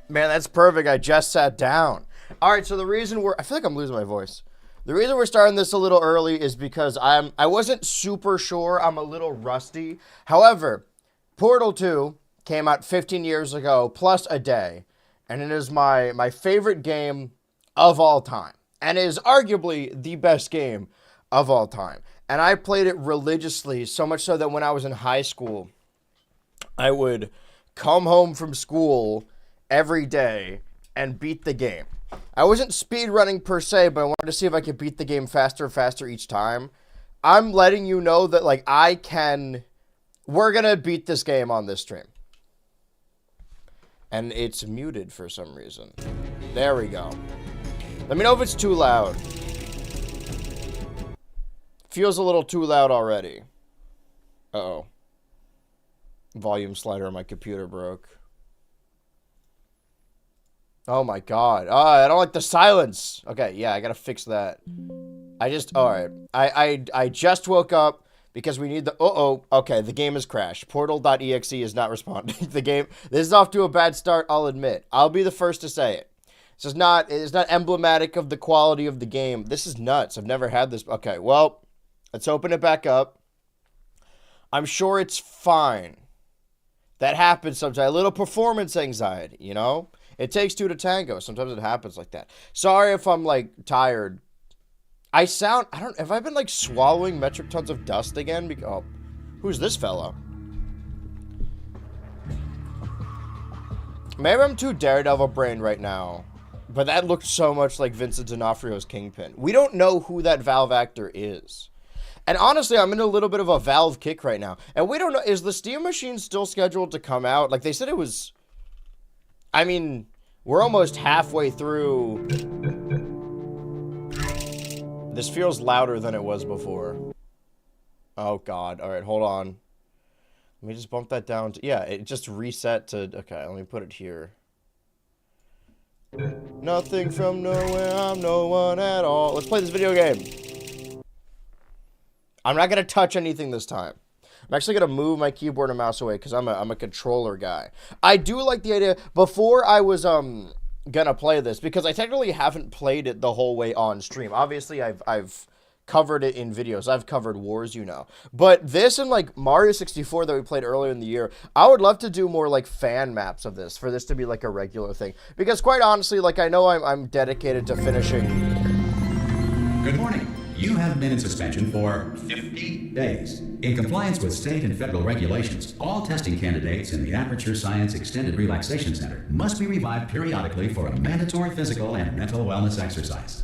Man, that's perfect. I just sat down. All right, so the reason I feel like I'm losing my voice. The reason we're starting this a little early is because I wasn't super sure. I'm a little rusty. However, Portal 2 came out 15 years ago plus a day, and it is my favorite game of all time, and is arguably the best game of all time. And I played it religiously, so much so that when I was in high school, I would come home from school every day and beat the game. I wasn't speed running per se, but I wanted to see if I could beat the game faster and faster each time. I'm letting you know that, like, we're gonna beat this game on this stream. And it's muted for some reason. There we go. Let me know if it's too loud. Feels a little too loud already. Uh-oh. Volume slider on my computer broke. Oh my god. I don't like the silence. Okay, yeah, I gotta fix that. Alright. I just woke up because we need the... Okay, the game has crashed. Portal.exe is not responding. This is off to a bad start, I'll admit. I'll be the first to say it. It's not emblematic of the quality of the game. This is nuts. I've never had this. Okay, well, let's open it back up. I'm sure it's fine. That happens sometimes. A little performance anxiety, you know? It takes two to tango. Sometimes it happens like that. Sorry if I'm, like, tired. Have I been, like, swallowing metric tons of dust again? Oh, who's this fella? Maybe I'm too Daredevil brained right now. But that looked so much like Vincent D'Onofrio's Kingpin. We don't know who that Valve actor is. And honestly, I'm in a little bit of a Valve kick right now. And we don't know, is the Steam Machine still scheduled to come out? Like, they said it was... I mean, we're almost halfway through. This feels louder than it was before. Oh, God. All right, hold on. Let me just bump that down. Yeah, it just reset to... Okay, let me put it here. Nothing from nowhere, I'm no one at all. Let's play this video game. I'm not going to touch anything this time. I'm actually going to move my keyboard and mouse away because I'm a controller guy. I do like the idea. Before I was going to play this, because I technically haven't played it the whole way on stream. Obviously, I've covered it in videos. I've covered Wars, you know. But this and, like, Mario 64 that we played earlier in the year, I would love to do more, like, fan maps of this, for this to be, like, a regular thing. Because, quite honestly, like, I know I'm dedicated to finishing... Good morning. You have been in suspension for 50 days. In compliance with state and federal regulations, all testing candidates in the Aperture Science Extended Relaxation Center must be revived periodically for a mandatory physical and mental wellness exercise.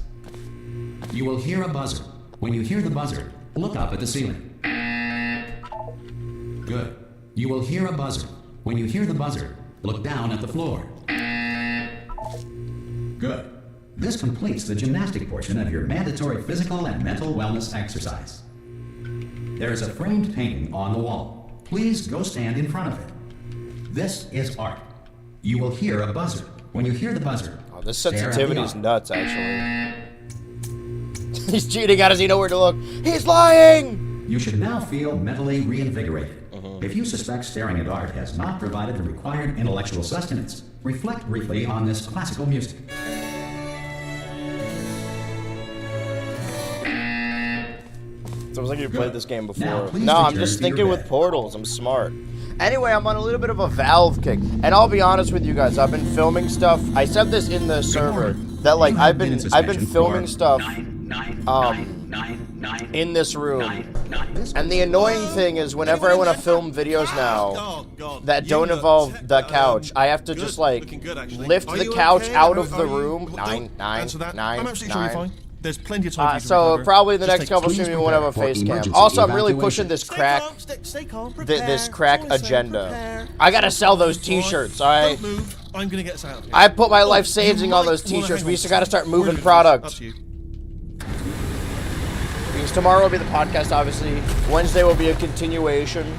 You will hear a buzzer. When you hear the buzzer, look up at the ceiling. Good. You will hear a buzzer. When you hear the buzzer, look down at the floor. Good. This completes the gymnastic portion of your mandatory physical and mental wellness exercise. There is a framed painting on the wall. Please go stand in front of it. This is art. You will hear a buzzer. When you hear the buzzer, oh, this sensitivity is nuts, actually. He's cheating. How does he know where to look? He's lying! You should now feel mentally reinvigorated. If you suspect staring at art has not provided the required intellectual sustenance, reflect briefly on this classical music. Sounds like you played this game before. Now, no, I'm just thinking with portals. I'm smart. Anyway, I'm on a little bit of a Valve kick. And I'll be honest with you guys, I've been filming stuff. I said this in the server that, like, I've been filming stuff in this room. And the annoying thing is whenever I want to film videos now that don't involve the couch, I have to just, like, lift the couch out of the room. I'm absolutely sure you're fine. There's plenty of time. So probably the next couple streams we won't have a face cam. Also, I'm really pushing this crack, this crack agenda. I gotta sell those T-shirts. All right. I'm gonna get us out of here. I put my life savings on those T-shirts. We just gotta start moving product. Because tomorrow will be the podcast, obviously. Wednesday will be a continuation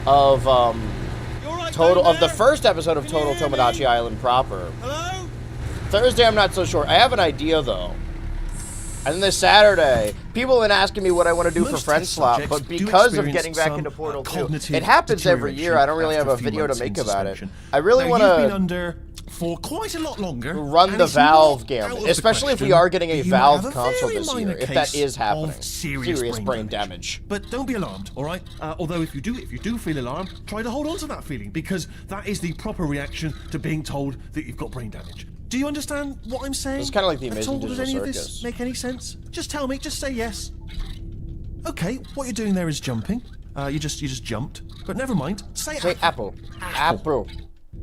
of the first episode of Total Tomodachi Island proper. Hello? Thursday, I'm not so sure. I have an idea though. And then this Saturday, people have been asking me what I want to do for Friend Slot, but because of getting back into Portal 2, it happens every year. I don't really have a video to make about it. I really want to for quite a lot longer run the Valve game, especially if we are getting a Valve console this year, if that is happening. Serious brain damage. But don't be alarmed, all right? Although if you do feel alarmed, try to hold on to that feeling, because that is the proper reaction to being told that you've got brain damage. Do you understand what I'm saying? It's kind of like the Amazing Digital Circus. Does any of this make any sense? Just tell me. Just say yes. Okay, what you're doing there is jumping. You just jumped. But never mind. Say apple. Apple.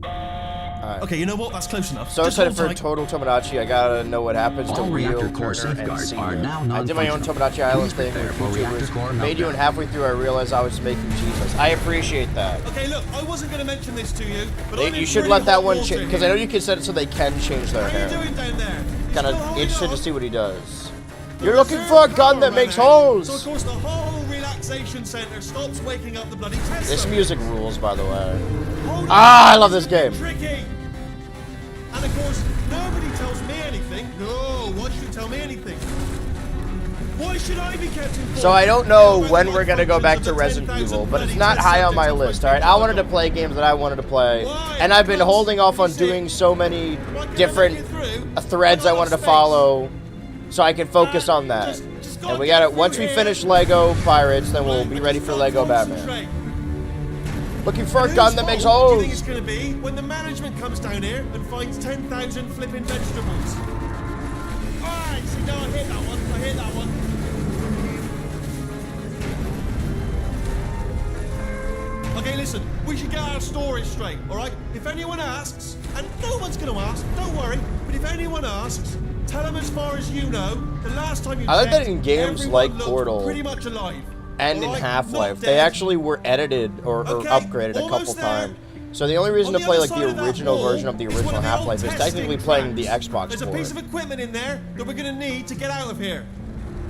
Right. Okay, you know what? That's close enough. So excited for Total Tomodachi. I gotta know what happens to Rio, Turner, and Senior. I did my own Tomodachi Island thing with YouTubers. Made you, and halfway through I realized I was making Jesus. I appreciate that. Okay, look, I wasn't gonna mention this to you, but you should let that one change, because I know you can set it so they can change their hair. What are you doing down there? Kind of interested to see what he does. You're looking for a gun that makes holes! So of course the whole relaxation center stops waking up the bloody Tesla. This music rules, by the way. I love this game. Tricky. And of course, nobody tells me anything. No, why should you tell me anything? Why should I be kept informed? So I don't know when we're gonna go back to Resident Evil, but it's not high on my list, alright? I wanted to play games that I wanted to play, and I've been holding off on doing so many different threads I wanted to follow, so I can focus on that. And we gotta, once we finish Lego Pirates, then we'll be ready for Lego Batman. Looking for a gun that makes holes. What do you think it's going to be when the management comes down here and finds 10,000 flipping vegetables? Alright, see, no, I hit that one. I hit that one. Okay, listen, we should get our story straight, alright? If anyone asks, and no one's going to ask, don't worry, but if anyone asks, tell them as far as you know, the last time you I like that in games like Portal pretty much alive. and in Half-Life, they actually were edited or upgraded a couple times. So the only reason to play like the original version of the original Half-Life is technically playing the Xbox There's a piece of equipment in there that we're going to need to get out of here.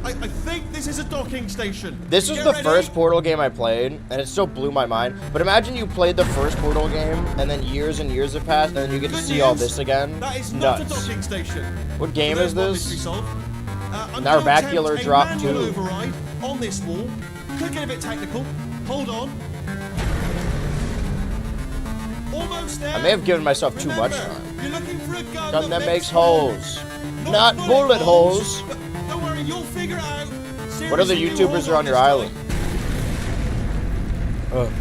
I think this is a docking station. This was Get the ready. first Portal game I played, and it still blew my mind. But imagine you played the first Portal game, and then years and years have passed, and then you get to Good see all news, this again. That is not a Nuts. docking station. What game There's is one this? mystery solved. I'm Now gonna Bacular attempt a drop manual 2. override on this wall. Could get a bit technical. Hold on. Almost there. I may have given myself too much Remember, time. You're looking for a Gun that makes holes. holes. Not bullet holes. But don't worry, you'll figure it out. What other Seriously, you YouTubers hold are on your this island? time.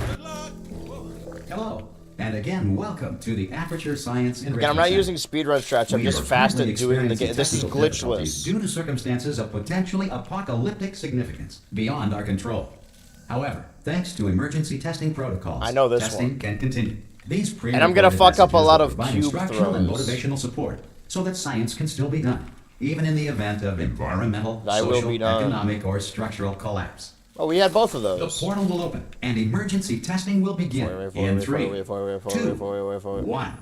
Good luck. Whoa. Hello, and again, welcome to the Aperture Science Enrichment Again, I'm not Center. using speedrun strats. I'm We just are fast currently at doing the game. experiencing This is technical difficulties glitchless. due to circumstances of potentially apocalyptic significance beyond our control. However, thanks to emergency testing protocols, I know this testing one. can continue. These And I'm gonna pre-recorded fuck up a messages lot will of provide cube instructional and throws. motivational support so that science can still be done, even in the event of environmental, I will social, be done. economic, or structural collapse. Oh, we had both of The those. portal will open, and emergency testing will begin in 3, 2, 1.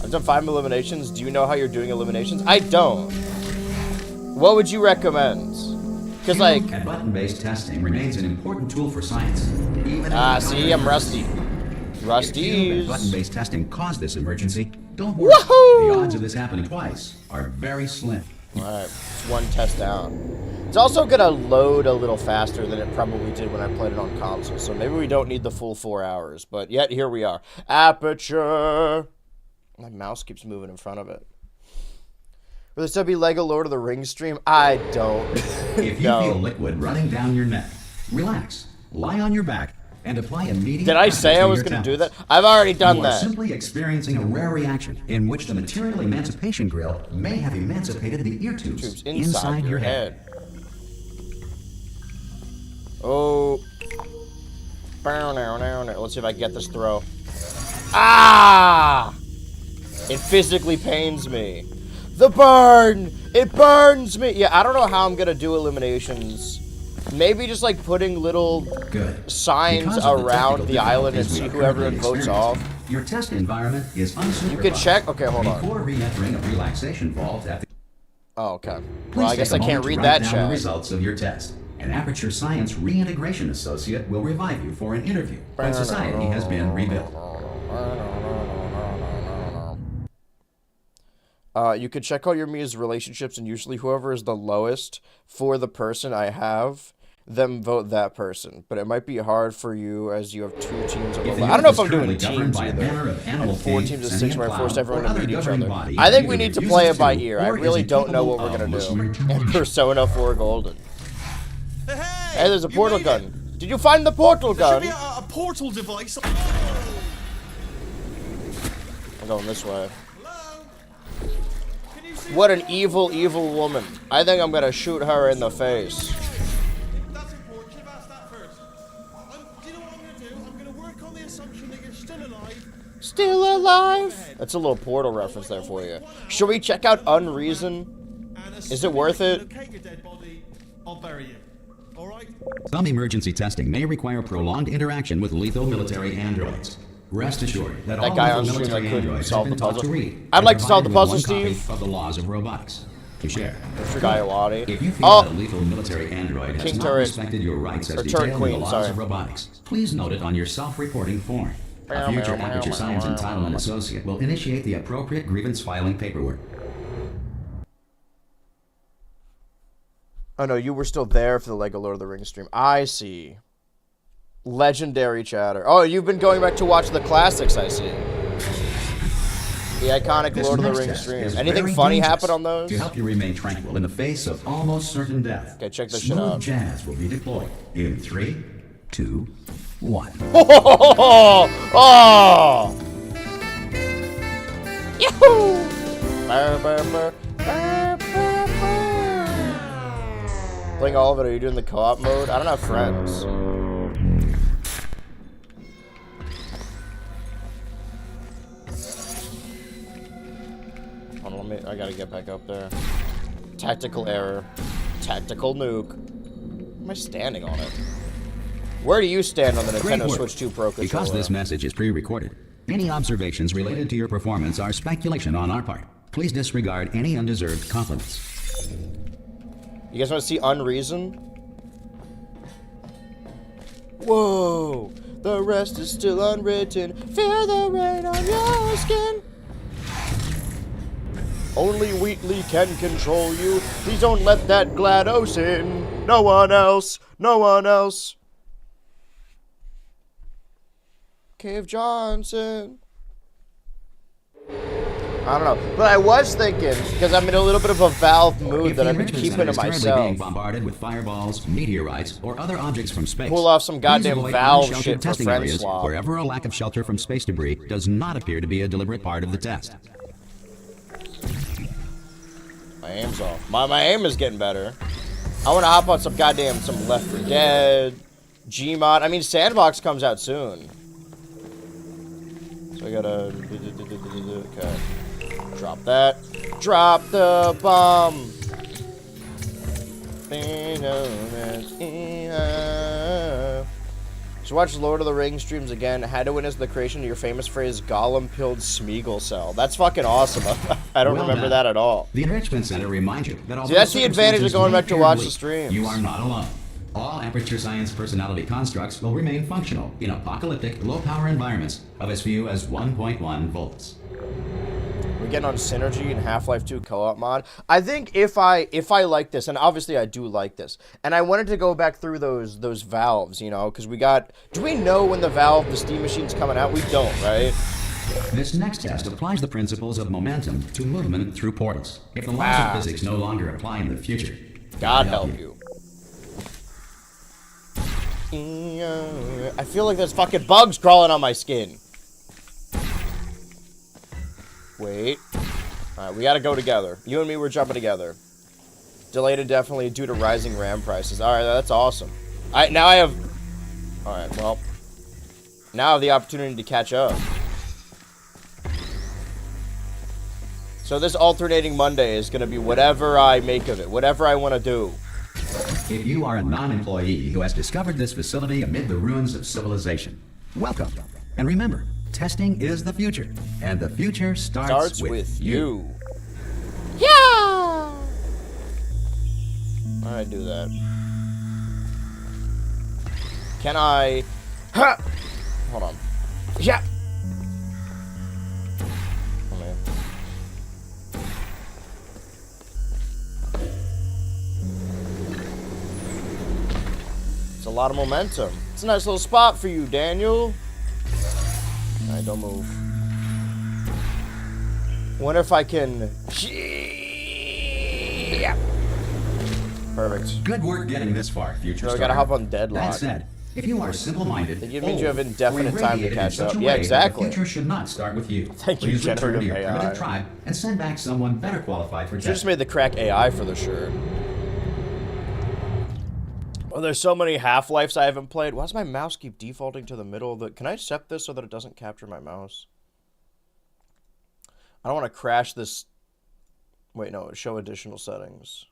I've done 5 eliminations. Do you know how you're doing eliminations? I don't. What would you recommend? Because, like, And button-based testing remains an important tool for science. Even in see, I'm rusty. If cube and Rusties. button-based testing caused this emergency, don't worry. Woohoo! The odds of this happening twice are very slim. Alright, it's one test down. It's also gonna load a little faster than it probably did when I played it on console, so maybe we don't need the full 4 hours, but yet here we are. Aperture! My mouse keeps moving in front of it. Will this still be LEGO Lord of the Rings stream? I don't. If you No. feel liquid running down your neck, relax, lie on your back, and apply immediate Did I pressure say I to was your gonna do temples. that? I've already done You are that. simply experiencing a rare reaction in which the material emancipation grill may have emancipated the ear tubes Tubes inside your head. Oh. Let's see if I can get this throw. Ah! It physically pains me. The burn! It burns me! Yeah, I don't know how I'm gonna do eliminations. Maybe just like putting little Good. signs Because of the around technical the island and difficulties we see are who everyone currently votes off. experiencing, your test environment is unsupervised. You could check. Okay, hold on. Before re-entering a relaxation vault at the Oh, okay. Please Well, I take guess a I can't moment to read write that down the chat. results of your test. An Aperture Science Reintegration Associate will revive you for an interview when society has been rebuilt. You could check out your Mia's relationships, and usually whoever is the lowest for the person I have, them vote that person. But it might be hard for you as you have 2 teams of If 11. the I don't know Earth if I'm is doing currently governed teams by a either. banner of animal And 4 king, teams of sentient 6 where I forced cloud, everyone or to other meet each governing other. body I think we either need to refuses play it by to ear. I or is really don't know what incapable we're gonna of do. listening And Persona 4 Golden. Hey, Hey, there's a you portal made gun. it. Did you find the portal There should gun? be a portal device. I'm going this way. Hello? Can you see What an evil, evil woman. I think I'm gonna shoot her in the face. That's important. Should have asked that first. Do you know what I'm going to do? I'm going to work on the assumption that you're still alive. Still alive? That's a little portal reference there for you. Should we check out Unreason? And Is it worth it? Locate your dead body. I'll bury you. All right? Some emergency testing may require prolonged interaction with lethal military androids. Rest assured that all guy lethal on stream military that couldn't androids solve have been the taught puzzle. to read. I'd and like to solve the provided with puzzle, one copy Steve. of the laws of robotics to share. Mr. Gaiawati. If you feel Oh, that a lethal military android has King not Turret. respected your rights as Or Turret detailed in the Queen, laws sorry. of robotics, please note it on your self-reporting form. A future Aperture Science Entitlement Associate will initiate the appropriate grievance filing paperwork. oh no, you were still there for the LEGO Lord of the Rings stream. I see. Legendary chatter. Oh, you've been going back to watch the classics, I see. The iconic This Lord of the next Rings test stream. is Anything very funny dangerous. happen on those? To help you remain tranquil in the face of almost certain death. Okay, check this shit Smooth out. jazz will be deployed in 3, 2, 1. Oh! Oh! Yahoo! Burr, burr, burr. Burr, burr, burr. Playing all of it, are you doing the co-op mode? I don't have friends. Hold on, I gotta get back up there. Tactical error. Tactical nuke. Am I standing on it? Where do you stand on the Great Nintendo work. Switch 2 Pro controller? Because this message is pre-recorded, any observations related to your performance are speculation on our part. Please disregard any undeserved compliments. You guys want to see Unreason? Whoa, the rest is still unwritten. Feel the rain on your skin. Only Wheatley can control you. Please don't let that GLaDOS in. No one else. No one else. Cave Johnson. I don't know, but I was thinking, because I'm in a little bit of a Valve mood If that the I've been enrichment keeping center to is currently being myself. bombarded with fireballs, meteorites, or other objects from space, Pull off some please goddamn avoid Valve unsheltered shit for testing friend areas swap. wherever a lack of shelter from space debris does not appear to be a deliberate part of the test. My aim's off. My aim is getting better. I want to hop on some goddamn, some Left 4 Dead, Gmod. I mean, Sandbox comes out soon. So I gotta... Okay. Drop that. Drop the bomb. So watch Lord of the Rings streams again. Had to witness the creation of your famous phrase, Gollum pilled Smeagol cell. That's fucking awesome. I don't Well remember done. that at all. The Enrichment Center reminds you that although that's the advantage of circumstances going may back to appear watch the bleak, streams. You are not alone. All Aperture Science personality constructs will remain functional in apocalyptic, low-power environments of as few as 1.1 volts. We're getting on Synergy and Half-Life 2 co-op mod. I think if I like this, and obviously I do like this, and I wanted to go back through those valves, you know, because we got... Do we know when the Steam Machine's coming out? We don't, right? This next test applies the principles of momentum to movement through portals. If the laws of physics no longer apply in the future, God help you. I feel like there's fucking bugs crawling on my skin. Wait. Alright, we gotta go together. You and me, we're jumping together. Delayed indefinitely due to rising RAM prices. Alright, that's awesome. Now I have... Alright, well... Now I have the opportunity to catch up. So this alternating Monday is gonna be whatever I make of it. Whatever I want to do. if you are a non-employee who has discovered this facility amid the ruins of civilization, welcome. And remember, testing is the future, and the future starts with you. Yeah! I do that. Can I... Ha! Hold on. Yeah! Oh, man. It's a lot of momentum. It's a nice little spot for you, Daniel. Alright, don't move. Wonder if I can... Yeah. Perfect. Good work getting this far, future So I star. gotta hop on Deadlock. That said, if you are simple-minded, It means you have old, indefinite or time to irradiated catch in such up. a Yeah, way that exactly. The future should not start with you. Thank you, Please return to generative your AI. primitive tribe and send back someone better qualified for Should just testing. made the crack AI for the shirt. Oh, there's so many Half-Lives I haven't played. Why does my mouse keep defaulting to the middle of the... Can I set this so that it doesn't capture my mouse? I don't want to crash this... Wait, no. Show additional settings.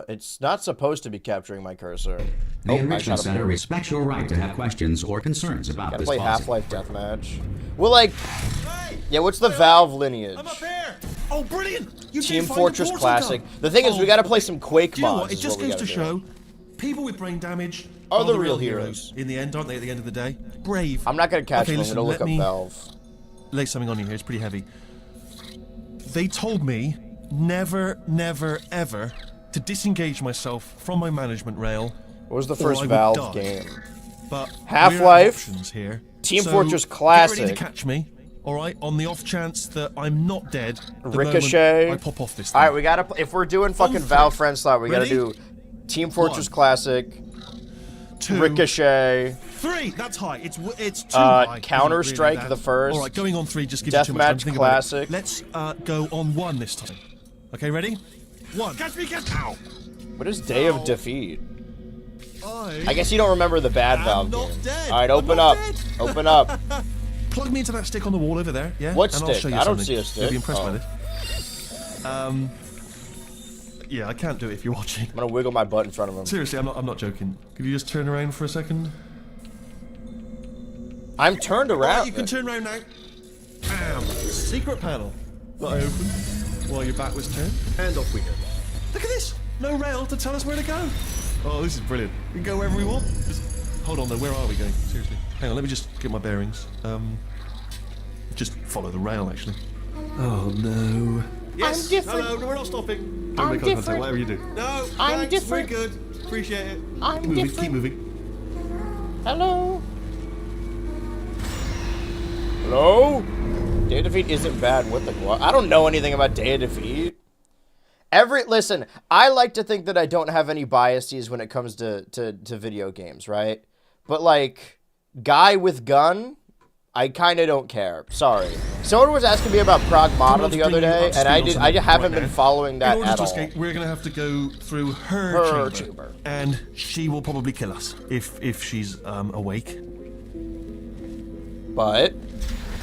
It's not supposed to be capturing my cursor. The I Enrichment gotta Center play- respects your right to have questions or concerns about Gotta this play policy. Half-Life Deathmatch. Well, like... Hey! Yeah, what's the Hey, Valve lineage? I'm up here! Oh, brilliant! You Team did find the Fortress portal Classic. gun. The thing is, we gotta play some Quake Do you know mods. what? It is just what we goes to gotta do. show, people with brain damage Are the real heroes. in the end, aren't they? At the end of the day, brave. I'm not gonna catch Okay, them. listen, I'm gonna look let up me Valve. lay something on you here. It's pretty heavy. They told me never, never, ever to disengage myself from my management rail. What was the or first I would Valve die. game? But Half-Life, we're out of options here. Team So Fortress Get ready Classic. to catch me, all right? On the off chance that I'm not dead. The moment Ricochet. I pop off this thing. All right, we gotta. If we're doing fucking three. Valve friend slot, we gotta Ready? do Team Fortress One. Classic, 2, Ricochet, 3. That's high. It's too high. Counter-Strike Really, the Dan. first. All right, going on 3 just gives you too much time Deathmatch to think about it. Classic. Let's go on 1 this time. Okay, ready? 1. Catch me, catch! Ow! What is Day of Defeat? I I guess you don't remember the bad I'm Valve not game. dead. All right, I'm open not up. dead. Open up. Plug me into that stick on the wall over there, yeah? What and I'll stick? show you I don't something. see a stick. You'll be impressed Oh. by this. Yeah, I can't do it if you're watching. I'm gonna wiggle my butt in front of him. Seriously, I'm not joking. Could you just turn around for a second? I'm turned Right, around. you can turn around now. Bam! Secret panel. that I opened while your back was turned, and off we go. Look at this! No rail to tell us where to go. Oh, this is brilliant. We can go wherever we want. Just hold on though, where are we going? Seriously. Hang on, let me just get my bearings. Just follow the rail, actually. Oh no. Yes. I'm different. No, we're not stopping. Don't I'm make eye contact, different. whatever you do. No, I'm thanks, different. We're good. Appreciate it. I'm Keep moving, different. keep moving. Hello? Hello? Day of Defeat isn't bad. What the what? I don't know anything about Day of Defeat. Listen, I like to think that I don't have any biases when it comes to video games, right? But like, guy with gun, I kind of don't care. Sorry. Someone was asking me about Pragmata the other day, and I haven't been following that In order at to all. escape, we're going to have to go through her chamber. And she will probably kill us if she's awake. But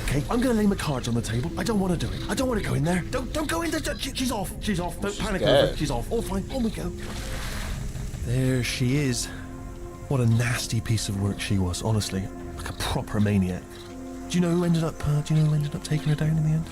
Okay, I'm going to lay my cards on the table. I don't want to do it. I don't want to go in there. Don't go in there. She's off. She's off. Don't panic over it. She's off. All fine. On we go. There she is. What a nasty piece of work she was, honestly. Like a proper maniac. Do you know who ended up taking her down in the end?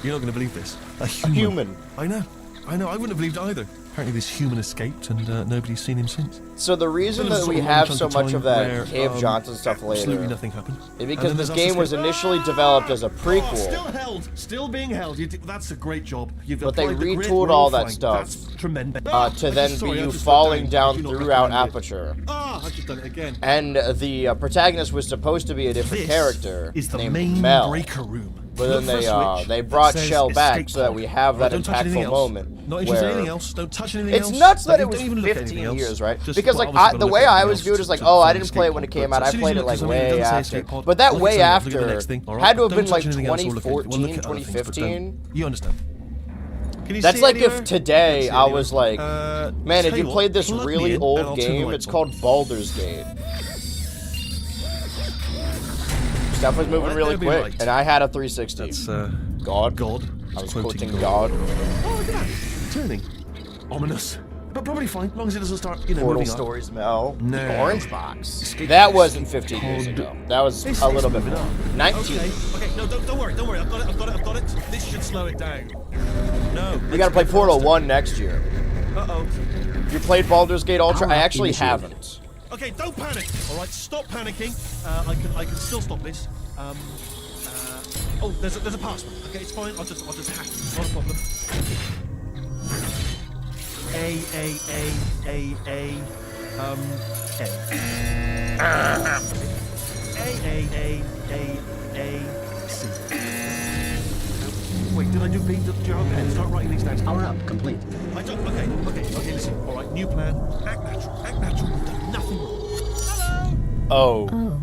You're not going to believe this. A human. I know. I wouldn't have believed either. Apparently this human escaped and nobody's seen him since. So the reason that we have so much of that Cave Johnson stuff Absolutely later nothing happened. is because this game was initially developed as a prequel. Still held. Still being held. That's a great job. But they retooled all that stuff That's tremendous. to then be you falling down throughout Aperture. I've just done it again. And the protagonist was supposed to be a different character is the named main Mel. breaker room. But then they brought Shell back so that we have that impactful moment. Not interested in where anything else. Don't touch anything else. it's nuts that it Don't was even look at 15 anything years, else. right? Just, Because well, like obviously the gotta way look at I anything always else viewed it is like, to oh, I find didn't escape play it when pod. it came But out. I as soon as played you it look like at something that way doesn't say after. escape pod, But that look at way something else, look at the after next thing, all right? had to have Don't been touch like anything else, we'll look at it. 2014, We'll look at other things, but 2015. You understand? Can you That's see like anywhere? if today Can't see I was anywhere. like, man, if you Tell played this what, plug me really in and old I'll turn the game, light it's on. called Baldur's Gate. Stuff was moving Alright, really that'll be quick, right. and I had a 360. That's God. God. I was Quoting quoting God. Oh, look at that. Turning. Ominous. But probably fine, as long as it doesn't start, Portal moving up. Stories, Mel. No. The Orange Box. Escape That Box. wasn't 15 years ago. That was It's a little bit moving more. up. 19. Okay, no, don't worry. I've got it. This should slow it down. No. We gotta play Portal 1 next year. Uh-oh. You played Baldur's Gate Ultra? I actually Initiated. haven't. Okay, don't panic. All right, stop panicking. I can still stop this. Oh, there's a password. Okay, it's fine. I'll just hack it. Not a problem. A. C. Wait, did I do B? Do you have a pen? Start writing these down. Power up complete. I don't. Okay. Listen. All right, new plan. Act natural. We've done nothing wrong. Hello. Oh. Oh,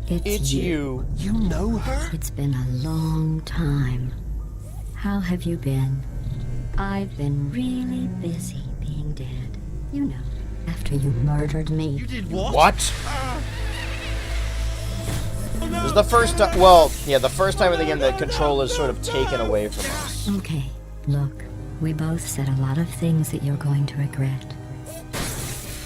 It's you. You know her? It's been a long time. How have you been? I've been really busy being dead. You know, after you murdered me. You did what? What? Oh, no. This is the first time. Well, yeah, the first time in the game that control is sort of taken away from us. Okay, look, we both said a lot of things that you're going to regret.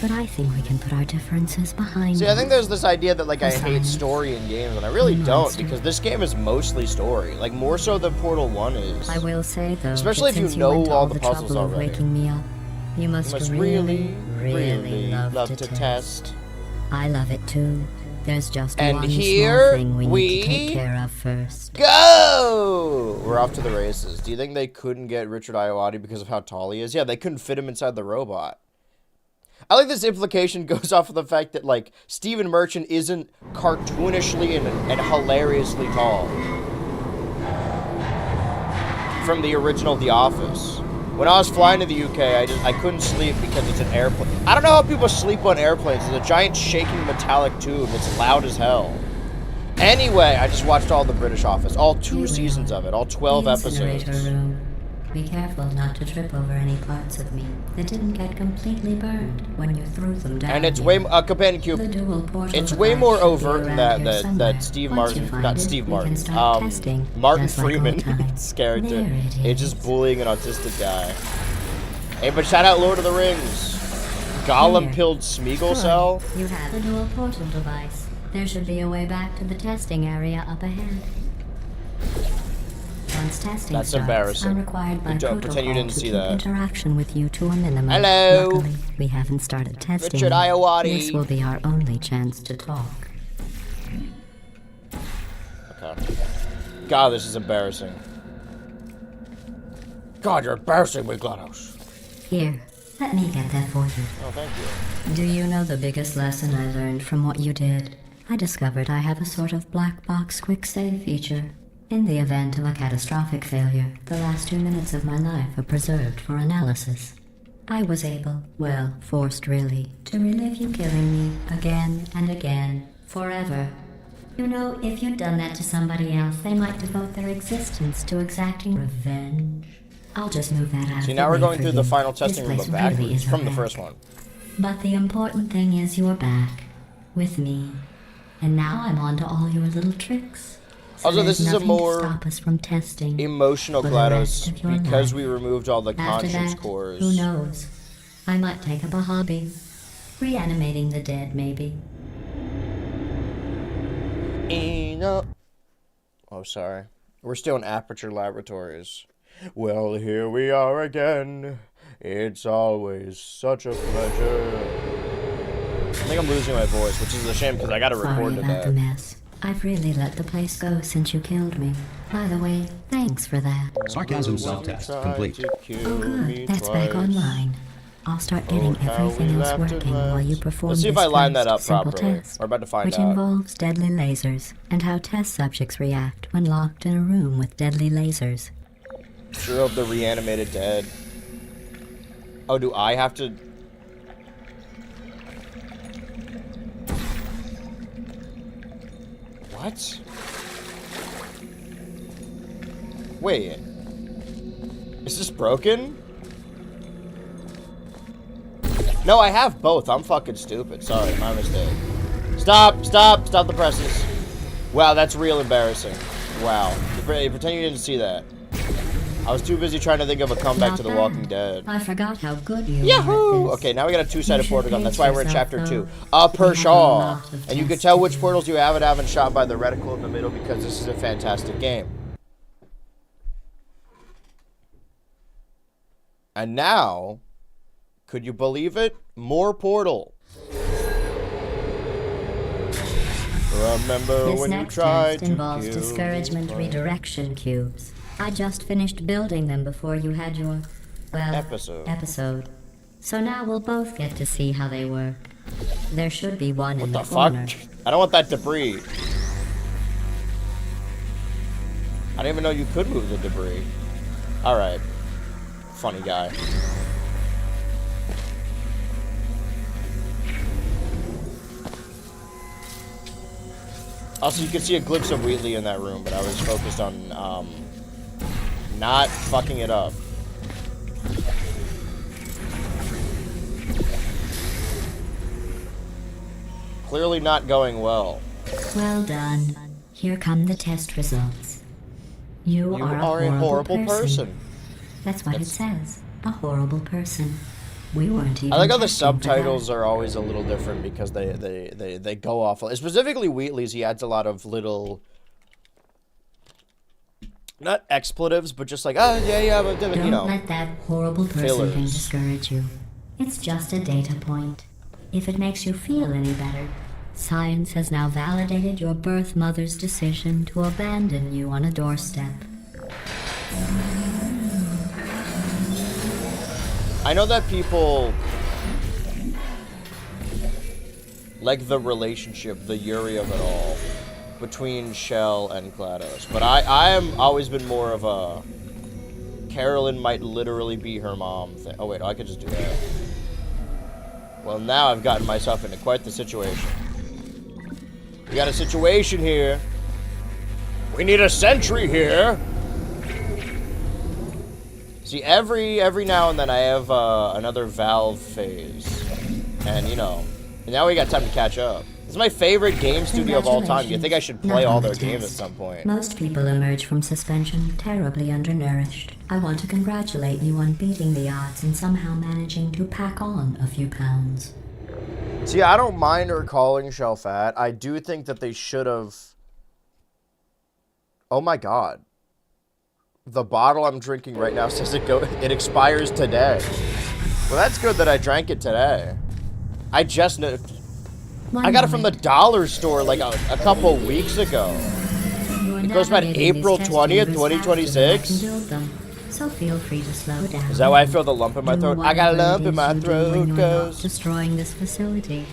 But I think we can put our differences behind See, I us. think there's this idea that like I hate Besides, story in games, and I really don't monster. because this game is mostly story, like more so than Portal 1 is. I will say though, Especially that if you since know went to all the the puzzles trouble of already. waking me up, you must, You must really really love to test. I love it too. There's just And one here small thing we need to take we care of first. Go! We're off to the races. Do you think they couldn't get Richard Ayoade because of how tall he is? Yeah, they couldn't fit him inside the robot. I like this implication goes off of the fact that, like, Stephen Merchant isn't cartoonishly and hilariously tall. From the original The Office. When I was flying to the UK, I couldn't sleep because it's an airplane. I don't know how people sleep on airplanes. It's a giant shaking metallic tube. It's loud as hell. Anyway, I just watched all the British Office. All 2 seasons of it. All 12 The incinerator episodes. room. Be careful not to trip over any parts of me that didn't get completely burned when you threw them down. And it's here. way companion cube. The dual portal It's way device more should be overt than around that here somewhere. that Steve Once you Martin, find not it, Steve we Martin, can start testing, Martin just like old Freeman's times. character. There it It's is. just bullying an autistic guy. Hey, but shout out Lord of the Rings. Gollum Here. killed Smeagol Cell. Good. You have the dual portal device. There should be a way back to the testing area up ahead. Once testing That's starts, embarrassing. I'm required by Don't pretend you protocol didn't to see keep that. interaction with you to a minimum. Hello. Luckily, we haven't started testing. Richard Iowati. This will be our only chance to talk. Okay. God, this is embarrassing. God, you're embarrassing me, GLaDOS. Here, let me get that for you. Oh, thank you. Do you know the biggest lesson I learned from what you did? I discovered I have a sort of black box quick save feature. In the event of a catastrophic failure, the last 2 minutes of my life are preserved for analysis. I was able, well, forced really, to relive you killing me again and again, forever. You know, if you'd done that to somebody else, they might devote their existence to exacting revenge. I'll just move that out. See, of now the we're way going for through you. the final This testing room place of really backwards is a from the wreck. first one. But the important thing is you're back, with me. And now I'm on to all your little tricks. So Also, this there's is a nothing to more stop us from testing Emotional for the rest GLaDOS of your because life. we removed all the After conscience that, cores. who knows? I might take up a hobby. Reanimating the dead, maybe. Oh, sorry. We're still in Aperture Laboratories. Well, here we are again. It's always such a pleasure. I think I'm losing my voice, which is a shame because I gotta Sorry record to about the that. mess. I've really let the place go since you killed me. By the way, thanks for that. Sarcasm self-test complete. Oh good, that's back online. I'll start getting Oh, how everything we else laughed and working while you laughed. perform Let's see if this I line that first up simple properly. test, We're about to find which out. involves deadly lasers and how test subjects react when locked in a room with deadly lasers. Sure of the reanimated dead. Oh, do I have to... What? Wait. Is this broken? No, I have both. I'm fucking stupid. Sorry, my mistake. Stop, stop, stop the presses. Wow, that's real embarrassing. Wow. You pretend you didn't see that. I was too busy trying to think of a comeback Not to The bad. Walking Dead. I forgot how good you are Yahoo! at this. Okay, now we got a two-sided You portal should gun. That's pace why we're in yourself, chapter 2. though. A per We have a Shaw. lot of And you can tests tell to which do. portals you have and haven't shot by the reticle in the middle because this is a fantastic game. And now, could you believe it? More Portal. Remember This when you next tried test to involves kill discouragement me? redirection cubes. I just finished building them before you had your, well, Episode. So now we'll both get to see how they work. There should be one in What the the fuck? corner. I don't want that debris. I didn't even know you could move the debris. Alright. Funny guy. Also, you can see a glimpse of Wheatley in that room, but I was focused on, not fucking it up. Clearly not going well. Well done. Here come the test results. You You are a horrible person. That's what That's- it says. A horrible person. We weren't even I like how the testing for that. subtitles are always a little different because they go off. Specifically Wheatley's, he adds a lot of little, not expletives, but just like, but Don't you know. let that horrible person thing fillers. discourage you. It's just a data point. If it makes you feel any better, science has now validated your birth mother's decision to abandon you on a doorstep. I know that people like the relationship, the Yuri of it all, between Shell and GLaDOS, but I am always been more of a Carolyn might literally be her mom thing. Oh wait, I could just do that. Well, now I've gotten myself into quite the situation. We got a situation here. We need a sentry here. See, every now and then I have another Valve phase, and you know, now we got time to catch up. This is my favorite game studio of all time. You think I should play Not all on their the games at test. some point? Most people emerge from suspension terribly undernourished. I want to congratulate you on beating the odds and somehow managing to pack on a few pounds. See, I don't mind her calling Shell fat. I do think that they should have. Oh my god. The bottle I'm drinking right now says it expires today. Well, that's good that I drank it today. I just know. I got it from the dollar store like a couple weeks ago. It goes about April 20th, 2026. So feel free to slow down. Is that why I feel the lump in my throat? I got a lump in my throat, cause destroying this facility.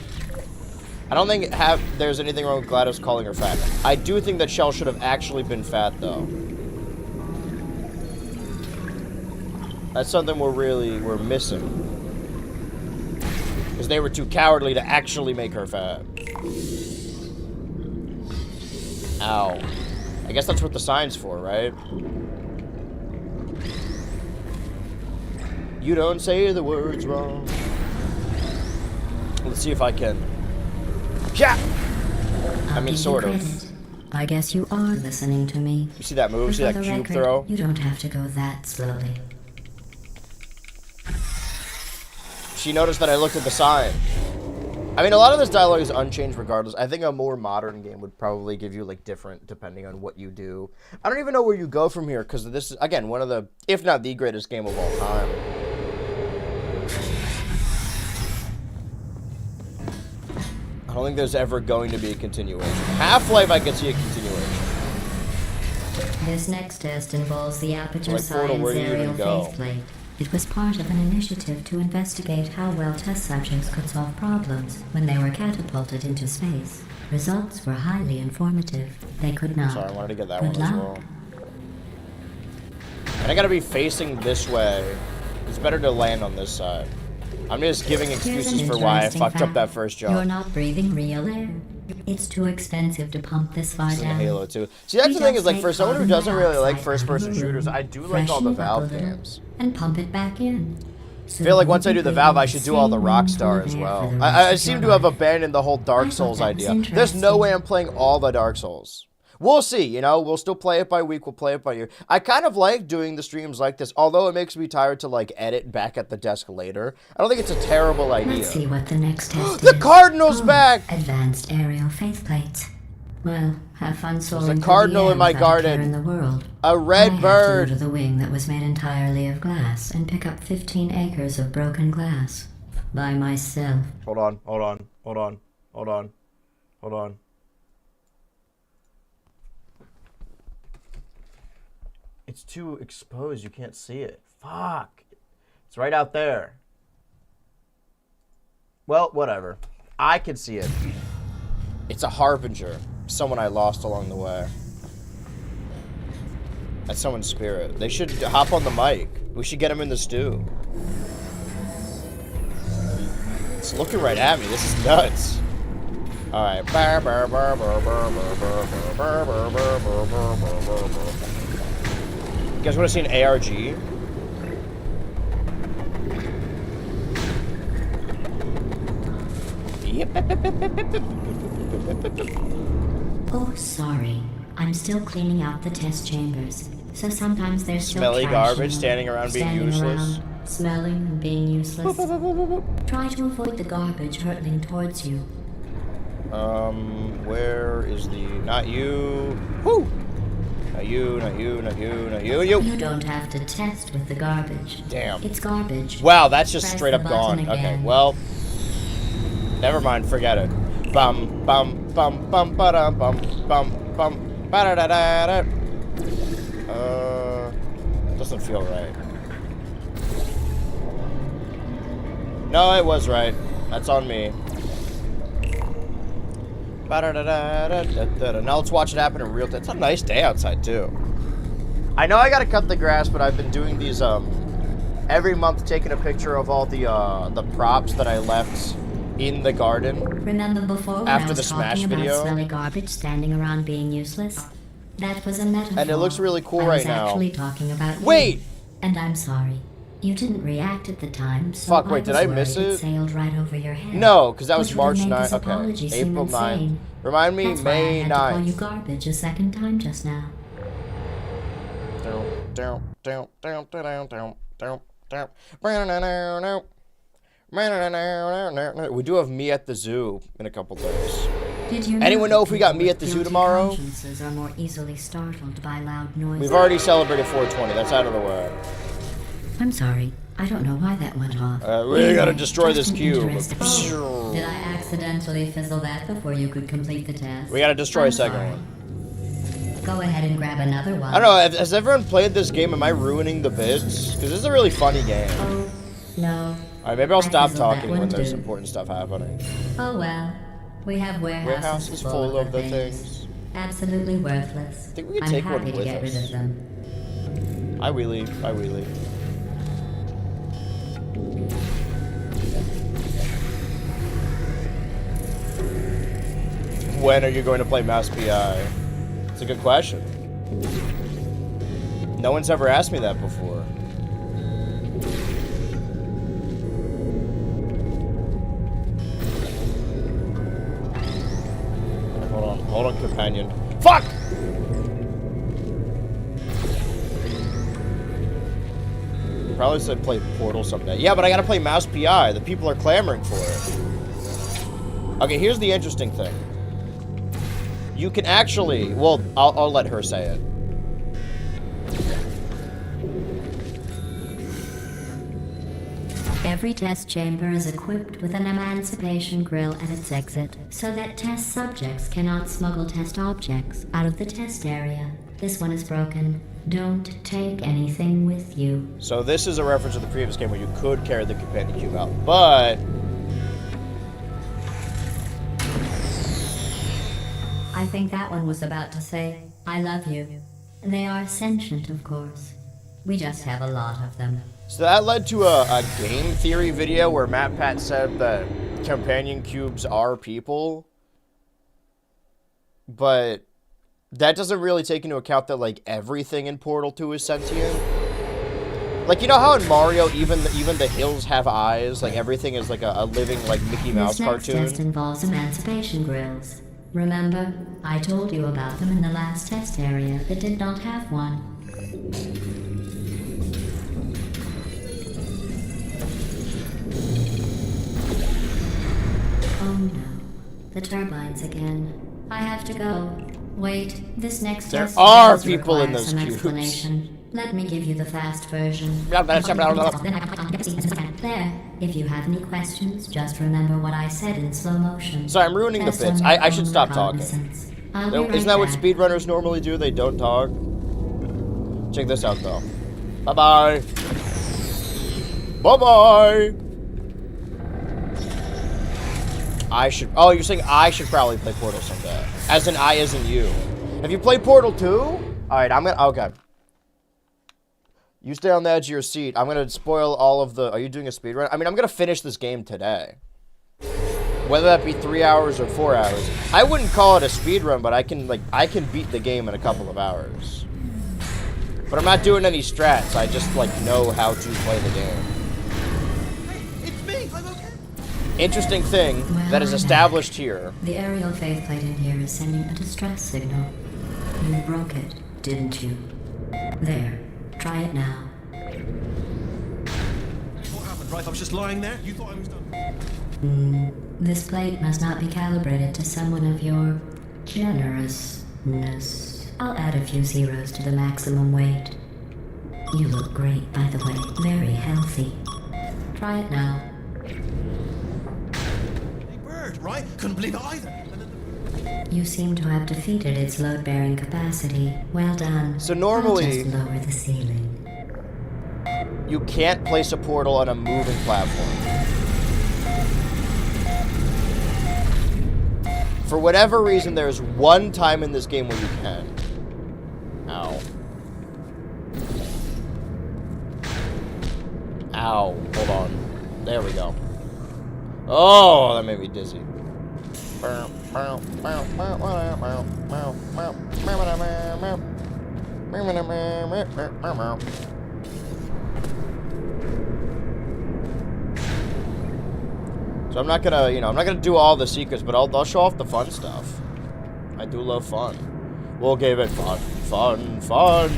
I don't think there's anything wrong with GLaDOS calling her fat. I do think that Shell should have actually been fat, though. That's something we're missing. Because they were too cowardly to actually make her fat. Ow. I guess that's what the sign's for, right? You don't say the words wrong. Let's see if I can. Yeah! I mean, sort of. I guess you are listening to me. You see that move? See that cube throw? You don't have to go that slowly. She noticed that I looked at the sign. I mean, a lot of this dialogue is unchanged regardless. I think a more modern game would probably give you, like, different depending on what you do. I don't even know where you go from here, because this is, again, one of the, if not the greatest game of all time. I don't think there's ever going to be a continuation. Half-Life, I could see a continuation. This next test involves the Aperture Like, Portal, where Science do you even aerial go? faceplate. It was part of an initiative to investigate how well test subjects could solve problems when they were catapulted into space. Results were highly informative. They could not. Sorry, I wanted to get that Good one as luck. well. And I gotta be facing this way. It's better to land on this side. I'm just giving Here's an excuses for why I interesting fucked up fact. that first jump. You're not breathing real air. It's too expensive to pump this far This is in down. Halo 2. See, that's We the thing just is, like, take for someone who carbon doesn't really like dioxide first-person out of the shooters, room, I do like all the freshen it up a Valve little, games. and pump it back in. I feel like once I do the Valve, I should do all the Rockstar as well. I seem to have abandoned the whole Dark Souls idea. There's no way I'm playing all the Dark Souls. We'll see, you know, we'll still play it by week, we'll play it by year. I kind of like doing the streams like this, although it makes me tired to, like, edit back at the desk later. I don't think it's a terrible idea. Let's see what the next test The is. Cardinal's back! Advanced aerial faceplates. Well, have fun soaring cardinal through the in my air without a garden. care in the world. A red I bird. have to go to the wing that was made entirely of glass and pick up 15 acres of broken glass by myself. Hold on. It's too exposed, you can't see it. Fuck. It's right out there. Well, whatever. I can see it. It's a harbinger. Someone I lost along the way. That's someone's spirit. They should hop on the mic. We should get him in the stew. It's looking right at me. This is nuts. Alright. You guys want to see an ARG? Oh, sorry. I'm still cleaning out the test chambers. So sometimes there's still Smelly trash garbage in them, standing around being useless. Smelling and being useless. Try to avoid the garbage hurtling towards you. Where is the... Not you. Whoo! Not you. You don't have to test with the garbage. Damn. It's garbage. Wow, that's just Press straight the up gone. button Okay, again. well... Never mind, forget it. Bum, bum, bum, bum, ba-dum, bum, bum, bum, ba-da-da-da-da. Doesn't feel right. No, it was right. That's on me. Ba-da-da-da-da-da-da. Now let's watch it happen in real time. It's a nice day outside, too. I know I gotta cut the grass, but I've been doing these, every month taking a picture of all the props that I left in the garden. Remember before when After I was the Smash talking video? about smelly garbage standing around being useless? That was a metaphor. And it looks really cool I was right now. actually talking about you. Wait! And I'm sorry. You didn't react at the time, so Fuck, wait, did was I miss worried it? It sailed right over your head. No, because that was Which would've March made this 9th. Okay, apology seem April 9th. insane. Remind me, That's why I May had to call you 9th. garbage a second time just now. We do have me at the zoo in a couple days. Did you Anyone know if we got me people at the with zoo guilty tomorrow? consciences are more easily startled by loud noises? We've already celebrated 420. That's out of the way. I'm sorry. I don't know why that went off. We gotta destroy Just this an cube. interesting- Oh, did I accidentally fizzle that before you could complete the test? We gotta destroy I'm a second sorry. one. Go ahead and grab another one. I don't know, has everyone played this game? Am I ruining the bits? Because this is a really funny game. Oh, no. Alright, maybe I'll stop fizzled that talking one when there's too. important stuff happening. Oh well. We have warehouses Warehouses full of the things. Absolutely worthless. Think we could I'm take one happy to with get us. rid of them. I wheelie. When are you going to play Mouse PI? It's a good question. No one's ever asked me that before. Hold on, companion. Fuck! Probably said play Portal someday. Yeah, but I gotta play Mouse PI. The people are clamoring for it. Okay, here's the interesting thing. You can actually... Well, I'll let her say it. Every test chamber is equipped with an emancipation grill at its exit, so that test subjects cannot smuggle test objects out of the test area. This one is broken. Don't take anything with you. So this is a reference to the previous game where you could carry the companion cube out, but... I think that one was about to say, I love you. They are sentient, of course. We just have a lot of them. So that led to a game theory video where MatPat said that companion cubes are people. But that doesn't really take into account that, like, everything in Portal 2 is sentient. Like, you know how in Mario, even the hills have eyes? Like, everything is like a living, like, Mickey Mouse This next cartoon. test involves emancipation grills. Remember, I told you about them in the last test area that did not have one. Oh no, the turbines again. I have to go. Wait, this next There test are does people in require those some cubes. explanation. Let me give you the fast version. Blah, blah, blah, blah, blah. There. If you have any questions, just remember what I said in slow motion. Sorry, I'm ruining the Test bits. on I your should own stop talking. recognizance. I'll be right Isn't that what back. speedrunners normally do? They don't talk? Check this out, though. Bye-bye. Bye-bye. I should... Oh, you're saying I should probably play Portal someday. As in I, as in you. Have you played Portal 2? Alright, I'm gonna... Okay. You stay on the edge of your seat. I'm gonna spoil all of the... Are you doing a speedrun? I mean, I'm gonna finish this game today. Whether that be 3 hours or 4 hours. I wouldn't call it a speedrun, but I can beat the game in a couple of hours. But I'm not doing any strats. I just, like, know how to play the game. It's me. I'm okay. Interesting thing Well, that is I'm established here. The aerial faith plate in here is sending a distress signal. You broke it, didn't you? There. Try it now. What happened, right? I was just lying there. You thought I was done. This plate must not be calibrated to someone of your generousness. I'll add a few zeros to the maximum weight. You look great, by the way. Very healthy. Try it now. Hey, bird, right? Couldn't believe it either. You seem to have defeated its load-bearing capacity. Well done. So normally- I'll just lower the ceiling. You can't place a portal on a moving platform. For whatever reason, there's one time in this game where you can. Ow. Ow. Hold on. There we go. Oh, that made me dizzy. So I'm not gonna, I'm not gonna do all the secrets, but I'll show off the fun stuff. I do love fun. We'll give it fun, fun, fun.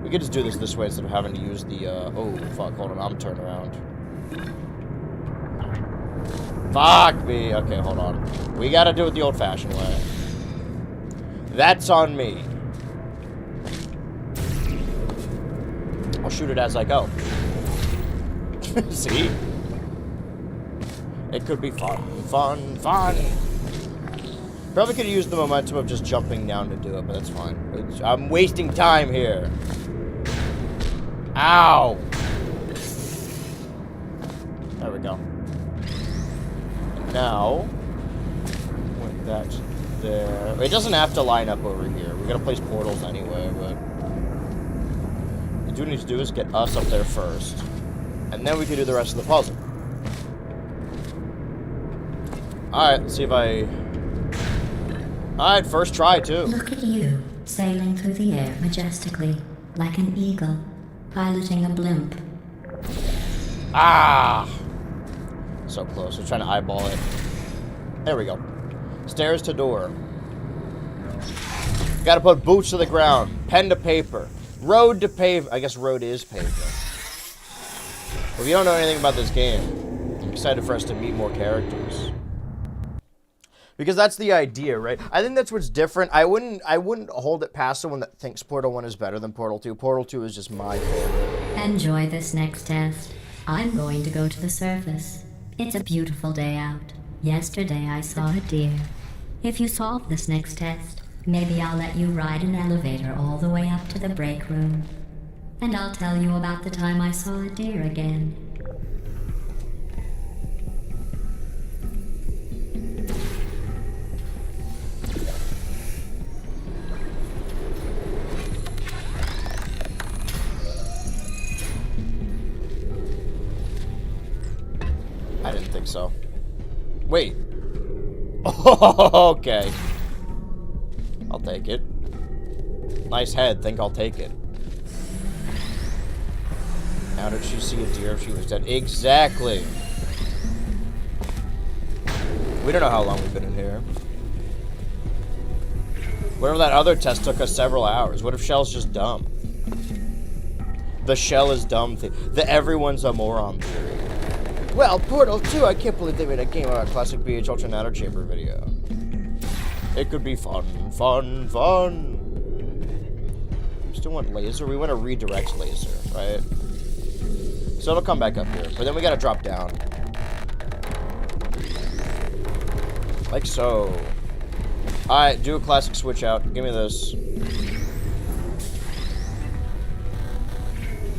We could just do this way instead of having to use the, oh, fuck, hold on, I'm turning around. Fuck me. Okay, hold on. We gotta do it the old-fashioned way. That's on me. I'll shoot it as I go. See? It could be fun. Probably could have used the momentum of just jumping down to do it, but that's fine. I'm wasting time here. Ow! There we go. Now, with that there. It doesn't have to line up over here. We're gonna place portals anyway, but what we need to do is get us up there first, and then we can do the rest of the puzzle. Alright, let's see if I... Alright, first try, too. Look at you, sailing through the air majestically, like an eagle, piloting a blimp. Ah! So close. We're trying to eyeball it. There we go. Stairs to door. Gotta put boots to the ground. Pen to paper. Road to pave. I guess road is pavement. Well, if you don't know anything about this game, I'm excited for us to meet more characters. Because that's the idea, right? I think that's what's different. I wouldn't hold it past someone that thinks Portal 1 is better than Portal 2. Portal 2 is just my favorite. Enjoy this next test. I'm going to go to the surface. It's a beautiful day out. Yesterday I saw a deer. If you solve this next test, maybe I'll let you ride an elevator all the way up to the break room. And I'll tell you about the time I saw a deer again. I didn't think so. Wait. Okay. I'll take it. Nice head. Think I'll take it. How did she see a deer if she was dead? Exactly. We don't know how long we've been in here. What if that other test took us several hours? What if Shell's just dumb? The Shell is dumb thing. The everyone's a moron theory. Well, Portal 2, I can't believe they made a game about a classic BH Ultra Natter Chamber video. It could be fun. We still want laser? We want to redirect laser, right? So it'll come back up here. But then we gotta drop down. Like so. Alright, do a classic switch out. Give me this.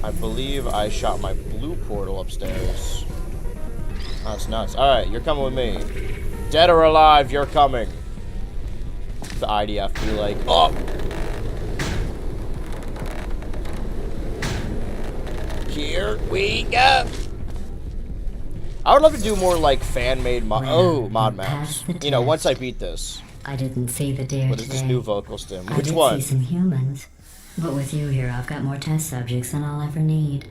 I believe I shot my blue portal upstairs. Oh, that's nuts. Alright, you're coming with me. Dead or alive, you're coming. The IDF be like, oh! Here we go! I would love to do more like fan-made mod maps. You know, once I beat this. I didn't see the deer What is this today. new vocal stim? I Which did one? see some humans. But with you here, I've got more test subjects than I'll ever need.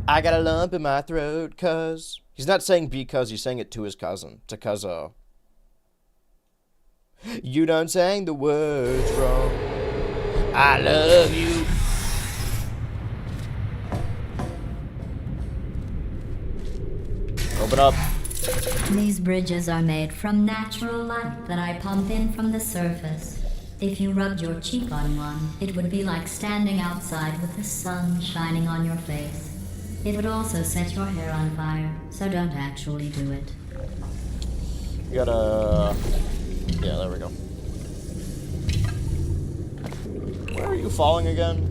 I got a lump in my throat, cuz. He's not saying because, he's saying it to his cousin. To Cuzzo. You done sang the words wrong. I love you. Open up. These bridges are made from natural light that I pump in from the surface. If you rubbed your cheek on one, it would be like standing outside with the sun shining on your face. It would also set your hair on fire, so don't actually do it. We gotta... Yeah, there we go. Where are you falling again?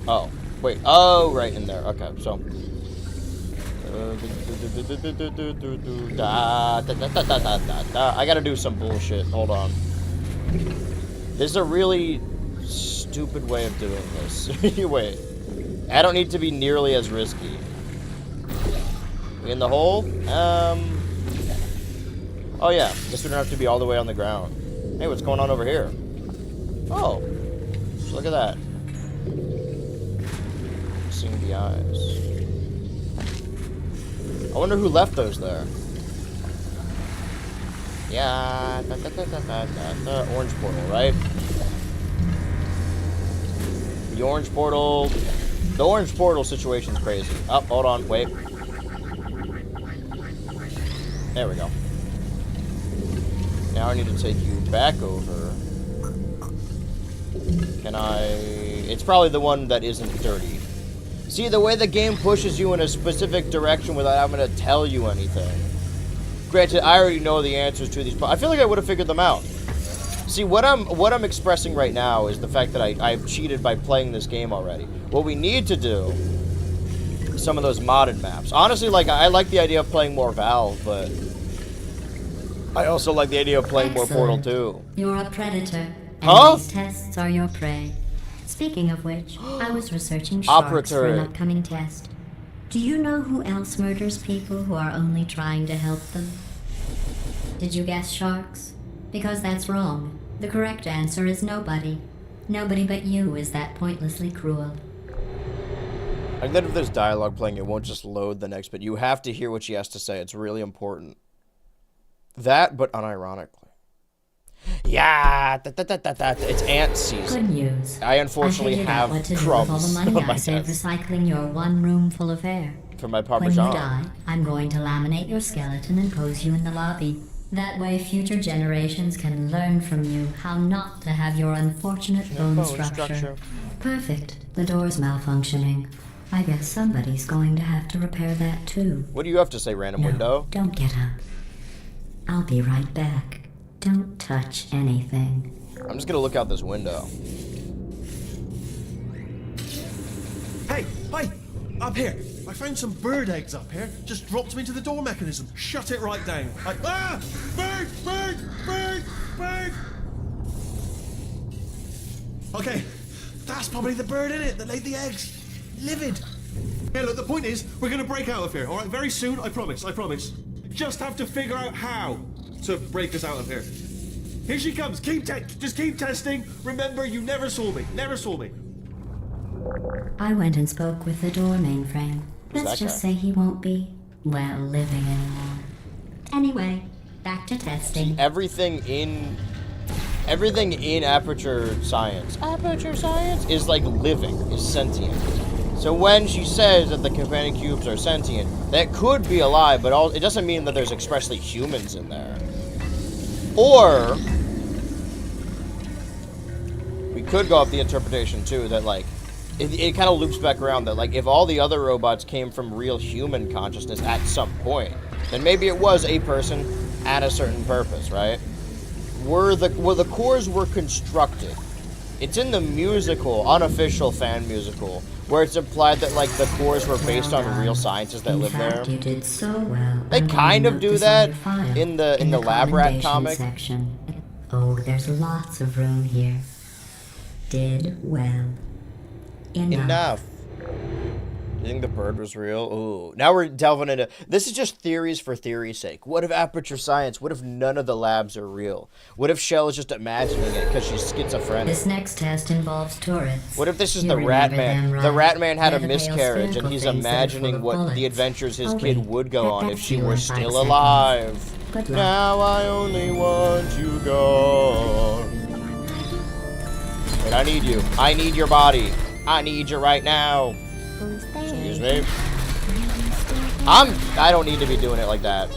Oh, wait. Oh, right in there. Okay, so... I gotta do some bullshit. Hold on. This is a really stupid way of doing this. Wait. I don't need to be nearly as risky. In the hole? Oh yeah. Guess we don't have to be all the way on the ground. Hey, what's going on over here? Oh. Look at that. Seeing the eyes. I wonder who left those there. Yeah. Orange portal, right? The orange portal. The orange portal situation's crazy. Oh, hold on, wait. There we go. Now I need to take you back over. Can I... It's probably the one that isn't dirty. See, the way the game pushes you in a specific direction without having to tell you anything. Granted, I already know the answers to these, but I feel like I would have figured them out. See, what I'm expressing right now is the fact that I've cheated by playing this game already. What we need to do is some of those modded maps. Honestly, like, I like the idea of playing more Valve, but I also like the idea of playing more Portal 2. You're a predator, and Huh? these tests are your prey. Speaking of which, I was researching sharks for an upcoming test. Do you know who else murders people who are only trying to help them? Did you guess sharks? Because that's wrong. The correct answer is nobody. Nobody but you is that pointlessly cruel. I think that if there's dialogue playing, it won't just load the next bit. You have to hear what she has to say. It's really important. That, but unironically. Yeah, it's ant season. Good news. I unfortunately have what to do crumbs with all the money on my I saved desk recycling your one room full of air. for my When Parmesan. you die, I'm going to laminate your skeleton and pose you in the lobby. That way future generations can learn from you how not to have your unfortunate bone structure. Perfect. The door's malfunctioning. I guess somebody's going to have to repair that too. What do you have to say, random window? Don't get up. I'll be right back. Don't touch anything. I'm just gonna look out this window. Hey, hey, up here. I found some bird eggs up here. Just dropped them into the door mechanism. Shut it right down. Bird, bird, bird, bird. Okay, that's probably the bird in it that laid the eggs. Livid. Yeah, look, the point is, we're gonna break out of here, all right? Very soon, I promise, I promise. Just have to figure out how to break us out of here. Here she comes. Just keep testing. Remember, you never saw me. Never saw me. I went and spoke with the door mainframe. Who's Let's that just guy? say he won't be, well, living anymore. Anyway, back to testing. Everything in Aperture Science is like living, is sentient. So when she says that the companion cubes are sentient, that could be a lie, but it doesn't mean that there's expressly humans in there. Or we could go off the interpretation too that like it kind of loops back around that like if all the other robots came from real human consciousness at some point, then maybe it was a person at a certain purpose, right? Were the cores were constructed. It's in the musical, unofficial fan musical, where it's implied that like the cores were based on real scientists that live there. You did so well. They kind of do that in the Lab Rat comic. Section. Oh, there's lots of room here. Did well. Enough. You think the bird was real? Ooh. Now we're delving into... This is just theories for theory's sake. What if Aperture Science? What if none of the labs are real? What if Shell is just imagining it because she's schizophrenic? This next test involves turrets. What if this is You the Rat remember Man? them, right? The Rat Man had They're a the pale miscarriage and spherical he's things that are full imagining of what the bullets. adventures his Oh, kid wait. would go on if That's she you were in 5 still seconds. alive. Good luck. Now I only want you gone. Wait, I need you. I need your body. I need you right now. Excuse me. I don't need to be doing it like that.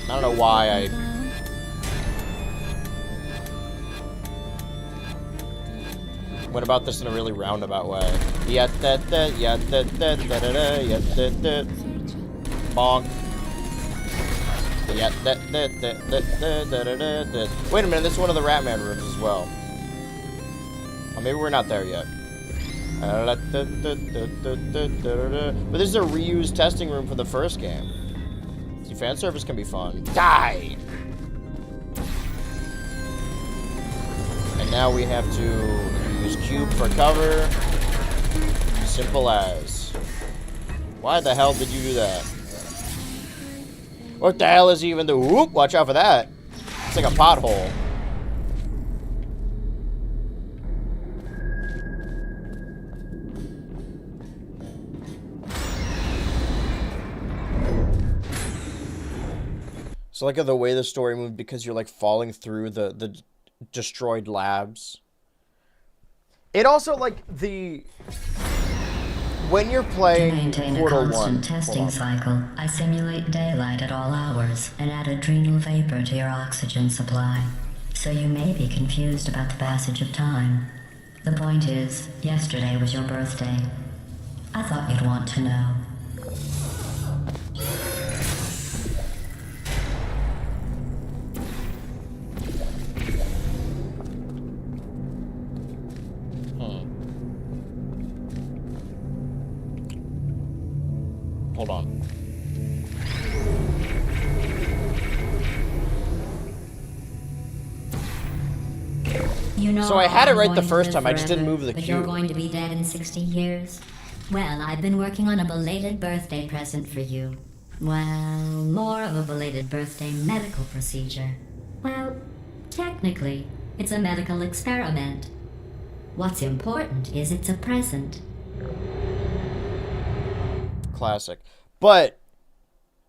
I don't know why I... went about this in a really roundabout way. Bonk. Wait a minute, this is one of the Ratman rooms as well. Oh, maybe we're not there yet. But this is a reused testing room for the first game. See, fan service can be fun. Die! And now we have to use cube for cover. Simple as. Why the hell did you do that? What the hell is he even doing? Whoop! Watch out for that. It's like a pothole. So like the way the story moved because you're like falling through the destroyed labs. It also like the when you're To playing maintain a Portal 1, constant testing cycle, I simulate daylight at all hours and add adrenal vapor to your oxygen supply. So you may be confused about the passage of time. The point is, yesterday was your birthday. I thought you'd want to know. Hold on. You know, So I had it I'm right the going to first live time, I just didn't forever, move the but you're cube. going to be dead in 60 years? Well, I've been working on a belated birthday present for you. Well, more of a belated birthday medical procedure. Well, technically, it's a medical experiment. What's important is it's a present. Classic. But,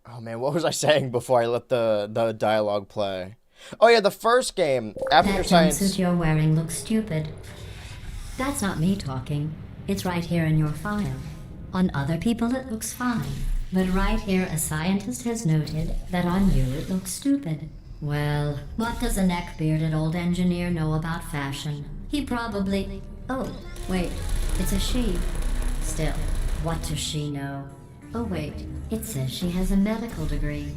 oh man, what was I saying before I let the dialogue play? Oh yeah, the first game, after That science. jumpsuit you're wearing looks stupid. That's not me talking. It's right here in your file. On other people it looks fine. But right here a scientist has noted that on you it looks stupid. Well, what does a neck-bearded old engineer know about fashion? He probably... Oh, wait, it's a she. Still, what does she know? Oh wait, it says she has a medical degree.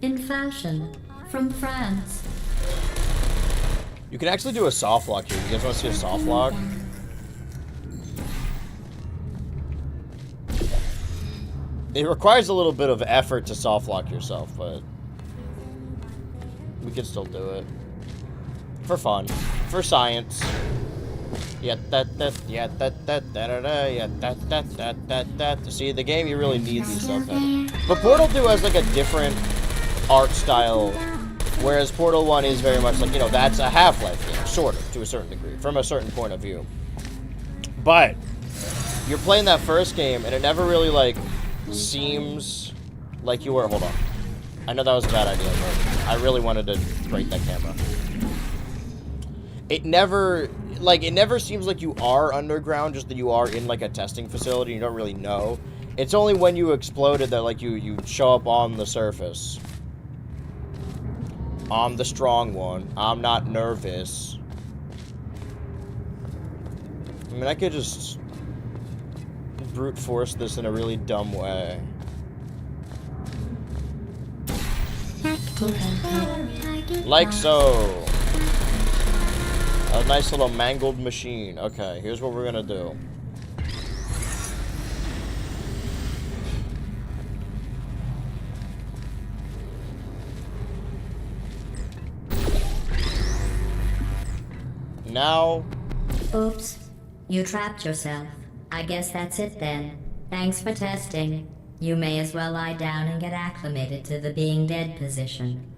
In fashion. From France. You can actually do a soft lock here. You guys want to see a soft lock? It requires a little bit of effort to soft lock yourself, but we can still do it. For fun. For science. Yeah, See, the game, you really need these stuff in. But Portal 2 has like a different art style, whereas Portal 1 is very much like, you know, that's a Half-Life game, sort of, to a certain degree, from a certain point of view. But you're playing that first game, and it never really, like, seems like you were... Hold on. I know that was a bad idea, but I really wanted to break that camera. It never seems like you are underground, just that you are in, like, a testing facility, you don't really know. It's only when you exploded that, like, you show up on the surface. I'm the strong one. I'm not nervous. I mean, I could just brute force this in a really dumb way. Like so. A nice little mangled machine. Okay, here's what we're gonna do. Now... Oops. You trapped yourself. I guess that's it then. Thanks for testing. You may as well lie down and get acclimated to the being dead position.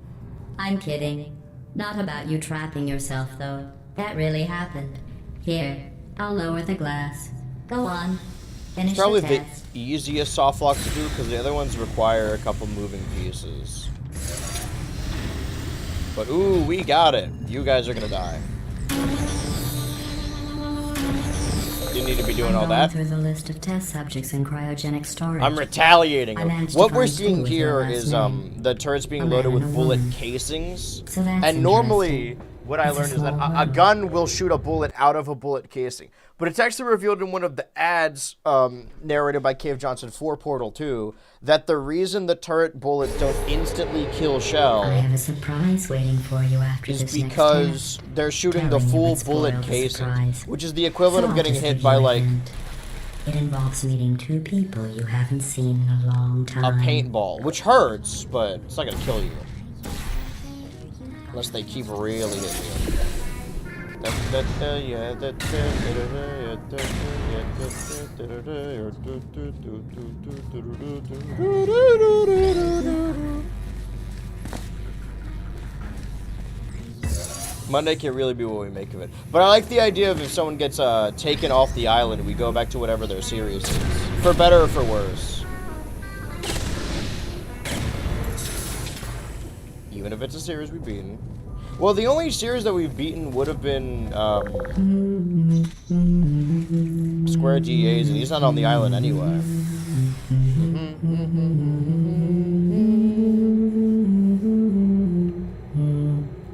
I'm kidding. Not about you trapping yourself, though. That really happened. Here, I'll lower the glass. Go on. Finish It's probably the the test. easiest soft lock to do, because the other ones require a couple moving pieces. But ooh, we got it. You guys are gonna die. Didn't need to be doing all I'm that. going through the list of test subjects in cryogenic storage. I'm retaliating. I managed to What we're find seeing two with here your last is name. the turrets being A loaded man with and a bullet woman. casings. So that's And normally, interesting. what I It's a learned is that small a world. gun will shoot a bullet out of a bullet casing. But it's actually revealed in one of the ads narrated by Cave Johnson for Portal 2 that the reason the turret bullets don't instantly kill I Shell have a surprise waiting for you after is this next because test. they're shooting the Telling you full would spoil bullet the casing, surprise. which is the equivalent So of I'll getting just hit give by you a like hint. It involves meeting two people you haven't seen in a long time. a paintball, which hurts, but it's not gonna kill you. Unless they keep really hitting you. Monday can really be what we make of it. But I like the idea of if someone gets taken off the island, we go back to whatever their series is. For better or for worse. Even if it's a series we've beaten. Well, the only series that we've beaten would have been Square DAs, and he's not on the island anyway.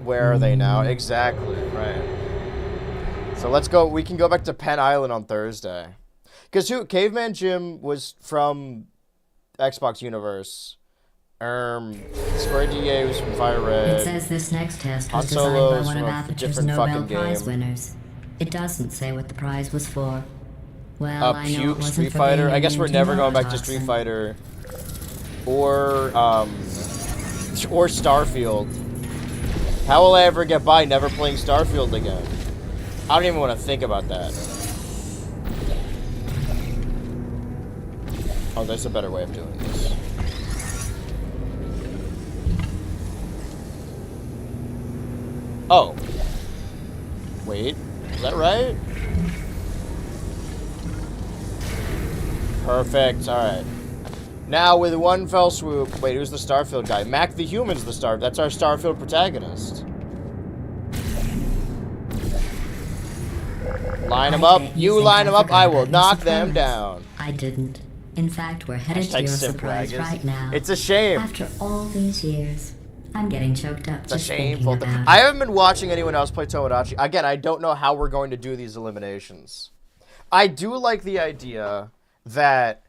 Where are they now? Exactly, right. So let's go. We can go back to Penn Island on Thursday. Because Caveman Jim was from Xbox Universe. Square DA was from Fire Red. It says this next test was Han designed by Solo's one of from a Aperture's different Nobel fucking Prize game. winners. It doesn't say what the prize was for. Well, I know it Puke wasn't Street for Fighter. being I guess we're immune never going back to neurotoxin. Street Fighter. Or Starfield. How will I ever get by never playing Starfield again? I don't even want to think about that. Oh, there's a better way of doing this. Oh. Wait. Is that right? Perfect. Alright. Now, with one fell swoop... Wait, who's the Starfield guy? Mac the Human's the Star... That's our Starfield protagonist. Line them up. You line them up. I will knock them down. I didn't. In fact, we're headed to Hashtag your simp surprise waggers. right now. It's a shame. After all these years, I'm getting choked up It's a just shameful thinking thing. about I it. haven't been watching anyone else play Tomodachi. Again, I don't know how we're going to do these eliminations. I do like the idea that...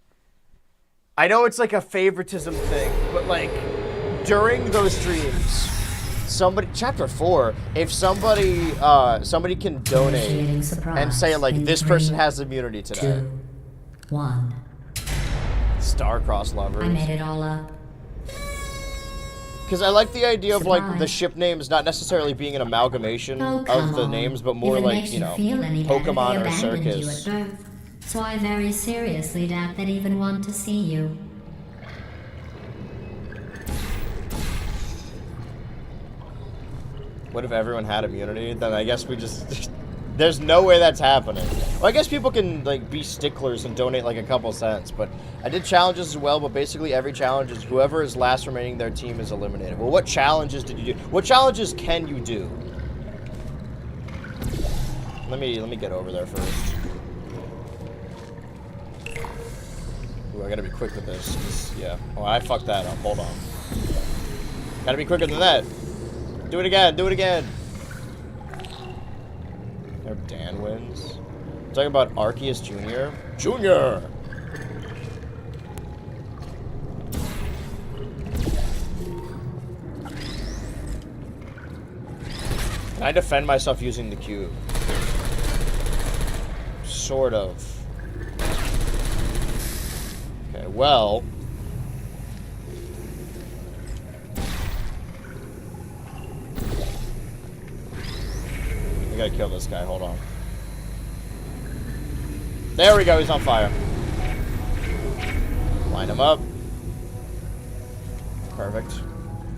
I know it's like a favoritism thing, but like, during those streams, Chapter 4, if somebody can donate Initiating surprise and say like, in this person 3, has immunity today. 2, 1. Star-crossed I lovers. made it all up. Because I like the idea of like the Surprise. ship names not necessarily being an amalgamation Oh, of come the on. names, but more if it like, makes you know, feel any better, Pokemon they or abandoned you Circus. at birth. So I very seriously doubt they'd even want to see you. What if everyone had immunity? Then I guess we just... There's no way that's happening. Well, I guess people can like be sticklers and donate like a couple cents, but I did challenges as well, but basically every challenge is whoever is last remaining their team is eliminated. Well, what challenges did you do? What challenges can you do? Let me get over there first. Ooh, I gotta be quick with this. 'Cause, yeah. Oh, I fucked that up. Hold on. Gotta be quicker than that. Do it again. Do it again. There, Dan wins. Talking about Arceus Jr. Junior. Can I defend myself using the cube? Sort of. Okay, well. I gotta kill this guy, hold on. There we go, he's on fire. Line him up. Perfect.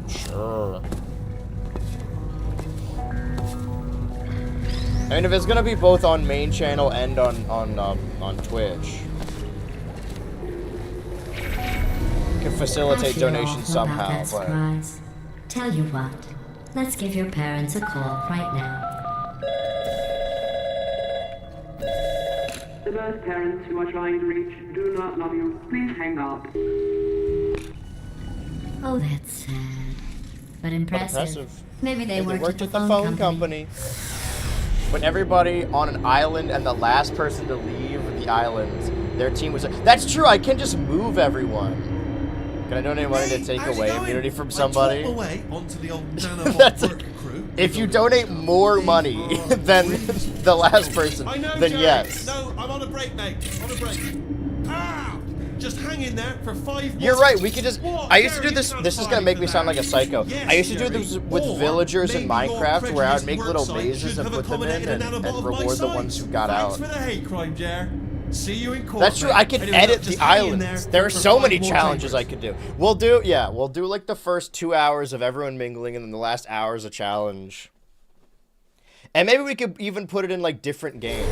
Sure. I mean, if it's gonna be both on main channel and on Twitch, can facilitate I feel donations awful somehow. about that But surprise. Tell you what, let's give your parents a call right now. The birth parents you are trying to reach do not love you. Please hang up. Oh, that's sad. But impressive. impressive. Maybe they They worked at the phone company. When everybody on an island and the last person to leave the island, their team was. That's true. I can just move everyone. Can I donate money to take away immunity from somebody? Away onto the old That's nanobot it. work crew. If you donate more money than the last person, I know, then Jerry. yes. No, I'm on a break, mate. On a break. Ah! Just hang in there for 5 more You're right. seconds. We could just. What? I used to do Jerry, this. it's not This is gonna time make for me sound that. like a psycho. Yes, I used to do Jerry. this with Or villagers in maybe your Minecraft, where I would make prejudiced little work mazes site and should put have them in accommodated and a nanobot of my reward the ones size. who got Thanks out. for the hate crime, Jer. See you in court. That's true. mate. I can Anyway, edit look, the just hang in islands. there There are for so 5 many more challenges I chambers. could do. We'll do like the first 2 hours of everyone mingling, and then the last hour's a challenge. And maybe we could even put it in like different games.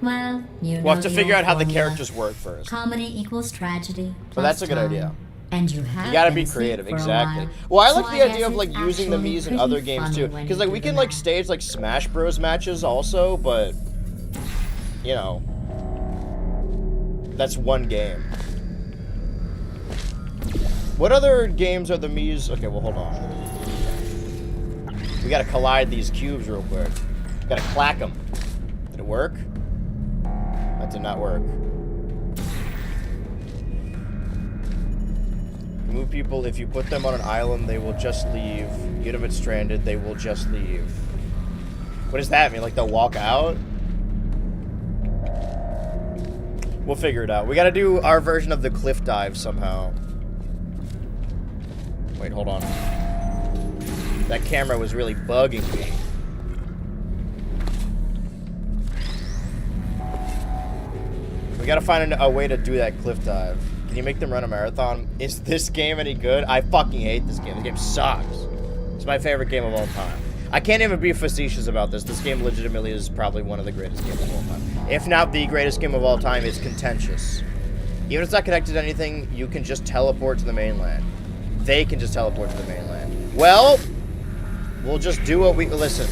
Well, you know We'll have to the figure old out how the formula. characters work first. Comedy equals tragedy. But that's a plus good idea. time. And you have You gotta been be asleep creative, for a exactly. while. Well, I So like the idea guess of like it's using the actually Mii's in other pretty games funny too, when because you like we do can the like math. stage like Smash Bros matches also, but you know, that's one game. What other games are the Mii's? Okay, well hold on. We gotta collide these cubes real quick. Gotta clack them. Did it work? That did not work. Move people, if you put them on an island, they will just leave. Get them stranded, they will just leave. What does that mean? Like they'll walk out? We'll figure it out. We gotta do our version of the cliff dive somehow. Wait, hold on. That camera was really bugging me. We gotta find a way to do that cliff dive. Can you make them run a marathon? Is this game any good? I fucking hate this game. This game sucks. It's my favorite game of all time. I can't even be facetious about this. This game legitimately is probably one of the greatest games of all time. If not the greatest game of all time, it's contentious. Even if it's not connected to anything, you can just teleport to the mainland. They can just teleport to the mainland. Well, we'll just do what we... Listen,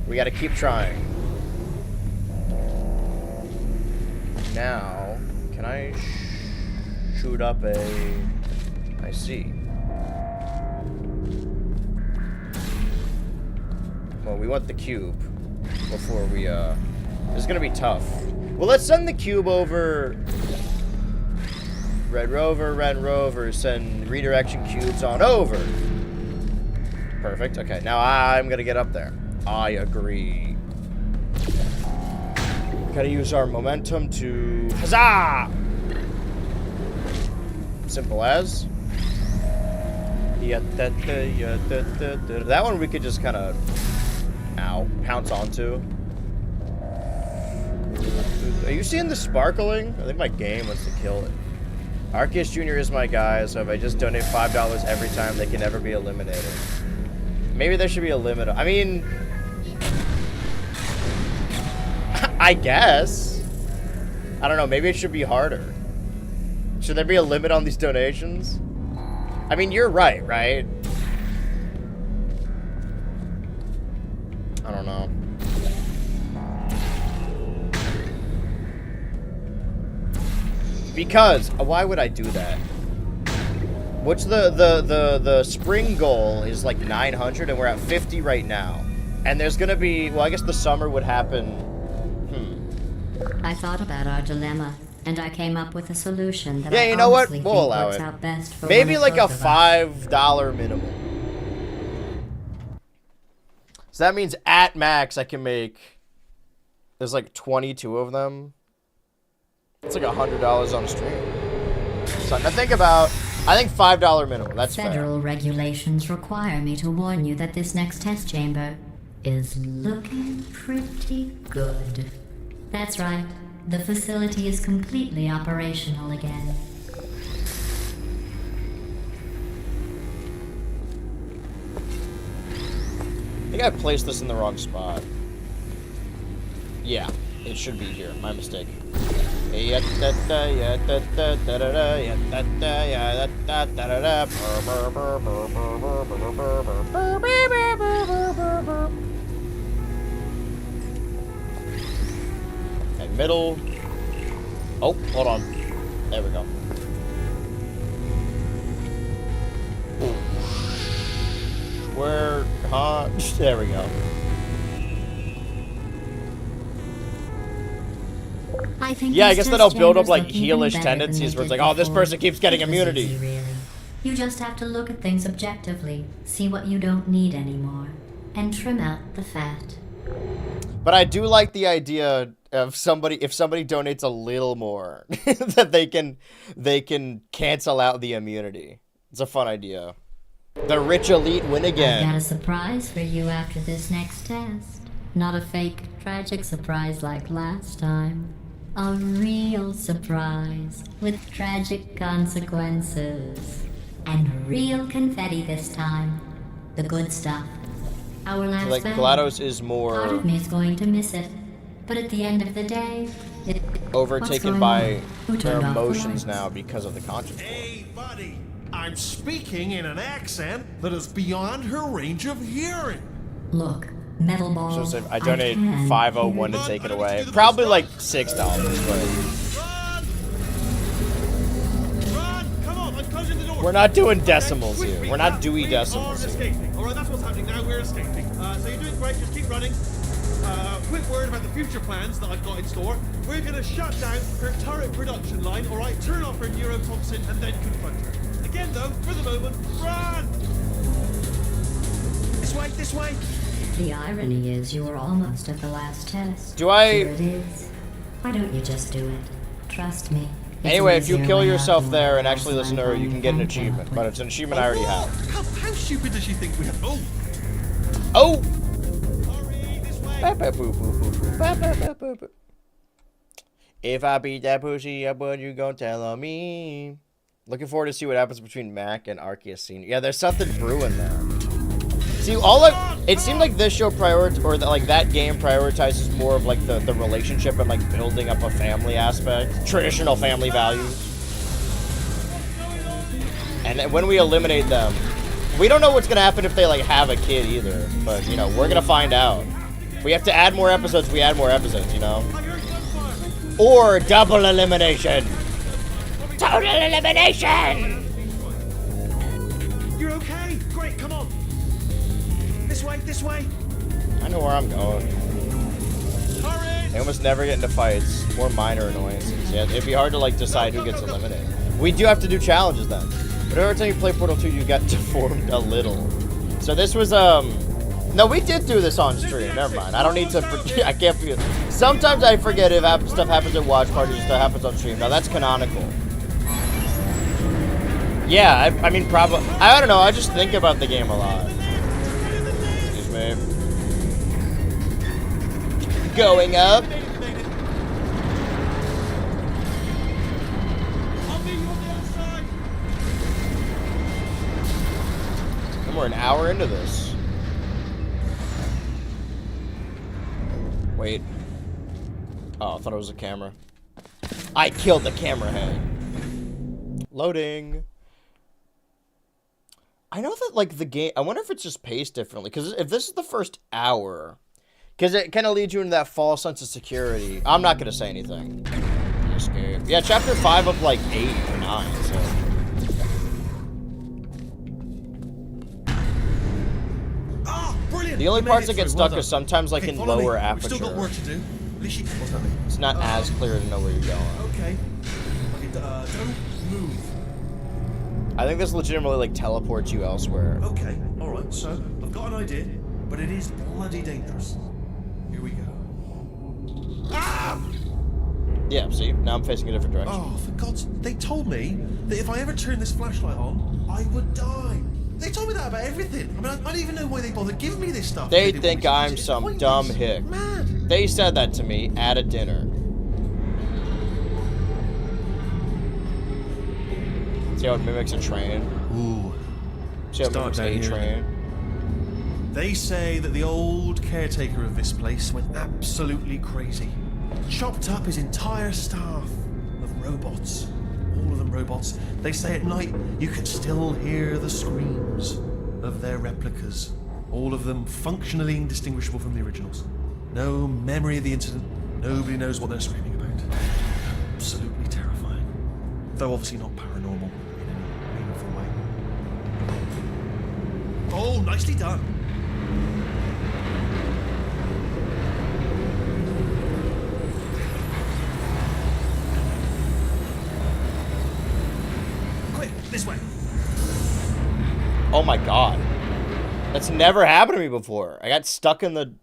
we gotta keep trying. Now, can I shoot up a... I see. Well, we want the cube before we, This is gonna be tough. Well, let's send the cube over... Red Rover, send redirection cubes on over. Perfect, okay. Now I'm gonna get up there. I agree. Gotta use our momentum to... Huzzah! Simple as. That one we could just kind of... Ow. Pounce onto. Are you seeing the sparkling? I think my game wants to kill it. Arceus Jr. is my guy, so if I just donate $5 every time, they can never be eliminated. Maybe there should be a limit. I mean... I guess. I don't know, maybe it should be harder. Should there be a limit on these donations? I mean, you're right, right? I don't know. Because, why would I do that? What's the spring goal is like 900 and we're at 50 right now. And there's gonna be, well, I guess the summer would happen. I thought about our dilemma, and I came up with a solution that Yeah, I you know what? honestly We'll think allow works it. out best for Maybe one like a of both of us. $5 minimum. So that means at max I can make, there's like 22 of them. It's like $100 on a stream. Something to think about. I think $5 minimum, that's fair. Federal regulations require me to warn you that this next test chamber is looking pretty good. That's right. The facility is completely operational again. I think I placed this in the wrong spot. Yeah, it should be here. My mistake. And middle. Oh, hold on. There we go. Where, huh? There we go. I think Yeah, I this guess test that'll build up chamber's like looking even heelish better tendencies than where they it's like, did oh, this before. person keeps getting It was immunity. easy, really. You just have to look at things objectively, see what you don't need anymore, and trim out the fat. But I do like the idea of somebody, if somebody donates a little more, that they can cancel out the immunity. It's a fun idea. The rich elite win I've got again. a surprise for you after this next test. Not a fake, tragic surprise like last time. A real surprise with tragic consequences. And real confetti this time. The good stuff. Our last Like battle. GLaDOS is Part more of me is going to miss it. But at the end of the day, overtaken what's going by on? Who their turned off the emotions lights? now because of the conscience. Hey, buddy! I'm speaking in an accent that is beyond her range of hearing. Look, metal ball. So I donated can 501 to hear take I it don't away. need to do the Probably first like one. $6, but Run! Come on, I'm closing the door. we're not doing decimals Quick, here. we We're not have- Dewey we decimals are here. escaping. All right, that's what's happening now. We're escaping. So you're doing great. Just keep running. Quick word about the future plans that I've got in store. We're gonna shut down her turret production line. All right, turn off her neurotoxin and then confront her. Again, though, for the moment, run! This way, this way. The irony is you were almost at the last test. Do I- Here it is. Why don't you just do it? Trust me. It's Anyway, an if you easier kill way out yourself than there what and actually else listen to her, you can get an I'm achievement. with. But it's an achievement I already have. How stupid does she think we have? Oh! Oh! Hurry, this way! If I beat that pussy up, what you gonna tell on me? Looking forward to see what happens between Mac and Arceus Senior. Yeah, there's something brewing there. See, it seemed like this show that game prioritizes more of like the relationship and like building up a family aspect, traditional family values. And then when we eliminate them, we don't know what's gonna happen if they like have a kid either. But you know, we're gonna find out. If we have to add more episodes, we add more episodes, you know? Or double elimination. Total elimination! You're okay? Great, come on! This way, this way! I know where I'm going. Hurry! They almost never get into fights. More minor annoyances. Yeah, it'd be hard to like decide who gets eliminated. We do have to do challenges then. But every time you play Portal 2, you get deformed a little. So this was no, we did do this on stream. Never mind. I don't need to. I can't forget. Sometimes I forget if stuff happens at watch parties or stuff happens on stream. Now that's canonical. Yeah, I mean, probably. I don't know. I just think about the game a lot. Excuse me. Going up. I'll meet you on the outside! And we're an hour into this. Wait. Oh, I thought it was a camera. I killed the camera head. Loading. I know that, like, the game... I wonder if it's just paced differently. Because if this is the first hour... Because it kind of leads you into that false sense of security. I'm not going to say anything. Escape. Yeah, chapter 5 of, like, 8 or 9, so... Ah, brilliant! The only We made parts it that get through, stuck well is sometimes, like, done. in Okay, follow me. lower We've aperture. still got work to do. Lishi, what's happening? It's not as clear to know where you're going. Okay. Don't move. I think this legitimately, like, teleports you elsewhere. Okay, alright, so I've got an idea, but it is bloody dangerous. Here we go. Ah! Yeah, see? Now I'm facing a different direction. Oh, for God's... They told me that if I ever turned this flashlight on, I would die. They told me that about everything. I mean, I don't even know why they bother giving me this stuff. They didn't think want I'm to. It's some pointless. dumb hick. Mad. They said that to me at a dinner. See how it mimics a train? Ooh. See how it Start mimics down a here. train? They say that the old caretaker of this place went absolutely crazy. Chopped up his entire staff of robots. All of them robots. They say at night you can still hear the screams of their replicas. All of them functionally indistinguishable from the originals. No memory of the incident. Nobody knows what they're screaming about. Absolutely terrifying. Though obviously not paranormal in any meaningful way. Oh, nicely done. Quick, this way. Oh my god. That's never happened to me before. I got stuck in the...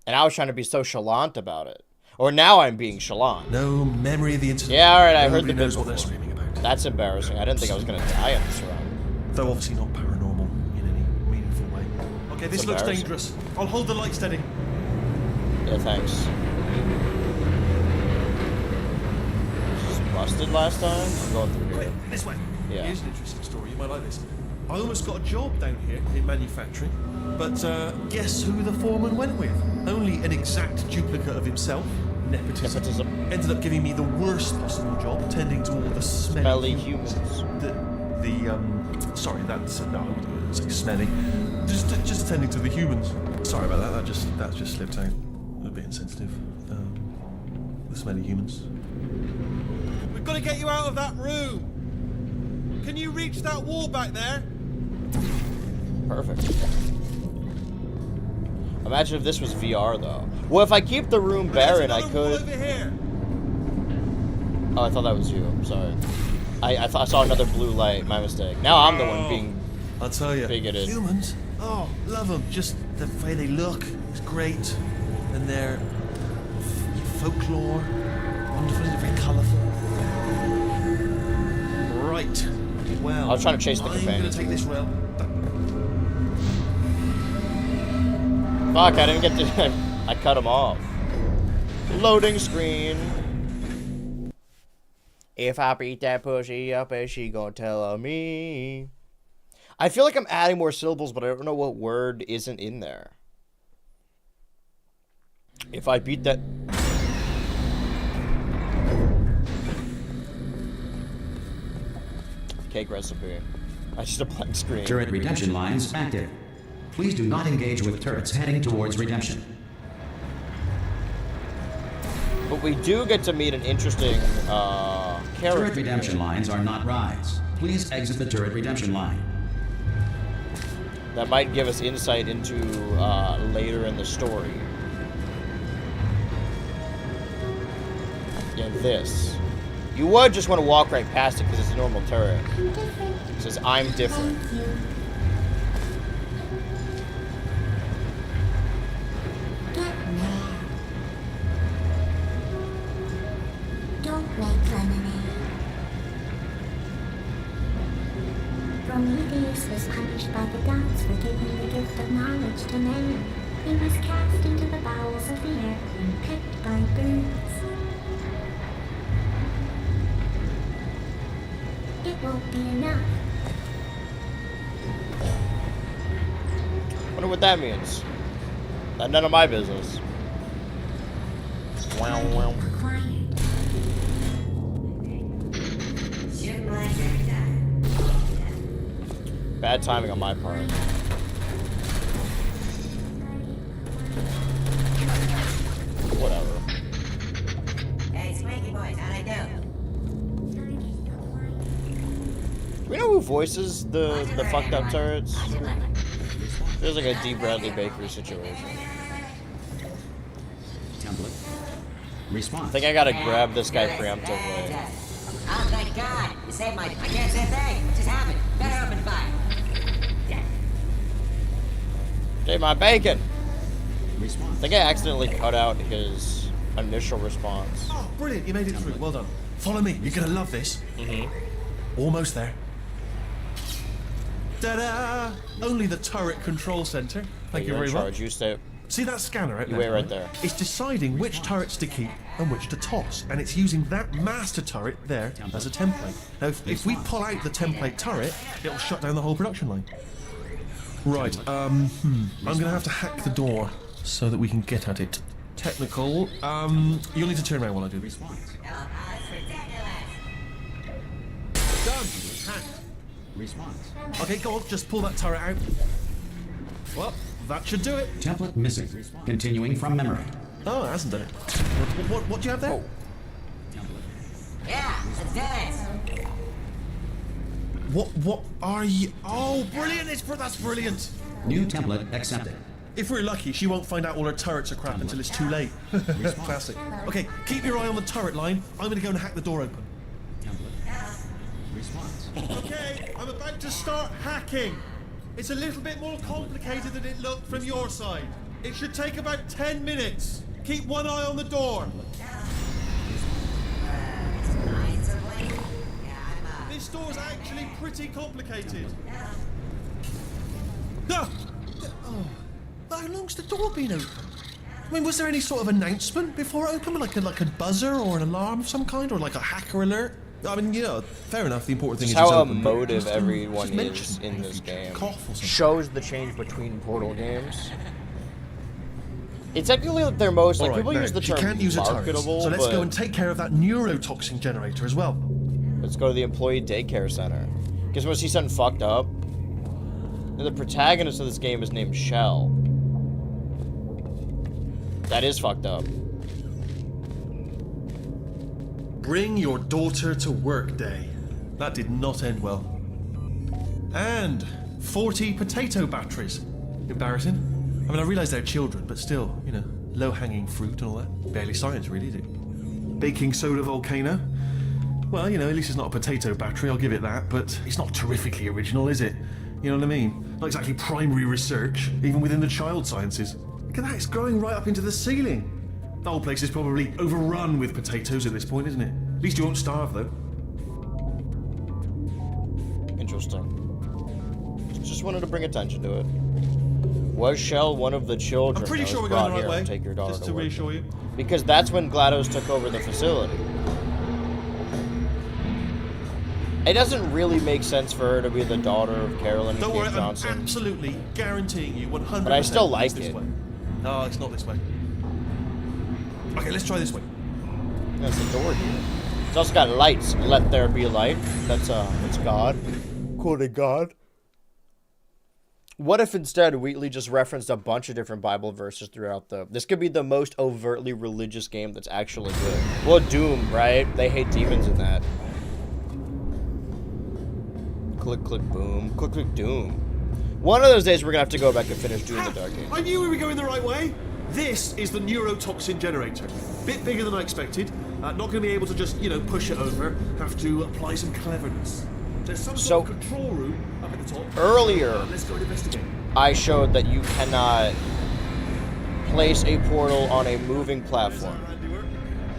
And I was trying to be so chalant about it. Or now I'm being chalant. No memory of the incident. Yeah, alright, I heard Nobody the bit knows what they're before. screaming about. That's embarrassing. I didn't think I was gonna die in this run. Though obviously not paranormal in any meaningful way. Okay, this looks embarrassing. dangerous. I'll hold the light steady. Yeah, thanks. This was busted last time? I'm going through Quick, here. this way. Yeah. Here's an interesting story. You might like this. I almost got a job down here in manufacturing, but guess who the foreman went with? Only an exact duplicate of himself. nepotism. Ended up giving me the worst possible job, tending to all the smelly humans. Sorry, that's no, I wouldn't say smelly. Just attending to the humans. Sorry about that. That just slipped out. A bit insensitive. The smelly humans. We've got to get you out of that room. Can you reach that wall back there? Perfect. Imagine if this was VR though. Well, if I keep the room barren, I could. Over here. Oh, I thought that was you. I'm sorry. I thought I saw another blue light. My mistake. Now I'm the one being I'll tell you, bigoted. humans. Oh, love them. Just the way they look is great, and their folklore, wonderful, very colourful. Right. Well, I was trying to chase the I'm companion. gonna take this rail. Fuck! I didn't get to. I cut him off. Loading screen. If I beat that pussy up, is she gonna tell me? I feel like I'm adding more syllables, but I don't know what word isn't in there. If I beat that... Cake recipe. I just a blank screen. Turret redemption lines active. Please do not engage with turrets heading towards redemption. But we do get to meet an interesting character. Turret redemption lines are not rides. Please exit the turret redemption line. That might give us insight into later in the story. Yeah, this. You would just want to walk right past it because it's a normal turret. It says, I'm different. Don't make lemonade. Prometheus was punished by the gods for giving the gift of knowledge to man. He was cast into the bowels of the earth and picked by birds. It won't be enough. Wonder what that means. None of my business. Wow, wow. Quiet. Bad timing on my part. Whatever. Hey, Swanky Boys, how'd I do? Do we know who voices the fucked up turrets? Feels like a D. Bradley Baker situation. Template. Response. I think I gotta grab this guy preemptively. Oh, thank God. You saved my... I can't say a thing. It just happened. Better open fire. Take my bacon! I Response. think I accidentally cut out his initial response. Oh, brilliant! You made it through. Well done. Follow me. You're gonna love this. Almost there. Ta-da! Only the turret control center. Thank you You're in very charge. much. You stay. See that scanner out You there? wait right there. It's deciding which turrets to keep and which to toss, and it's using that master turret there as a template. Now, if we pull out the template turret, it'll shut down the whole production line. Right. I'm gonna have to hack the door so that we can get at it. Technical. You'll need to turn around while I do this. Response. Done. Hacked. Response. Okay, go on. Just pull that turret out. Well, that should do it. Template missing. Continuing from memory. Oh, it hasn't done it. What do you have there? Yeah, let's do it. What are you? Oh, brilliant! That's brilliant. New template accepted. If we're lucky, she won't find out all her turrets are crap until it's too late. Classic. Okay, keep your eye on the turret line. I'm gonna go and hack the door open. Template. Response. Okay, I'm about to start hacking. It's a little bit more complicated than it looked from your side. It should take about 10 minutes. Keep one eye on the door. This door's actually pretty complicated. Ah! Oh, how long's the door been open? I mean, was there any sort of announcement before it opened, like a buzzer or an alarm of some kind, or like a hacker alert? I mean, yeah, fair enough. The important thing Just is it's how open, but emotive just, everyone just mention is in this game. Cough or something. Shows the change between Portal games. It's technically their most, like, All right, people now, use the she term can't use a turret, marketable, so let's but go and take care of that neurotoxin generator as well. let's go to the employee daycare center. Guess we'll see something fucked up. And the protagonist of this game is named Shell. That is fucked up. Bring your daughter to work day. That did not end well. And 40 potato batteries. Embarrassing. I mean, I realise they're children, but still, you know, low-hanging fruit and all that. Barely science, really, is it? Baking soda volcano. Well, you know, at least it's not a potato battery, I'll give it that, but it's not terrifically original, is it? You know what I mean? Not exactly primary research, even within the child sciences. Look at that, it's growing right up into the ceiling. The whole place is probably overrun with potatoes at this point, isn't it? At least you won't starve, though. Interesting. Just wanted to bring attention to it. Was Shell one of the children I'm pretty that sure was we're going brought the right here way. to take your daughter Just to to work? reassure you. Because that's when GLaDOS took over the facility. It doesn't really make sense for her to be the daughter of Carolyn Don't and worry, Keith Johnson. I'm absolutely guaranteeing you 100%. But I still like it's this it. way. No, it's not this way. Okay, let's try this way. That's the door here. It's also got lights. Let there be light. That's God. Quoting God. What if instead Wheatley just referenced a bunch of different Bible verses throughout the... This could be the most overtly religious game that's actually good. Well, Doom, right? They hate demons in that. Click, click, boom. Click, click, Doom. One of those days we're gonna have to go back and finish Doom the Dark Age. I knew we were going the right way. This is the neurotoxin generator. Bit bigger than I expected. Not going to be able to just, you know, push it over. Have to apply some cleverness. There's some sort of control room up at the top. Earlier, Let's go and investigate. I showed that you cannot place a portal on a moving platform.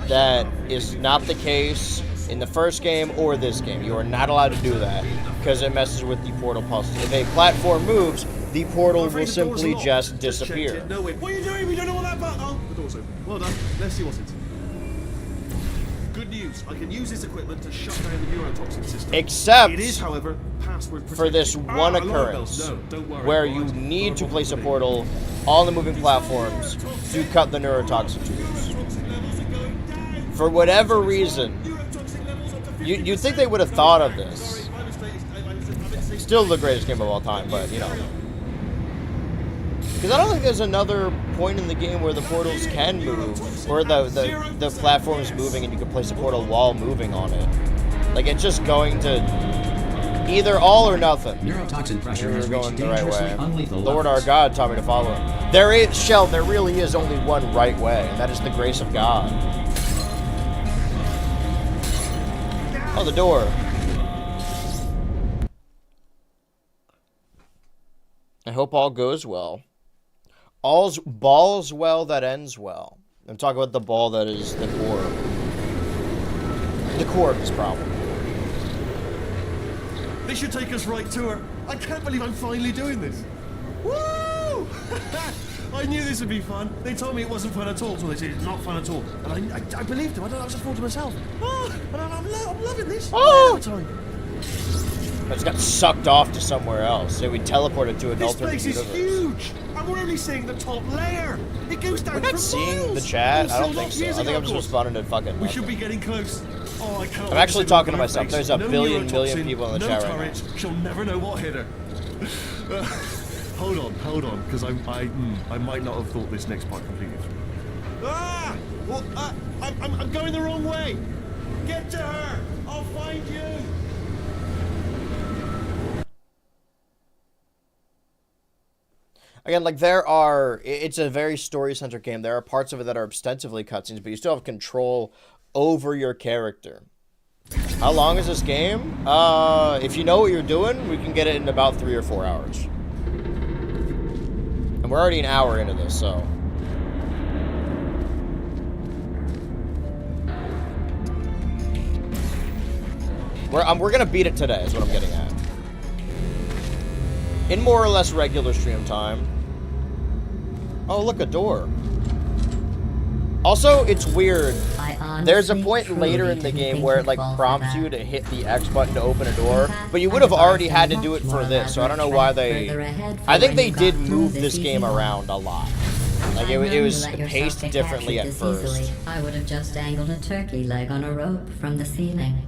That is not the case in the first game or this game. You are not allowed to do that because it messes with the portal puzzles. If a platform moves, the portal will simply just disappear. No way. What are you doing? We don't know what that button. Oh, the door's open. Well done. Let's see what's it. Good news. I can use this equipment to shut down the neurotoxin system. Except it is, however, password protected. for this one occurrence where you need to place a portal on the moving platforms to cut the neurotoxin tubes. For whatever reason, you'd think they would have thought of this. Still the greatest game of all time, but, you know. Because I don't think there's another point in the game where the portals can move, or the platform's moving and you can place a portal while moving on it. Like, it's just going to either all or nothing. Neurotoxin pressure We're has going reached the right dangerously way. unlethal Lord our levels. God taught me to follow him. There is, Shell, there really is only one right way, and that is the grace of God. Oh, the door. I hope all goes well. Ball's well that ends well. I'm talking about the ball that is the core. The core of this problem. This should take us right to her. I can't believe I'm finally doing this. Woo! I knew this would be fun. They told me it wasn't fun at all, so they said it's not fun at all. And I believed them. I was a fool to myself. Oh, and I'm loving this. Oh! Time. I just got sucked off to somewhere else. So we teleported to an This alternate place is universe. huge, and we're only seeing the top layer. It goes down We're not for seeing miles. the chat. I Also, don't think not so. I using think I'm our just course. responding to fucking We should nothing. be getting close. Oh, I can't. I'm actually talking to myself. There's a billion people in the chat right now. She'll never know what hit her. Hold on, because I might not have thought this next part completely through. Ah! Well, I'm going the wrong way. Get to her. I'll find you. Again, like it's a very story-centric game. There are parts of it that are ostensibly cutscenes, but you still have control over your character. How long is this game? If you know what you're doing, we can get it in about 3 or 4 hours. And we're already an hour into this, so. We're gonna beat it today, is what I'm getting at. In more or less regular stream time. Oh, look, a door. Also, it's weird. There's a point later in the game where it like prompts you to hit the X button to open a door, but you would have already had to do it for this, so I don't know why they... I think they did move this game around a lot. Like I'd known it you was let yourself paced get differently at captured this first. easily. I would have just dangled a turkey leg on a rope from the ceiling.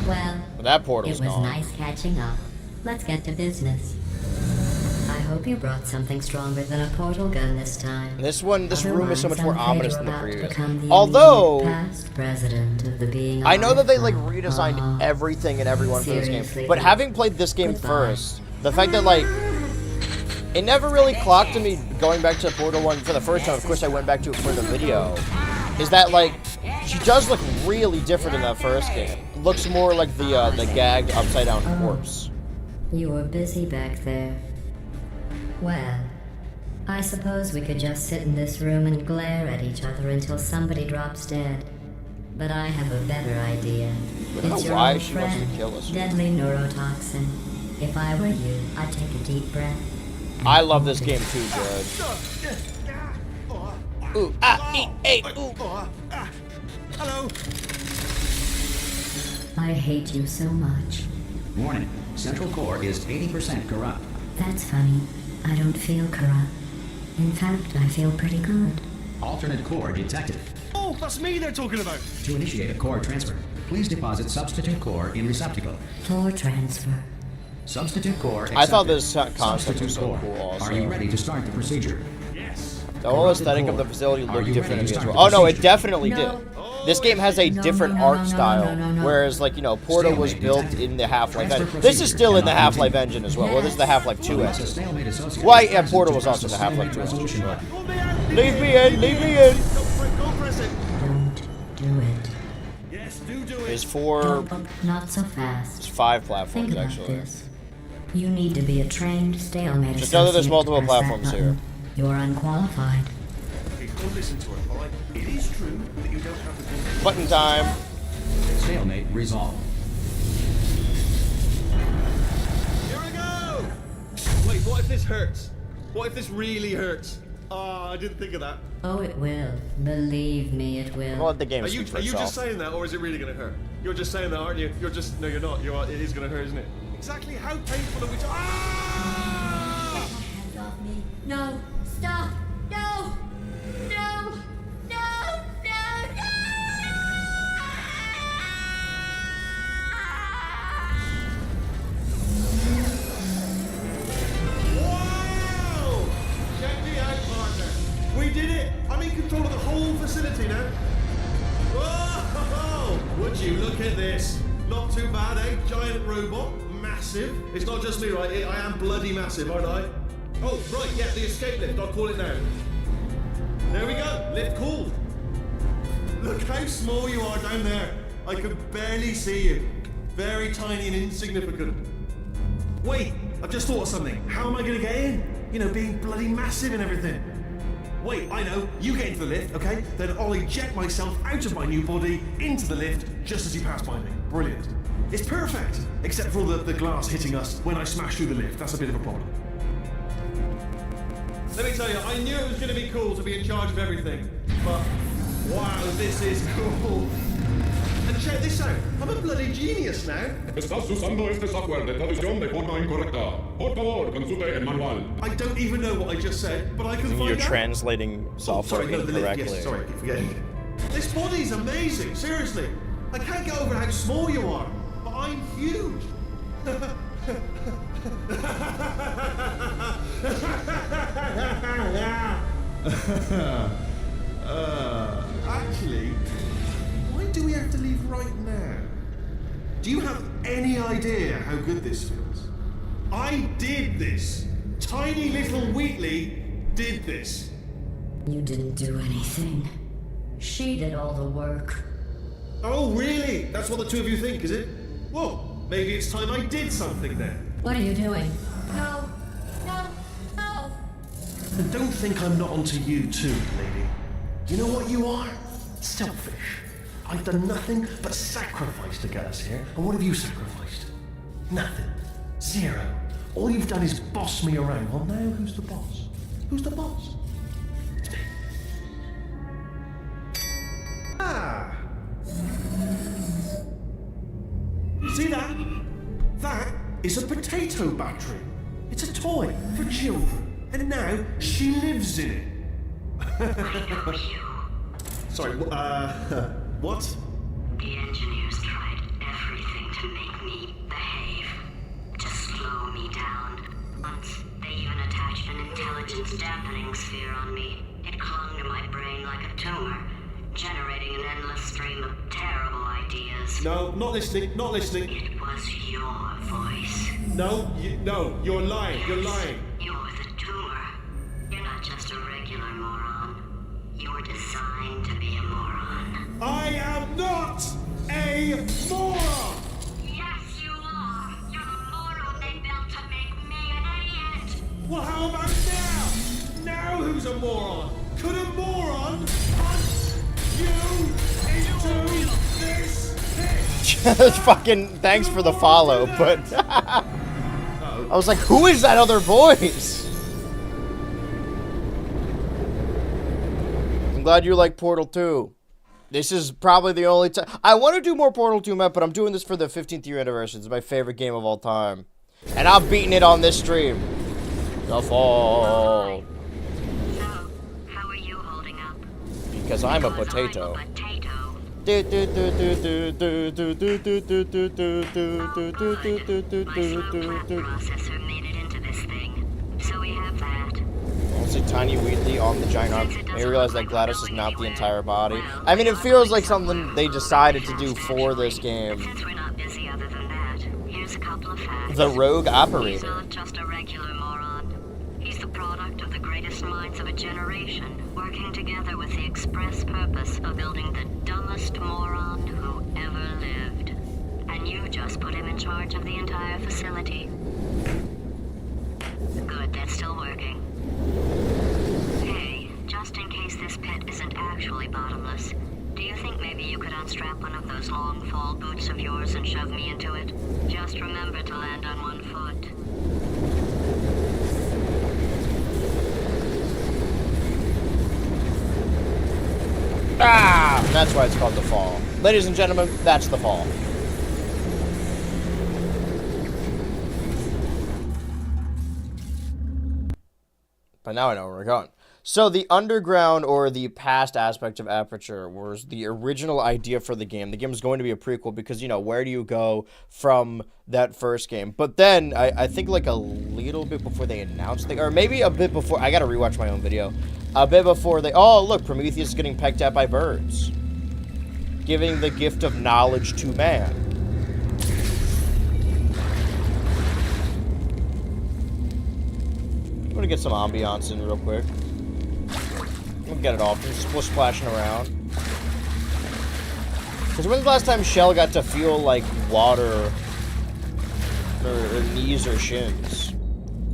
Well, But that it portal's was gone. nice catching up. Let's get to business. I hope you brought something stronger than a portal gun this time. This room is so much more Otherwise, I'm ominous afraid than the you're about to previous. become the Although, immediate past president of the Being I know that they like Alive redesigned Club. everything and everyone for this game. Seriously, But dude. having played this game Goodbye. first, the fact that like it never really clocked to me going back to Portal 1 for the first time. Of course, I went back to it for the video. Is that like she does look really different in that first game? Looks more like the gagged upside down corpse. You were busy back there. Well, I suppose we could just sit in this room and glare at each other until somebody drops dead. But I have a better idea. I don't know It's your why old she wants to friend, kill us. deadly neurotoxin. If I were you, I'd take a deep breath. I love this game too, Judge. Ooh, ooh. Hello. I hate you so much. Warning, Central Core is 80% corrupt. That's funny. I don't feel corrupt. In fact, I feel pretty good. Alternate core detected. Oh, that's me they're talking about. To initiate a core transfer, please deposit substitute core in receptacle. Floor transfer. Substitute core I thought accepted. this concept Substitute was so core. cool also. Are you ready to start the procedure? Yes. The whole Corrupted aesthetic of core. the facility Are looked you different ready to to me as start well. the Oh no, it procedure? definitely No. did. This game has a No, different no, art no, no, style, no, no. whereas like, you know, Portal was Stalemate built detected. in the Half-Life Transfer engine. This is procedure still in the cannot Half-Life continue. engine as well. Well, this is the Half-Life 2 Unless a engine. stalemate associated Why, with yeah, presence Portal to was press also the the Half-Life stalemate 2 resolution engine. button. Pull me out. Leave me in, leave me in. Go press it. Don't do it. Yes, do it. There's four, Not so fast. there's 5 Think platforms about actually. this. You need to be a trained stalemate Just know that there's associate to multiple press that platforms button. here. You're unqualified. Okay, don't listen to her, alright? It is true that you don't have the Button time. Stalemate resolved. Here I go! Wait, what if this hurts? What if this really hurts? Ah, I didn't think of that. Oh, it will. Believe me, it will. I'll let the game Are you speak for just itself. saying that, or is it really gonna hurt? You're just saying that, aren't you? You're just no, you're not. You are. It is gonna hurt, isn't it? Exactly how painful are we? Ah! Hands off me. No! Stop! No! No! No! No! Wow! Check me out, partner. We did it. I'm in control of the whole facility now. Whoa! Would you look at this? Not too bad, eh? Giant robot, massive. It's not just me, right? I am bloody massive, aren't I? Oh, right, yeah, the escape lift. I'll call it now. There we go. Lift cooled. Look how small you are down there. I can barely see you. Very tiny and insignificant. Wait, I've just thought of something. How am I gonna get in? You know, being bloody massive and everything. Wait, I know. You get into the lift, okay? Then I'll eject myself out of my new body into the lift just as you pass by me. Brilliant. It's perfect, except for all the glass hitting us when I smash through the lift. That's a bit of a problem. Let me tell you, I knew it was going to be cool to be in charge of everything. But, wow, this is cool. And check this out. I'm a bloody genius now. Estás usando este software de traducción de forma incorrecta. Por favor, consulte el manual. I don't even know what I just said, but I can find You're out. translating software Sorry, no, the lift, incorrectly. yes, sorry, I keep forgetting. This body's amazing, seriously. I can't get over how small you are, but I'm huge. Actually, why do we have to leave right now? Do you have any idea how good this feels? I did this. Tiny little Wheatley did this. You didn't do anything. She did all the work. Oh, really? That's what the two of you think, is it? Well, maybe it's time I did something then. What are you doing? No! No! No! And don't think I'm not onto you too, lady. You know what you are? Selfish. I've done nothing but sacrifice to get us here. And what have you sacrificed? Nothing. Zero. All you've done is boss me around. Well, now who's the boss? Who's the boss? It's me. Ah! See that? That is a potato battery. It's a toy for children, and now she lives in it. Sorry, what? The engineers tried everything to make me behave, to slow me down. Once, they even attached an intelligence dampening sphere on me. It clung to my brain like a tumor, generating an endless stream of terrible ideas. No, not listening, not listening. It was your voice. No, you're lying, you're lying. You're the tumor. You're not just a regular moron. You're designed to be a moron. I am not a moron! Yes, you are. You're a moron they built to make me an idiot. Well, how about now? Now who's a moron? Could a moron punch you into this pit? Fucking thanks for the follow, but I was like, who is that other voice? I'm glad you like Portal 2. This is probably the only time I want to do more Portal 2 map, but I'm doing this for the 15th year anniversary. It's my favorite game of all time, and I'm beating it on this stream. The Fall. So, how are you holding up? Because I'm a potato. Processor made it into this thing, so we have that. Honestly, Tiny Wheatley on the giant arm. I realize that GLaDOS is not the entire body. I mean, it feels like something they decided to do for this game. Since we're not busy other than that, here's a couple of facts. The Rogue He's Operator. not just a regular moron. He's the product of the greatest minds of a generation, working together with the express purpose of building the dumbest moron who ever lived. And you just put him in charge of the entire facility. Good, that's still working. Hey, just in case this pit isn't actually bottomless, do you think maybe you could unstrap one of those long fall boots of yours and shove me into it? Just remember to land on one foot. Ah! That's why it's called The Fall. Ladies and gentlemen, that's The Fall. But now I know where we're going. So the underground or the past aspect of Aperture was the original idea for the game. The game was going to be a prequel because, you know, where do you go from that first game? But then, I think like a little bit before they announced it, or maybe a bit before, I gotta rewatch my own video. A bit before they, oh look, Prometheus is getting pecked at by birds. Giving the gift of knowledge to man. I'm gonna get some ambiance in real quick. We'll get it off. We're splashing around. Because when's the last time Shell got to feel like water or knees or shins?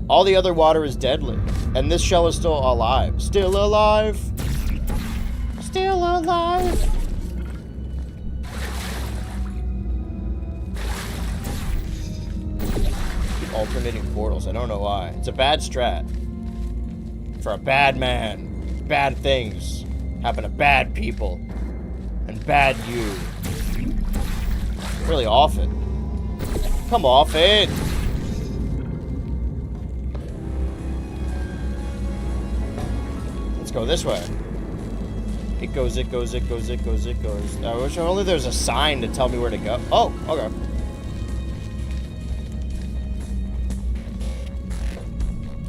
All the other water is deadly. And this Shell is still alive. Still alive. Still alive. Keep alternating portals. I don't know why. It's a bad strat. For a bad man. Bad things happen to bad people. And bad you. Really off it. Come off it. Let's go this way. It goes, it goes, it goes, it goes, it goes. I wish only there's a sign to tell me where to go. Oh, okay.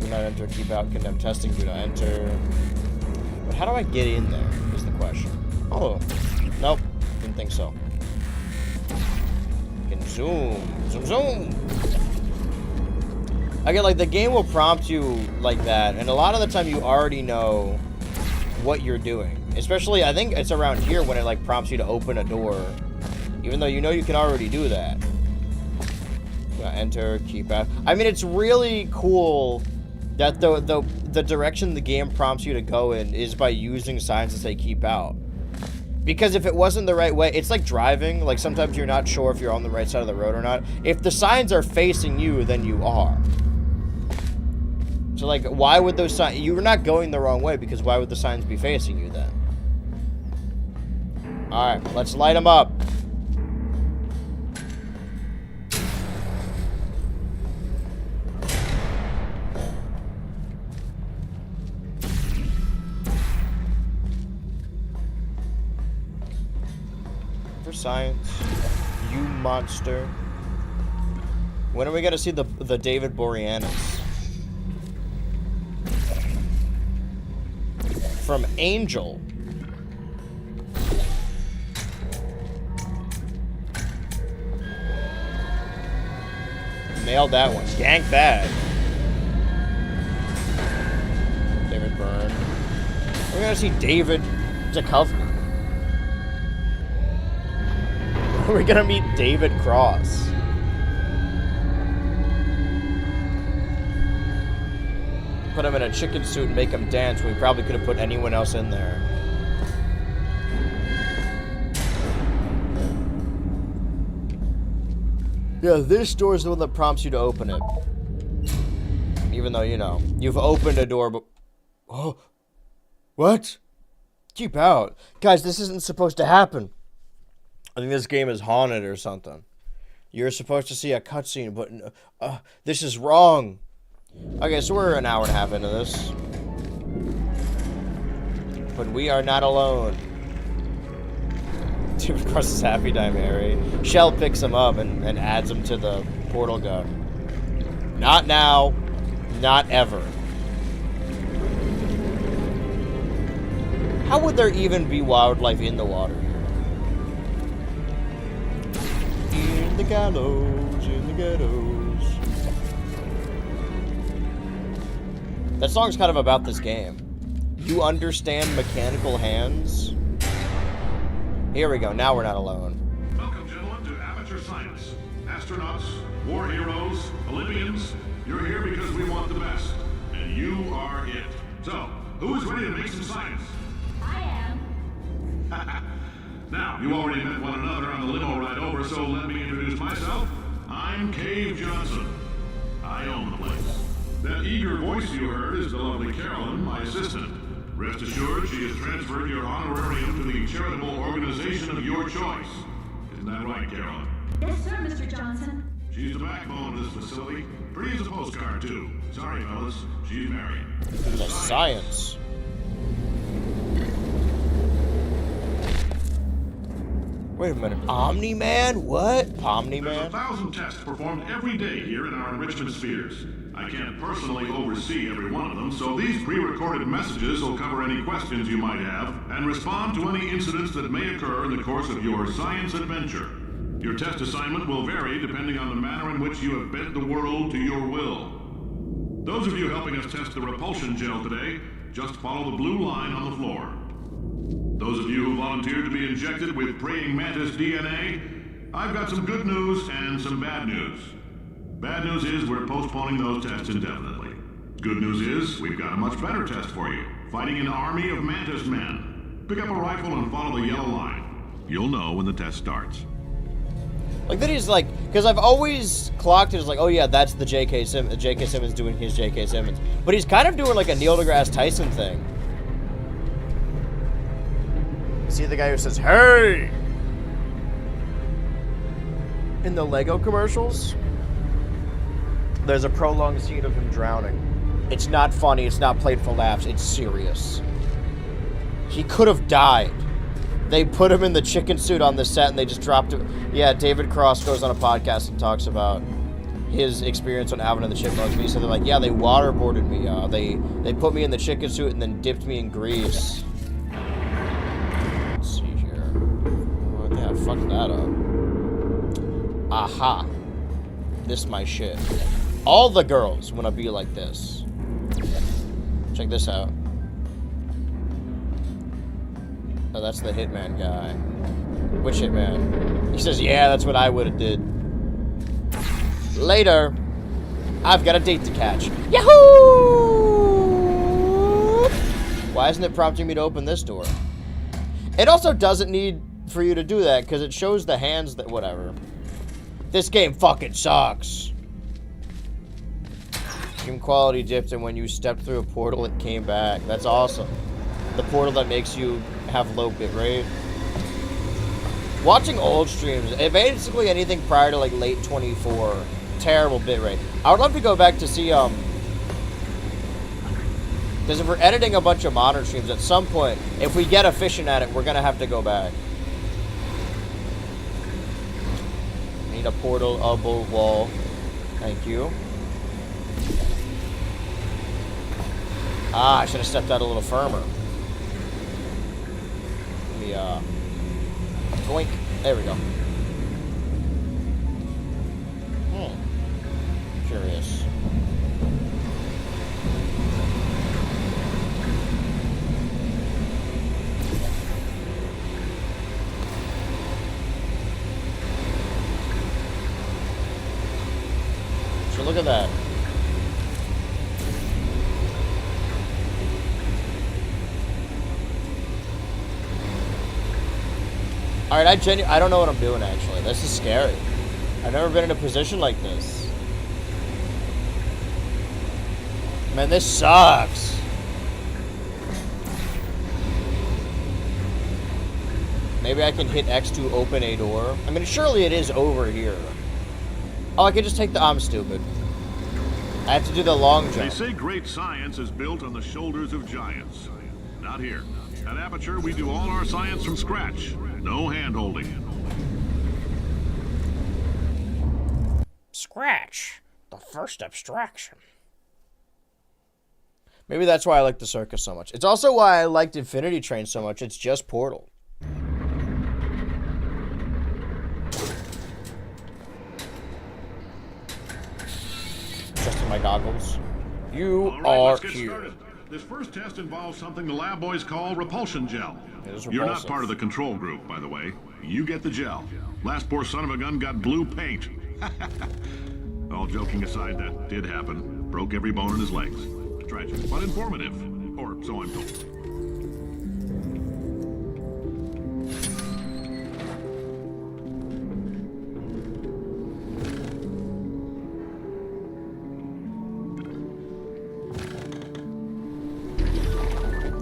Do not enter, keep out, condemn testing, do not enter. But how do I get in there, is the question. Oh, nope, didn't think so. Can zoom, zoom, zoom. Again, like, the game will prompt you like that, and a lot of the time you already know what you're doing. Especially, I think it's around here when it, like, prompts you to open a door. Even though you know you can already do that. Enter, keep out. I mean, it's really cool that the direction the game prompts you to go in is by using signs that say keep out. Because if it wasn't the right way, it's like driving. Like, sometimes you're not sure if you're on the right side of the road or not. If the signs are facing you, then you are. So, like, why would those signs... You're not going the wrong way, because why would the signs be facing you then? Alright, let's light them up. science. You monster. When are we gonna see the David Boreanaz? From Angel. Nailed that one. Gank that. David Byrne. We're gonna see David Duchovny. We're gonna meet David Cross. Put him in a chicken suit and make him dance. We probably could have put anyone else in there. Yeah, this door is the one that prompts you to open it. Even though, you know, you've opened a door, but... Oh. What? Keep out. Guys, this isn't supposed to happen. I think this game is haunted or something. You're supposed to see a cutscene, but... this is wrong. Okay, so we're an hour and a half into this. But we are not alone. David Cross is happy time, Harry. Shell picks him up and adds him to the portal gun. Not now. Not ever. How would there even be wildlife in the water? In the gallows, in the ghettos. That song's kind of about this game. You understand mechanical hands? Here we go. Now we're not alone. Welcome, gentlemen, to Amateur Science. Astronauts, war heroes, Olympians, you're here because we want the best. And you are it. So, who is ready to make some science? I am. Now, you already met one another on the limo ride over, so let me introduce myself. I'm Cave Johnson. I own the place. That eager voice you heard is the lovely Carolyn, my assistant. Rest assured, she has transferred your honorarium to the charitable organization of your choice. Isn't that right, Carolyn? Yes, sir, Mr. Johnson. She's the backbone of this facility. Pretty as a postcard, too. Sorry, fellas. She's married. The science. Wait a minute. Omni-Man? What? Omni-Man? There's 1,000 tests performed every day here in our enrichment spheres. I can't personally oversee every one of them, so these pre-recorded messages will cover any questions you might have and respond to any incidents that may occur in the course of your science adventure. Your test assignment will vary depending on the manner in which you have bent the world to your will. Those of you helping us test the repulsion gel today, just follow the blue line on the floor. Those of you who volunteered to be injected with praying mantis DNA, I've got some good news and some bad news. Bad news is we're postponing those tests indefinitely. Good news is we've got a much better test for you. Fighting an army of mantis men. Pick up a rifle and follow the yellow line. You'll know when the test starts. Like, that is like, because I've always clocked it as like, oh yeah, that's the J.K. Simmons doing his J.K. Simmons. But he's kind of doing like a Neil deGrasse Tyson thing. See the guy who says, hey! In the Lego commercials, there's a prolonged scene of him drowning. It's not funny, it's not played for laughs, it's serious. He could have died. They put him in the chicken suit on the set and they just dropped him. Yeah, David Cross goes on a podcast and talks about his experience on Alvin and the Chipmunks. He said, they're like, yeah, they waterboarded me. They put me in the chicken suit and then dipped me in grease. Let's see here. Oh, yeah, fuck that up. Aha. This my shit. All the girls want to be like this. Check this out. Oh, that's the Hitman guy. Which Hitman? He says, yeah, that's what I would have did. Later. I've got a date to catch. Yahoo! Why isn't it prompting me to open this door? It also doesn't need for you to do that, because it shows the hands that... Whatever. This game fucking sucks. Game quality dipped, and when you stepped through a portal, it came back. That's awesome. The portal that makes you have low bitrate. Watching old streams, basically anything prior to like late 24, terrible bitrate. I would love to go back to see because if we're editing a bunch of modern streams, at some point, if we get efficient at it, we're gonna have to go back. need a portal-able wall. Thank you. Ah, I should have stepped out a little firmer. Let me, boink. There we go. Curious. So look at that. Alright, I don't know what I'm doing, actually. This is scary. I've never been in a position like this. Man, this sucks. Maybe I can hit X to open a door. I mean, surely it is over here. Oh, I can just take the... I'm stupid. I have to do the long jump. They say great science is built on the shoulders of giants. Not here. At Aperture, we do all our science from scratch. No hand-holding. Scratch. The first abstraction. Maybe that's why I like the circus so much. It's also why I liked Infinity Train so much. It's just Portal. Adjusting my goggles. You All right, are let's get here. started. This first test involves something the lab boys call repulsion gel. It is You're not repulsive. part of the control group, by the way. You get the gel. Last poor son of a gun got blue paint. All joking aside, that did happen. Broke every bone in his legs. Tragic, but informative. Or so I'm told.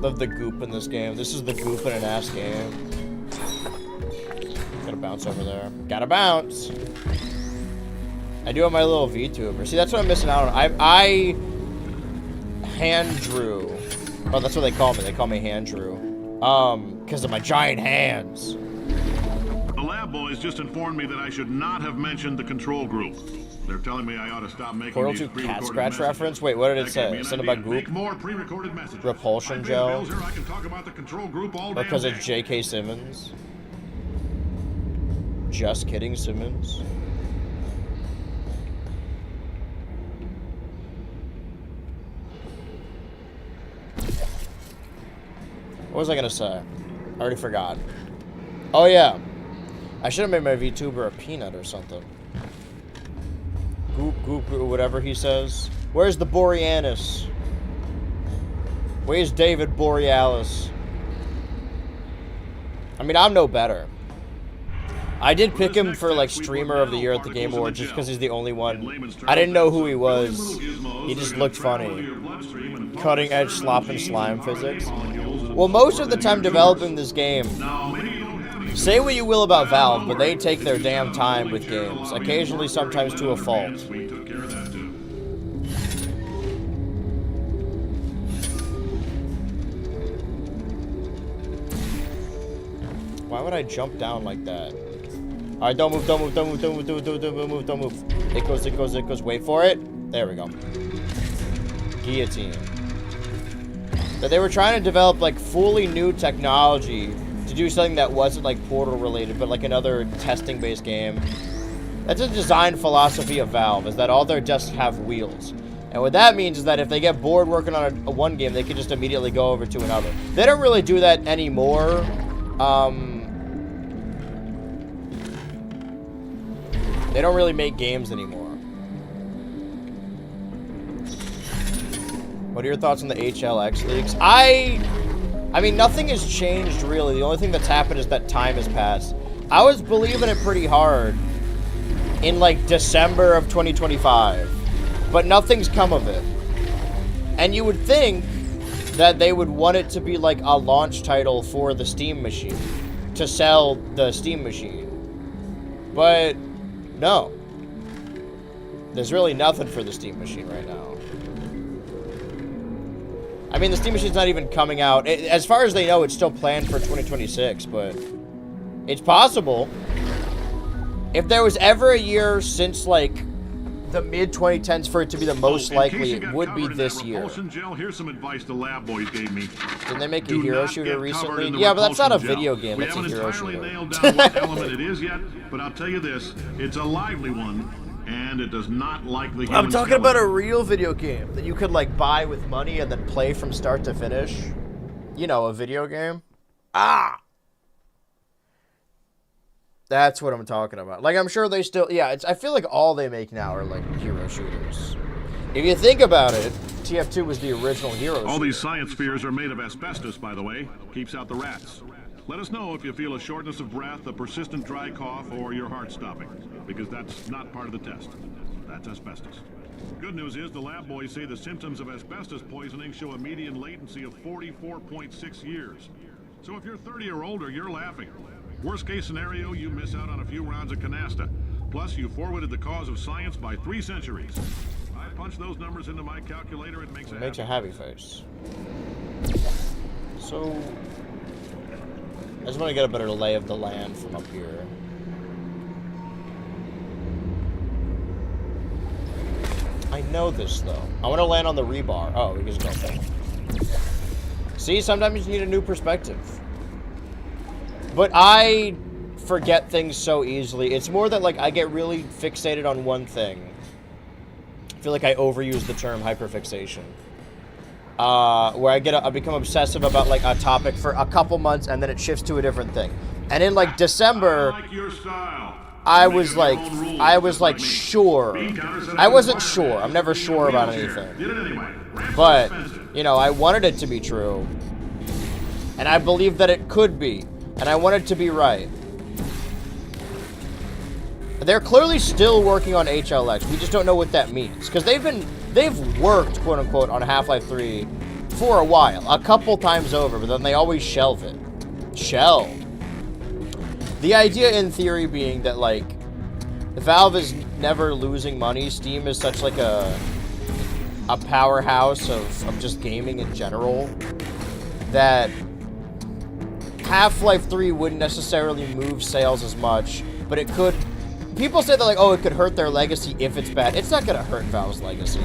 Love the goop in this game. This is the goop in an ass game. Gotta bounce over there. Gotta bounce. I do have my little VTuber. See, that's what I'm missing out on. I hand drew. Oh, that's what they call me. They call me hand drew. Because of my giant hands. The lab boys just informed me that I should not have mentioned the control group. They're telling me I ought to stop making Portal these 2 pre-recorded cat scratch messages. reference? Wait, what did it That gave say? me an Something idea. about goop? Make more pre-recorded messages. Repulsion I pay gel? bills here, I can talk about the control group all day. Because it's J.K. Simmons? Just kidding, Simmons. What was I gonna say? I already forgot. Oh yeah. I should have made my VTuber a peanut or something. Goop, goop, goop, whatever he says. Where's the Boreanus? Where's David Borealis? I mean, I'm no better. I did pick him for, like, Streamer of the Year at the Game Awards just because he's the only one. I didn't know who he was. He just looked funny. Cutting edge slop and slime physics. Well, most of the time developing this game, say what you will about Valve, but they take their damn time with games. Occasionally, sometimes to a fault. We took care of that too. Why would I jump down like that? Alright, don't move, don't move, don't move, don't move, don't move, don't move, don't move. It goes, it goes, it goes. Wait for it. There we go. Guillotine. But they were trying to develop, like, fully new technology to do something that wasn't, like, Portal related, but, like, another testing-based game. That's a design philosophy of Valve, is that all their desks have wheels. And what that means is that if they get bored working on a one game, they can just immediately go over to another. They don't really do that anymore. They don't really make games anymore. What are your thoughts on the HLX leaks? I mean, nothing has changed, really. The only thing that's happened is that time has passed. I was believing it pretty hard in, like, December of 2025. But nothing's come of it. And you would think that they would want it to be, like, a launch title for the Steam machine. To sell the Steam machine. But no. There's really nothing for the Steam machine right now. I mean, the Steam machine's not even coming out. As far as they know, it's still planned for 2026, but it's possible. If there was ever a year since, like, the mid-2010s for it to be the most likely, it would be this year. Gel, here's some advice the lab boys gave me. Didn't they make a hero shooter recently? Yeah, but that's not a video game, that's a hero shooter. We haven't entirely nailed down what element it is yet, but I'll tell you this, it's a lively one, and it does not like the human I'm talking about a skeleton. real video game that you could, like, buy with money and then play from start to finish. You know, a video game. Ah! That's what I'm talking about. Like, I'm sure they still... Yeah, I feel like all they make now are, like, hero shooters. If you think about it, TF2 was the original hero All shooter. these science spheres are made of asbestos, by the way. Keeps out the rats. Let us know if you feel a shortness of breath, a persistent dry cough, or your heart stopping, because that's not part of the test. That's asbestos. Good news is the lab boys say the symptoms of asbestos poisoning show a median latency of 44.6 years. So if you're 30 or older, you're laughing. Worst case scenario, you miss out on a few rounds of canasta. Plus, you forwarded the cause of science by 3 centuries. I punch those numbers into my calculator, it makes It makes a happy face. So... I just want to get a better lay of the land from up here. I know this, though. I want to land on the rebar. Oh, we can just go down. See, sometimes you need a new perspective. But I forget things so easily. It's more that, like, I get really fixated on one thing. I feel like I overuse the term hyperfixation. Where I become obsessive about, like, a topic for a couple months and then it shifts to a different thing. And in, like, December... I like your style. I was like sure. I wasn't sure. I'm never sure about anything. But, you know, I wanted it to be true. And I believed that it could be. And I wanted to be right. They're clearly still working on HLX. We just don't know what that means. Because they've worked, quote unquote, on Half-Life 3 for a while. A couple times over, but then they always shelve it. Shelve. The idea in theory being that, like, Valve is never losing money. Steam is such, like, a powerhouse of just gaming in general that Half-Life 3 wouldn't necessarily move sales as much, but it could... People say that, like, oh, it could hurt their legacy if it's bad. It's not gonna hurt Valve's legacy.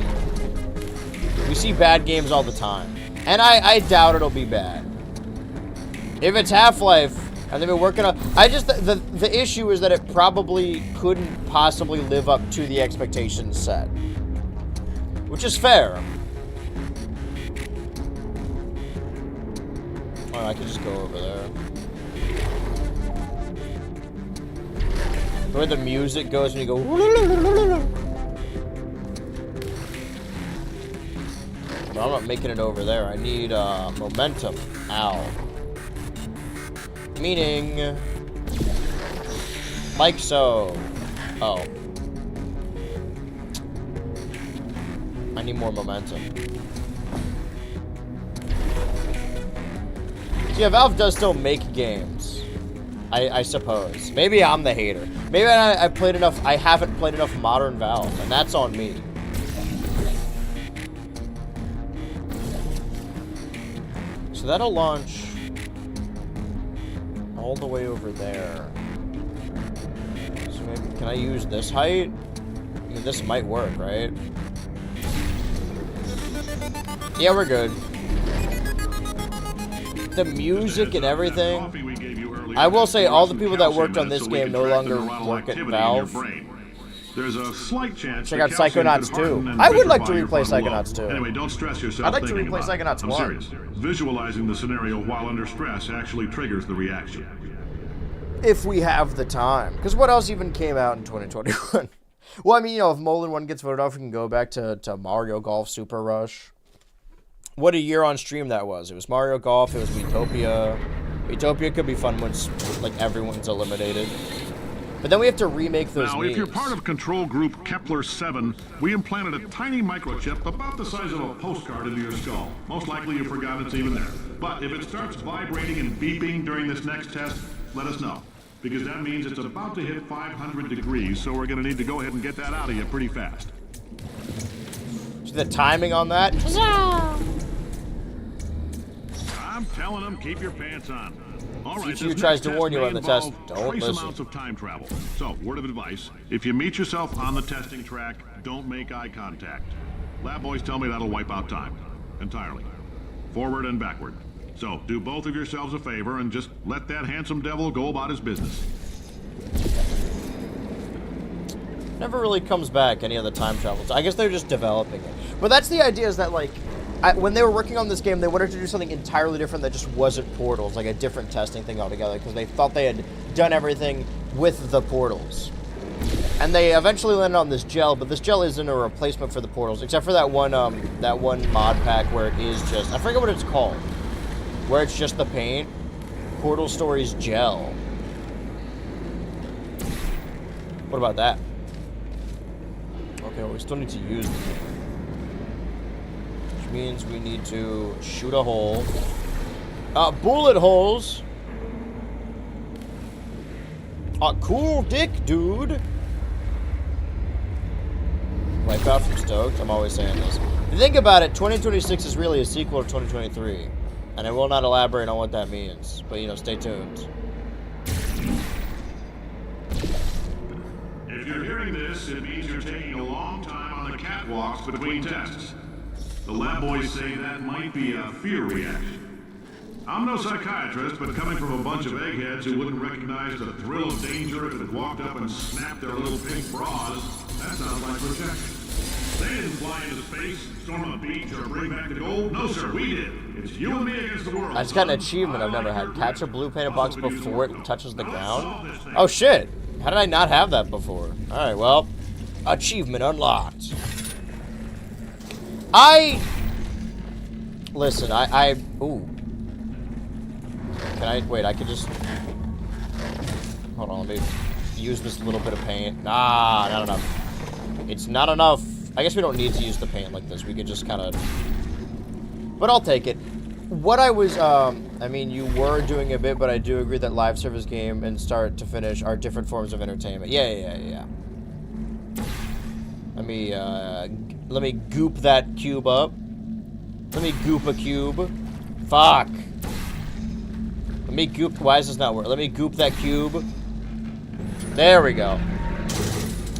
We see bad games all the time. And I doubt it'll be bad. If it's Half-Life... And they've been working on... The issue is that it probably couldn't possibly live up to the expectations set. Which is fair. Oh, I could just go over there. The way the music goes when you go... No, I'm not making it over there. I need momentum. Ow. Meaning, like so. Oh. I need more momentum. Yeah, Valve does still make games. I suppose. Maybe I'm the hater. Maybe I played enough. I haven't played enough modern Valve, and that's on me. So that'll launch all the way over there. So maybe, can I use this height? I mean, this might work, right? Yeah, we're good. The music and everything. I will say, all the people that worked on this game no longer work at Valve. There's a slight chance. Check out Psychonauts 2. I would like to replay Psychonauts 2. Anyway, don't stress yourself. I'd like to thinking replay about it. Psychonauts I'm 1. serious. Visualizing the scenario while under stress actually triggers the reaction. If we have the time. Because what else even came out in 2021? Well, I mean, you know, if Molin 1 gets voted off, we can go back to Mario Golf Super Rush. What a year on stream that was. It was Mario Golf, it was Miitopia. Miitopia could be fun once, like, everyone's eliminated. But then we have to remake those Now, memes. if you're part of control group Kepler-7, we implanted a tiny microchip about the size of a postcard into your skull. Most likely you forgot it's even there. But if it starts vibrating and beeping during this next test, let us know. Because that means it's about to hit 500 degrees, so we're going to need to go ahead and get that out of you pretty fast. See the timing on that? I'm telling them, keep your pants on. All right, CTU this tries next to test warn you may on the test. involve Don't trace listen. amounts of time travel. So, word of advice, if you meet yourself on the testing track, don't make eye contact. Lab boys tell me that'll wipe out time. Entirely. Forward and backward. So, do both of yourselves a favor and just let that handsome devil go about his business. Never really comes back, any of the time travel. I guess they're just developing it. But that's the idea, is that, like, when they were working on this game, they wanted to do something entirely different that just wasn't portals, like a different testing thing altogether, because they thought they had done everything with the portals. And they eventually landed on this gel, but this gel isn't a replacement for the portals, except for that one mod pack where it is just, I forget what it's called, where it's just the paint. Portal Stories gel. What about that? Okay, well, we still need to use them. Which means we need to shoot a hole. Bullet holes! Cool dick, dude! Wipe out from Stoked. I'm always saying this. If you think about it, 2026 is really a sequel to 2023. And I will not elaborate on what that means. But, you know, stay tuned. If you're hearing this, it means you're taking a long time on the catwalks between tests. The lab boys say that might be a fear reaction. I'm no psychiatrist, but coming from a bunch of eggheads who wouldn't recognize the thrill of danger if it walked up and snapped their little pink bras, that sounds like protection. They didn't fly into space, storm a beach, or bring back the gold. No, sir, we did. It's you and me against the world. I just got an achievement I've never had. Catch a blue painted box before it touches the ground. Oh shit! How did I not have that before? Alright, well. Achievement unlocked. Listen, ooh. Can I, wait, I could just... Hold on, let me use this little bit of paint. Nah, not enough. It's not enough. I guess we don't need to use the paint like this. We could just kind of... But I'll take it. What I was, I mean, you were doing a bit, but I do agree that live service game and start to finish are different forms of entertainment. Yeah. Let me goop that cube up. Let me goop a cube. Fuck. Let me goop, why is this not working? Let me goop that cube. There we go.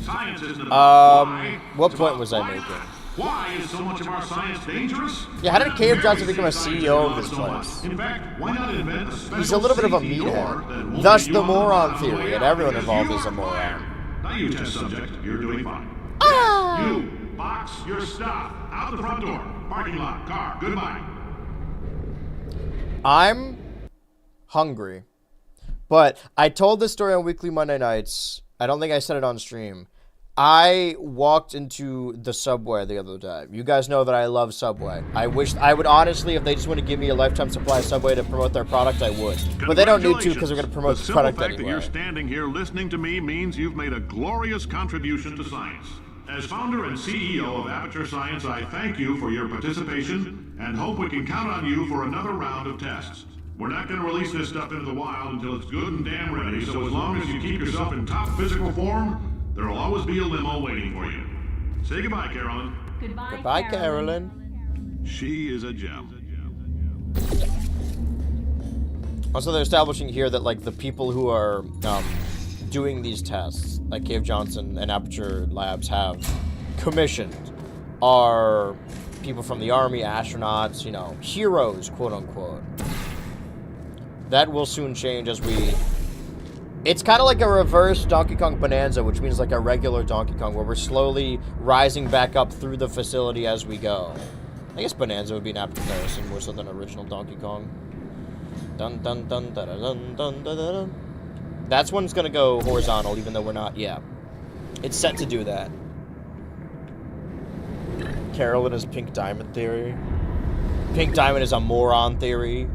Science isn't about why. What It's point about was I why making? not. Why is so much of our science dangerous? Yeah, how did Cave Johnson become a Science CEO of technology this so place? much. In fact, why not invent a special He's a little bit of a safety door that meathead. won't Thus get you the on moron on the theory, way and out everyone because involved you is a are moron. fired. Now you test subject, you're doing fine. Ah! You, box your stuff. Out the front door. Parking lot, car, goodbye. I'm hungry. But I told this story on Weekly Monday Nights. I don't think I said it on stream. I walked into the Subway the other day. You guys know that I love Subway. I wish I would honestly, if they just want to give me a lifetime supply of Subway to promote their product, I would. But they don't need to because they're going to promote the product fact that anyway. you're standing here listening to me means you've made a glorious contribution to science. As founder and CEO of Aperture Science, I thank you for your participation and hope we can count on you for another round of tests. We're not going to release this stuff into the wild until it's good and damn ready, so as long as you keep yourself in top physical form, there will always be a limo waiting for you. Say goodbye, Carolyn. Goodbye, Carolyn. She is a gem. Also, they're establishing here that, like, the people who are doing these tests, like Cave Johnson and Aperture Labs have commissioned, are people from the Army, astronauts, you know, heroes, quote-unquote. That will soon change as we... It's kind of like a reverse Donkey Kong Bonanza, which means like a regular Donkey Kong, where we're slowly rising back up through the facility as we go. I guess Bonanza would be an apt comparison more so than original Donkey Kong. Dun dun dun dun dun dun dun dun. That's when it's gonna go horizontal, even though we're not. Yeah, it's set to do that. Carolyn is Pink Diamond theory. Pink Diamond is a moron theory.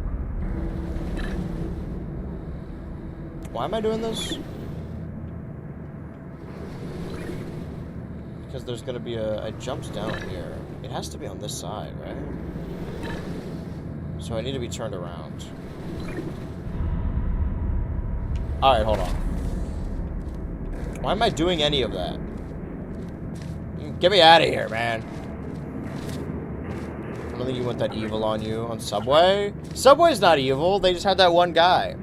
Why am I doing this? Because there's gonna be a jumps down here. It has to be on this side, right? So I need to be turned around. Alright, hold on. Why am I doing any of that? Get me out of here, man. I don't think you want that evil on you on Subway. Subway's not evil. They just had that one guy.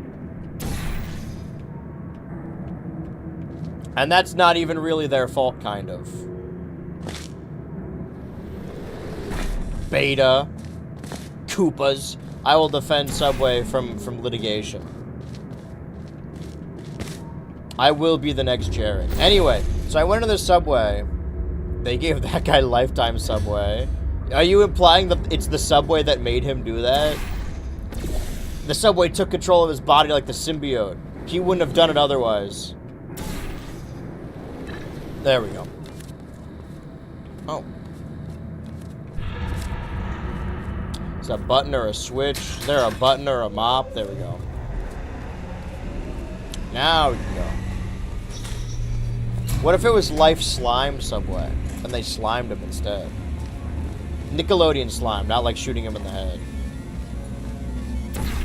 And that's not even really their fault, kind of. Beta. Koopas. I will defend Subway from litigation. I will be the next Jared. Anyway, so I went to the Subway. They gave that guy lifetime Subway. Are you implying that it's the Subway that made him do that? The Subway took control of his body like the symbiote. He wouldn't have done it otherwise. There we go. Oh. Is that a button or a switch? Is there a button or a mop? There we go. Now we can go. What if it was Life Slime Subway? And they slimed him instead. Nickelodeon slime, not like shooting him in the head.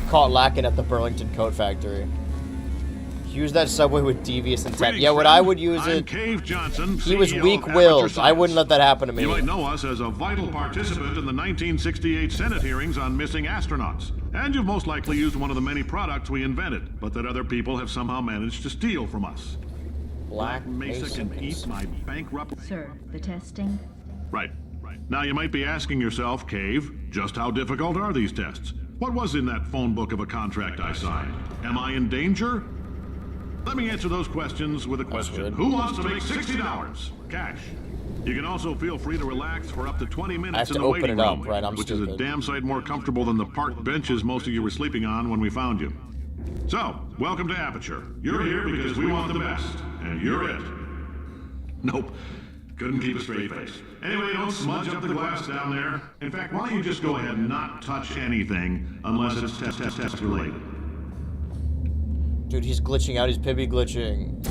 Caught lacking at the Burlington Coat Factory. Use that Subway with devious intent. Yeah, what I would use I'm it... Cave Johnson, He was CEO of weak-willed. Aperture I wouldn't let that happen to me. You might know us as a vital participant in the 1968 Senate hearings on missing astronauts. And you've most likely used one of the many products we invented, but that other people have somehow managed to steal from us. Black Mesa can eat my bankrupt... Sir, the testing? Right. Now you might be asking yourself, Cave, just how difficult are these tests? What was in that phone book of a contract I signed? Am I in danger? Let me answer those questions with a question. Who wants to make $60? Cash. You can also feel free to relax for up to 20 minutes in the waiting room, which is a damn sight more comfortable than the park benches most of you were sleeping on when we found you. So, welcome to Aperture. You're here because we want the best, and you're it. Nope. Couldn't keep a straight face. Anyway, don't smudge up the glass down there. In fact, why don't you just go ahead and not touch anything unless it's test related. Dude, he's glitching out. He's Pibby glitching.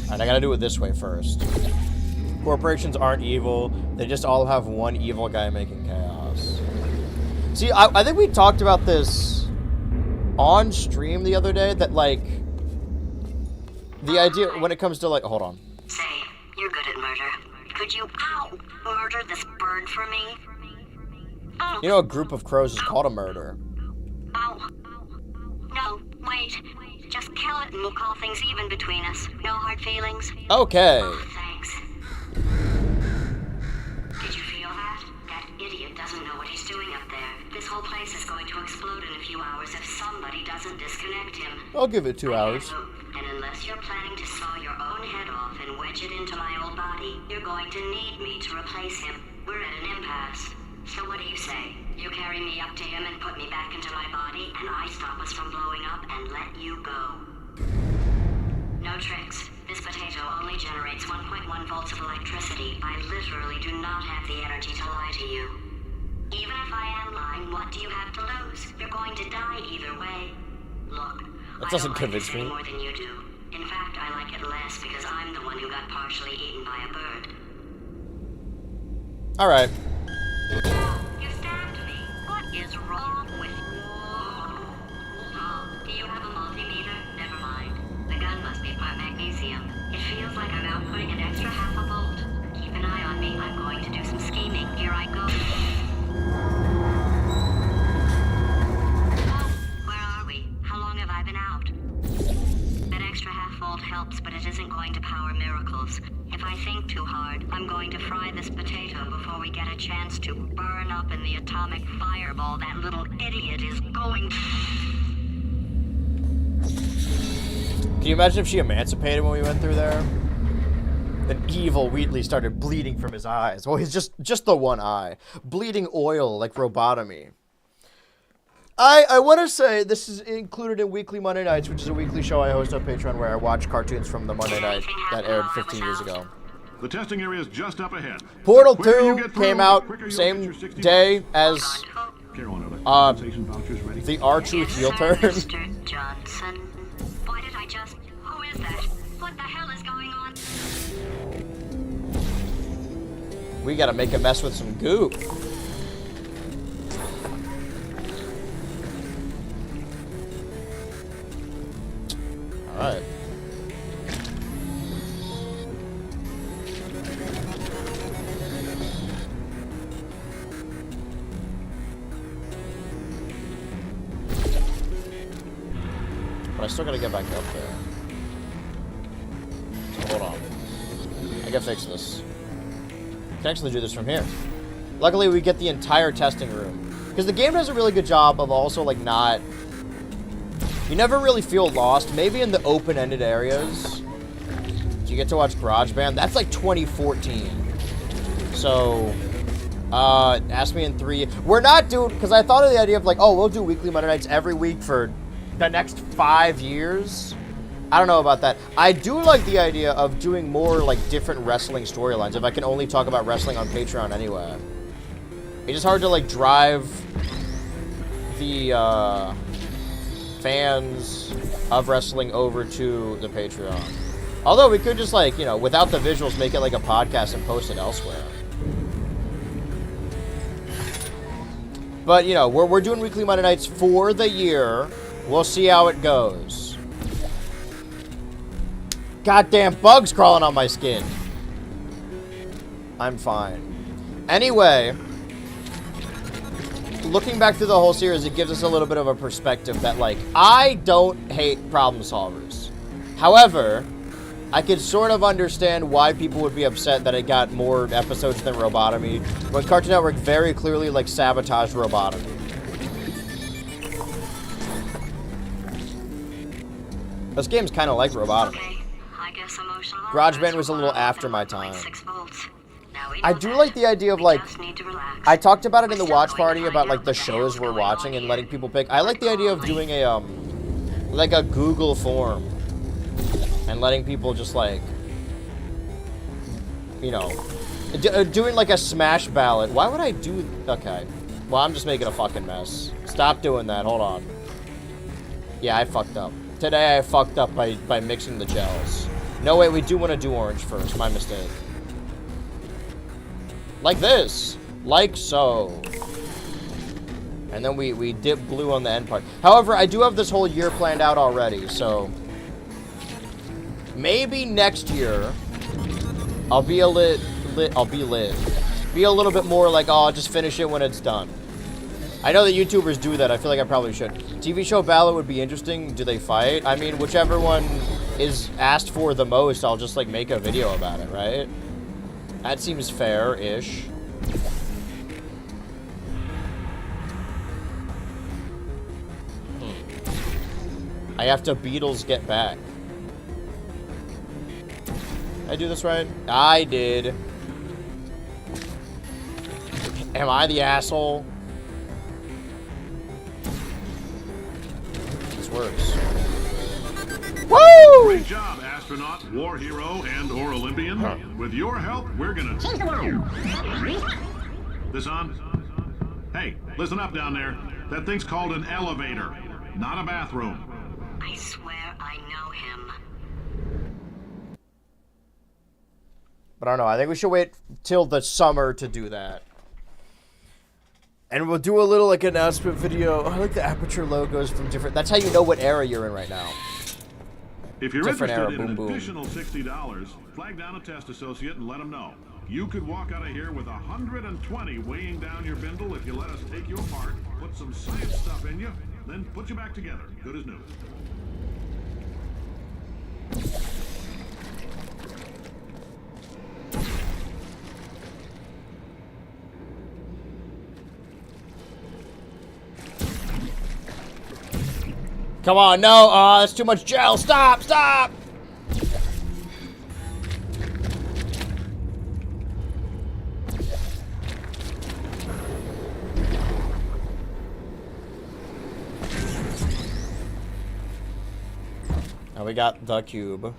Alright, I gotta do it this way first. Corporations aren't evil. They just all have one evil guy making chaos. See, I think we talked about this on stream the other day, that, like, the idea when it comes to, like, hold on. Say, you're good at murder. Could you, murder this bird for me? Oh. You know, a group of crows is called a murder. Oh. No, wait. Just kill it and we'll call things even between us. No hard feelings. Okay. Oh, thanks. Did you feel that? That idiot doesn't know what he's doing up there. This whole place is going to explode in a few hours if somebody doesn't disconnect him. I'll give it 2 hours. And unless you're planning to saw your own head off and wedge it into my old body, you're going to need me to replace him. We're at an impasse. So what do you say? You carry me up to him and put me back into my body, and I stop us from blowing up and let you go. No tricks. This potato only generates 1.1 volts of electricity. I literally do not have the energy to lie to you. Even if I am lying, what do you have to lose? You're going to die either way. Look, that doesn't I don't convince like this me. More than you do. In fact, I like it less because I'm the one who got partially eaten by a bird. All right. You stabbed me. What is wrong with you? Oh, do you have a multimeter? Never mind. The gun must be part magnesium. It feels like I'm outputting an extra half a volt. Keep an eye on me. I'm going to do some scheming. Here I go. Oh, where are we? How long have I been out? That extra half volt helps, but it isn't going to power miracles. If I think too hard, I'm going to fry this potato before we get a chance to burn up in the atomic fireball that little idiot is going to... Can you imagine if she emancipated when we went through there? Then evil Wheatley started bleeding from his eyes. Well, he's just the one eye. Bleeding oil like Robotomy. I want to say this is included in Weekly Monday Nights, which is a weekly show I host on Patreon where I watch cartoons from the Monday night that aired 15 years ago. The testing area is just up ahead. Portal 2 came out same day as the R-Truth heel turn. Mr. Johnson. Why did I just... Who is that? What the hell is going on? We gotta make a mess with some goo. Alright. But I still gotta get back up there. So hold on. think I fixed this. Can actually do this from here. Luckily, we get the entire testing room. Because the game does a really good job of also, like, not... You never really feel lost. Maybe in the open-ended areas. You get to watch GarageBand. That's, like, 2014. So... ask me in 3... We're not doing... Because I thought of the idea of, like, oh, we'll do weekly Monday nights every week for the next 5 years. I don't know about that. I do like the idea of doing more, like, different wrestling storylines, if I can only talk about wrestling on Patreon anyway. It's just hard to, like, drive the, fans of wrestling over to the Patreon. Although we could just, like, you know, without the visuals, make it like a podcast and post it elsewhere. But, you know, we're doing weekly Monday nights for the year. We'll see how it goes. Goddamn bugs crawling on my skin. I'm fine. Anyway, looking back through the whole series, it gives us a little bit of a perspective that, like, I don't hate problem solvers. However, I could sort of understand why people would be upset that it got more episodes than Robotomy, when Cartoon Network very clearly, like, sabotaged Robotomy. This game's kind of like Robotomy. Okay, I guess emotional GarageBand was a little after my time. 6 volts. Now we I know do that. like the idea of, We like, just need to relax. I talked about it in the We're watch still going party to about, find like, out the what the hell's shows we're going watching on and here. letting people pick. I like the idea of doing a, like a Google form. And letting people just, like, you know, doing, like, a smash ballot. Why would I do... Okay. Well, I'm just making a fucking mess. Stop doing that. Hold on. Yeah, I fucked up. Today I fucked up by mixing the gels. No, wait, we do want to do orange first. My mistake. Like this. Like so. And then we dip blue on the end part. However, I do have this whole year planned out already, so... Maybe next year, I'll be Be a little bit more like, oh, I'll just finish it when it's done. I know that YouTubers do that. I feel like I probably should. TV show ballot would be interesting. Do they fight? I mean, whichever one is asked for the most, I'll just, like, make a video about it, right? That seems fair-ish. I have to Beatles get back. Did I do this right? I did. Am I the asshole? This works. Woo! Great job, astronaut, war hero, and/or Olympian. With your help, we're gonna change the world. This on? Hey, listen up down there. That thing's called an elevator, not a bathroom. I swear I know him. But I don't know. I think we should wait till the summer to do that. And we'll do a little, like, announcement video. Oh, I like the Aperture logos from different... That's how you know what era you're in right now. If you're Different interested era, in boom, an boom. additional $60, flag down a test associate and let them know. You could walk out of here with 120 weighing down your bindle if you let us take you apart, put some science stuff in you, then put you back together. Good as new. Come on, no. That's too much gel. Stop, stop. Now we got the cube.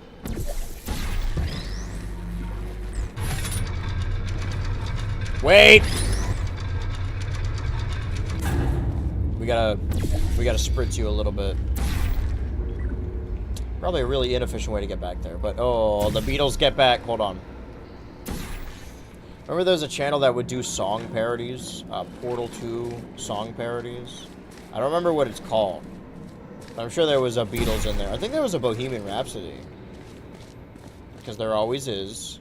Wait. We gotta spritz you a little bit. Probably a really inefficient way to get back there, but oh, the Beatles get back. Hold on. Remember there was a channel that would do song parodies? Portal 2 song parodies? I don't remember what it's called. But I'm sure there was a Beatles in there. I think there was a Bohemian Rhapsody. Because there always is.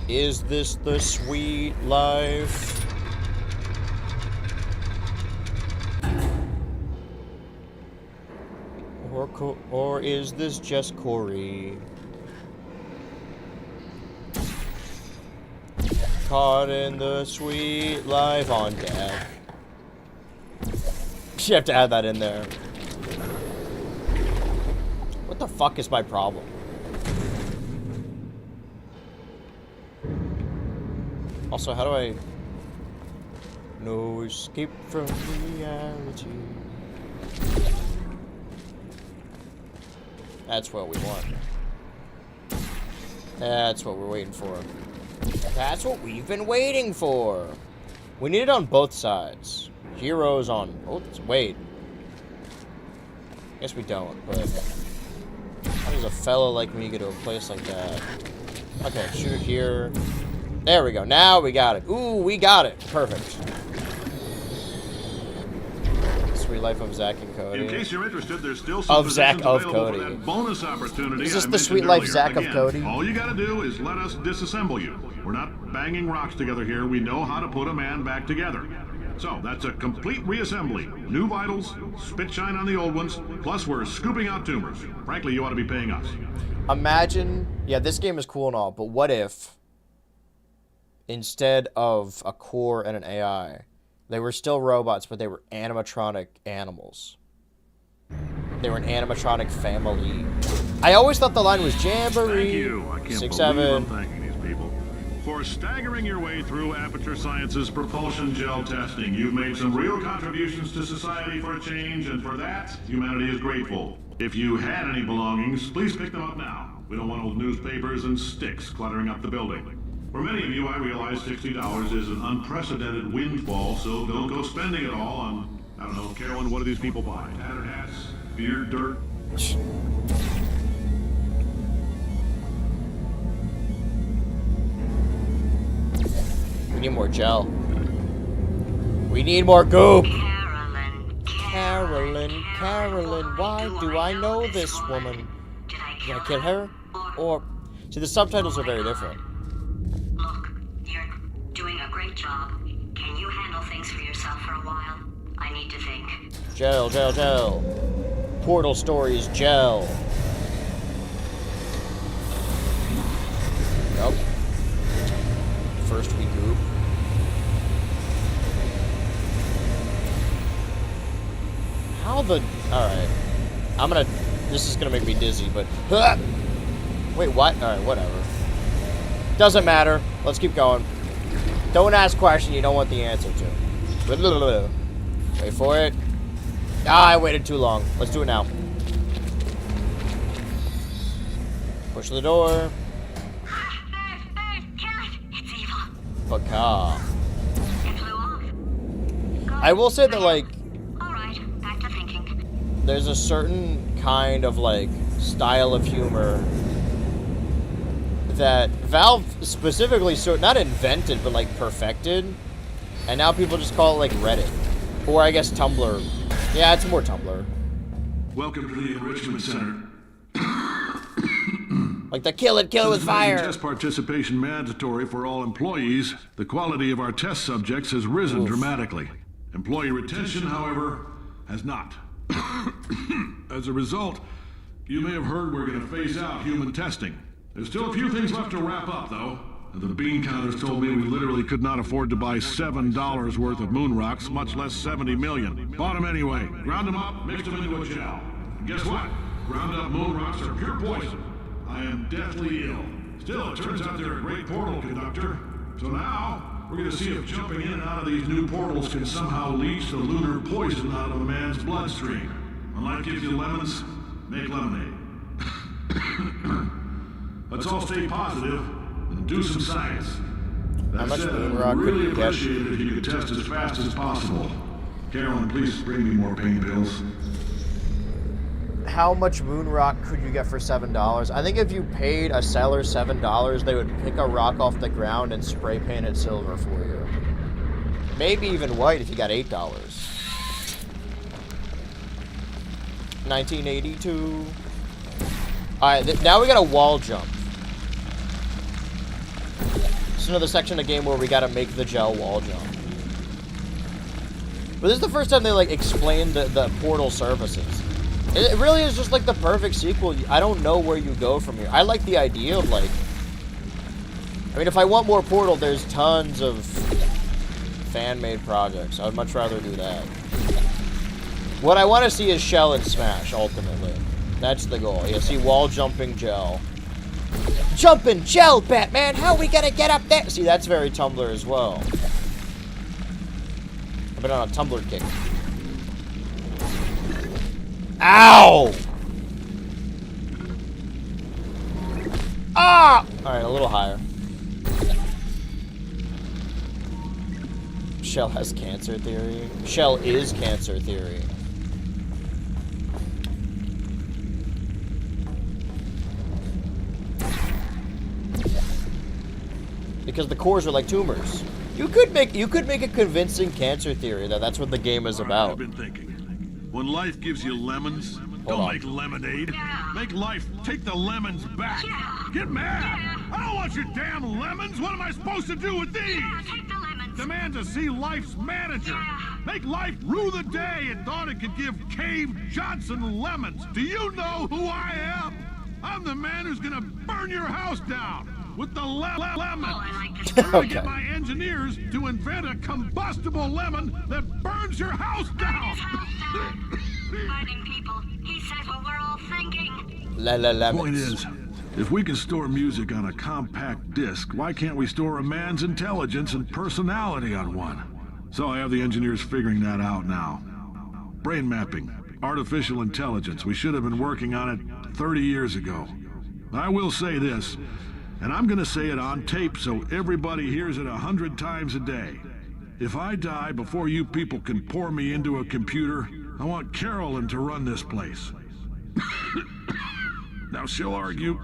Is this the sweet life? Or or is this just Corey? Caught in the sweet life on deck. You have to add that in there. What the fuck is my problem? Also, how do I... No escape from reality. That's what we want. That's what we're waiting for. That's what we've been waiting for. We need it on both sides. Heroes on both... Wait. Guess we don't, but... How does a fella like me get to a place like that? Okay, shoot it here. There we go. Now we got it. Ooh, we got it. Perfect. Sweet Life of Zack and Cody. In case you're interested, there's still some Of Zack of available Cody. for that bonus opportunity. Is this I the Sweet mentioned Life earlier. Zack of Again, Cody? All you gotta do is let us disassemble you. We're not banging rocks together here. We know how to put a man back together. So that's a complete reassembly. New vitals, spit shine on the old ones, plus we're scooping out tumors. Frankly, you ought to be paying us. Imagine... Yeah, this game is cool and all, but what if... Instead of a core and an AI, they were still robots, but they were animatronic animals. They were an animatronic family. I always thought the line was Jamboree. Thank you. I can't 6, believe 7. I'm thanking these people. For staggering your way through Aperture Science's propulsion gel testing, you've made some real contributions to society for a change, and for that, humanity is grateful. If you had any belongings, please pick them up now. We don't want old newspapers and sticks cluttering up the building. For many of you, I realize $60 is an unprecedented windfall, so don't go spending it all on, I don't know, Carolyn, what do these people buy? Tattered hats? Beer? Dirt? We need more gel. We need more goop. Carolyn, why do I know this woman? Did I kill her? Or... See, the subtitles are very different. Look, you're doing a great job. Can you handle things for yourself for a while? I need to think. Gel. Portal Stories gel. Nope. First we goop. How the... Alright. I'm gonna... This is gonna make me dizzy, but... Wait, what? Alright, whatever. Doesn't matter. Let's keep going. Don't ask question you don't want the answer to. Wait for it. Ah, I waited too long. Let's do it now. Push the door. It's evil. Baka. It flew off. I will say that, like, Alright, back to thinking. there's a certain kind of, like, style of humor that Valve specifically, not invented, but, like, perfected. And now people just call it, like, Reddit. Or, I guess, Tumblr. Yeah, it's more Tumblr. Welcome to the Enrichment Center. Like the kill it with fire. Test participation mandatory for all employees, the quality of our test subjects has risen dramatically. Employee retention, however, has not. As a result, you may have heard we're going to phase out human testing. There's still a few things left to wrap up, though. The bean counters told me we literally could not afford to buy $7 worth of moon rocks, much less 70 million. Bought them anyway. Ground them up, mixed them into a gel. And guess what? Ground up moon rocks are pure poison. I am deathly ill. Still, it turns out they're a great portal conductor. So now, we're going to see if jumping in and out of these new portals can somehow leach the lunar poison out of a man's bloodstream. When life gives you lemons, make lemonade. Let's all stay positive and do some science. How much moon I'd rock could really you get? appreciate it if you could test as fast as possible. Carolyn, please bring me more pain pills. How much moon rock could you get for $7? I think if you paid a seller $7, they would pick a rock off the ground and spray paint it silver for you. Maybe even white if you got $8. 1982. Alright, now we got a wall jump. It's another section of the game where we gotta make the gel wall jump. But this is the first time they, like, explained the portal surfaces. It really is just like the perfect sequel. I don't know where you go from here. I like the idea of like... I mean, if I want more Portal, there's tons of fan-made projects. I would much rather do that. What I want to see is Shell and Smash, ultimately. That's the goal. Yeah, see, wall jumping Gel. Jumping Gel, Batman! How are we gonna get up there? See, that's very Tumblr as well. I've been on a Tumblr kick. Ow! Ah! Alright, a little higher. Shell has cancer theory. Shell is cancer theory. Because the cores are like tumors. You could make a convincing cancer theory that that's what the game is about. I've been thinking. When life gives you lemons, don't make lemonade. Make life take the lemons back. Get mad! I don't want your damn lemons! What am I supposed to do with these? Demand to see life's manager. Make life rue the day it thought it could give Cave Johnson lemons. Do you know who I am? I'm the man who's gonna burn your house down with the lemons. I'm gonna get my engineers to invent a combustible lemon that burns your house down. Fighting people. He says what we're all thinking. The point is, if we can store music on a compact disc, why can't we store a man's intelligence and personality on one? So I have the engineers figuring that out now. Brain mapping, artificial intelligence. We should have been working on it 30 years ago. I will say this, and I'm gonna say it on tape so everybody hears it 100 times a day. If I die before you people can pour me into a computer, I want Carolyn to run this place. Now she'll argue.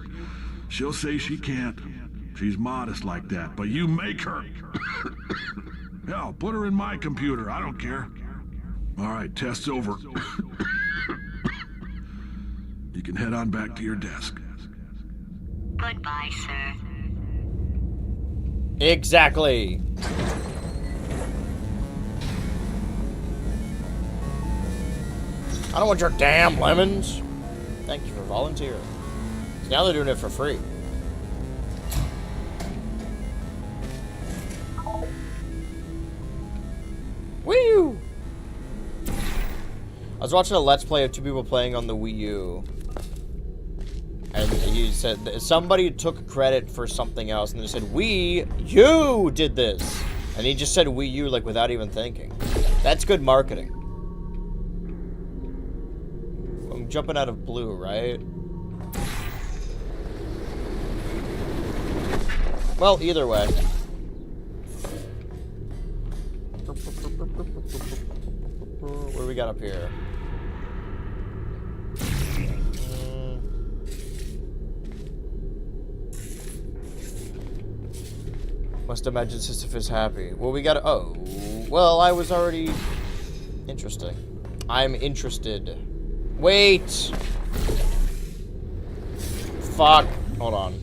She'll say she can't. She's modest like that, but you make her. Hell, put her in my computer. I don't care. All right, test's over. You can head on back to your desk. Goodbye, sir. Exactly. I don't want your damn lemons. Thank you for volunteering. Now they're doing it for free. Woo! I was watching a Let's Play of two people playing on the Wii U. And he said, somebody took credit for something else, and they said, Wii U did this. And he just said Wii U, like, without even thinking. That's good marketing. I'm jumping out of blue, right? Well, either way. What do we got up here? Must imagine Sisyphus happy. Well, we got. Oh, well, I was already interesting. I'm interested. Wait. Fuck. Hold on.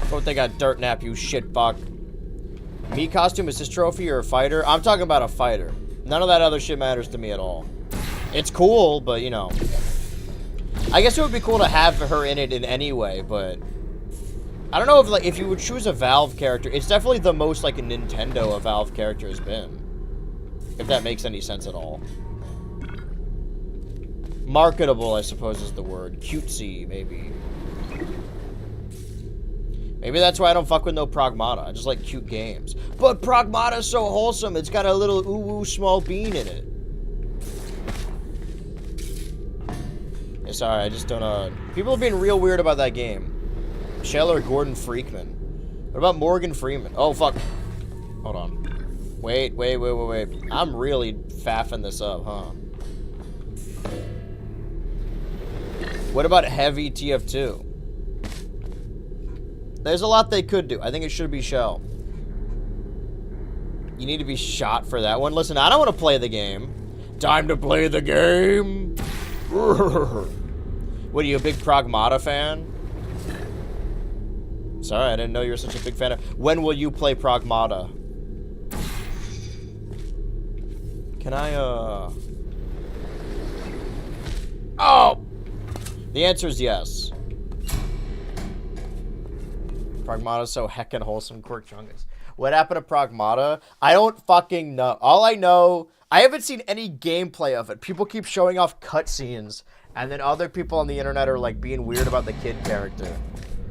Don't think I dirt nap, you shit fuck. Me costume, is this trophy or a fighter? I'm talking about a fighter. None of that other shit matters to me at all. It's cool, but you know. I guess it would be cool to have her in it in any way, but I don't know if like if you would choose a Valve character, it's definitely the most like a Nintendo a Valve character has been. If that makes any sense at all. Marketable, I suppose, is the word. Cutesy, maybe. Maybe that's why I don't fuck with no Pragmata. I just like cute games. But Pragmata's so wholesome. It's got a little ooh-woo small bean in it. Yeah, sorry, I just don't, people have been real weird about that game. Shell or Gordon Freakman. What about Morgan Freeman? Oh, fuck. Hold on. Wait. I'm really faffing this up, huh? What about Heavy TF2? There's a lot they could do. I think it should be Shell. You need to be shot for that one. Listen, I don't want to play the game. Time to play the game. What, are you a big Pragmata fan? Sorry, I didn't know you were such a big fan of... When will you play Pragmata? Can I, Oh! The answer is yes. Pragmata's so heckin' wholesome, Quirk Chungus. What happened to Pragmata? I don't fucking know. All I know, I haven't seen any gameplay of it. People keep showing off cutscenes, and then other people on the internet are like being weird about the kid character.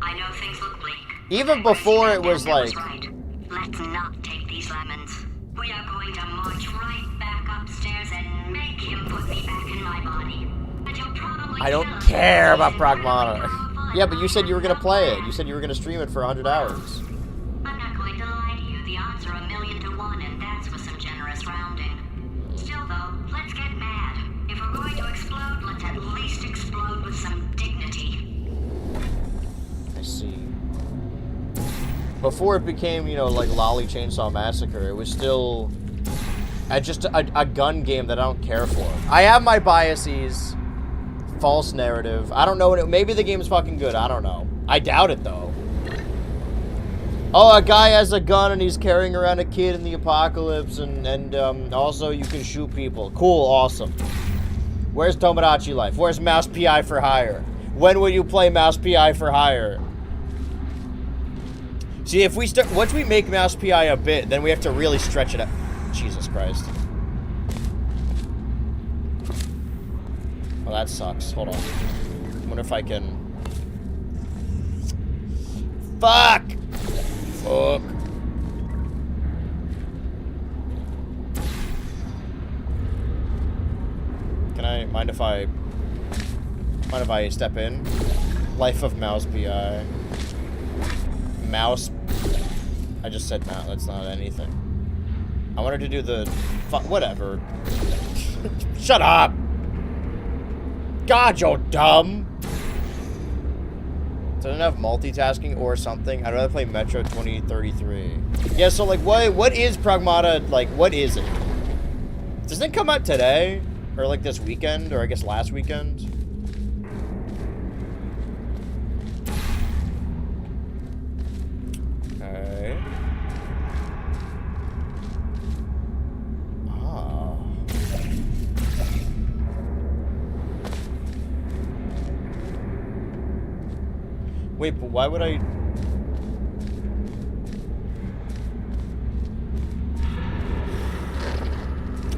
I know things look bleak. Even before it was like... Right. Let's not take these lemons. We are going to march right back upstairs and make him put me back in my body. And you'll probably I don't care about Pragmata. Yeah, but you said you were gonna play it. You said you were gonna stream it for 100 hours. I'm not going to lie to you. The odds are 1,000,000 to 1, and that's with some generous rounding. Still, though, let's get mad. If we're going to explode, let's at least explode with some dignity. I see. Before it became, you know, like Lolly Chainsaw Massacre, it was still just a gun game that I don't care for. I have my biases. False narrative. I don't know. Maybe the game's fucking good. I don't know. I doubt it, though. Oh, a guy has a gun and he's carrying around a kid in the apocalypse, and also you can shoot people. Cool, awesome. Where's Tomodachi Life? Where's Mouse PI for Hire? When will you play Mouse PI for Hire? See, if we once we make Mouse PI a bit, then we have to really stretch it out. Jesus Christ. Oh, that sucks. Hold on. I wonder if I can... Fuck! Fuck. Can I... Mind if I step in? Life of Mouse PI. Mouse... I just said mouse. That's not anything. I wanted to do the... Whatever. Shut up! God, you're dumb! Doesn't have multitasking or something. I'd rather play Metro 2033. Yeah, so like, what is Pragmata, like, what is it? Doesn't it come out today? Or like this weekend? Or I guess last weekend? Okay. Wait, but why would I... I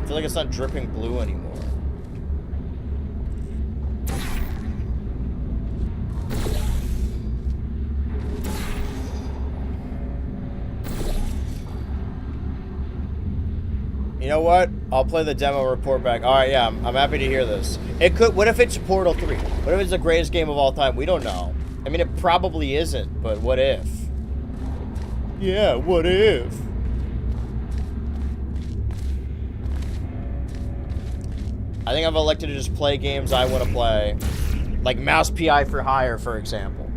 feel like it's not dripping blue anymore. You know what? I'll play the demo, report back. Alright, yeah, I'm happy to hear this. It could... What if it's Portal 3? What if it's the greatest game of all time? We don't know. I mean, it probably isn't, but what if? Yeah, what if? I think I've elected to just play games I want to play. Like Mouse PI for Hire, for example.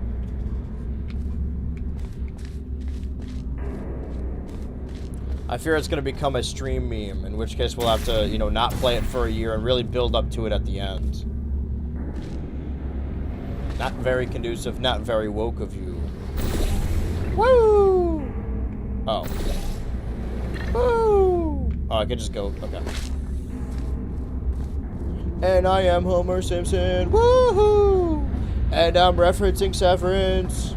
I fear it's going to become a stream meme, in which case we'll have to, you know, not play it for a year and really build up to it at the end. Not very conducive, not very woke of you. Woo! Oh. Woo! Oh, I could just go. Okay. And I am Homer Simpson. Woohoo! And I'm referencing Severance.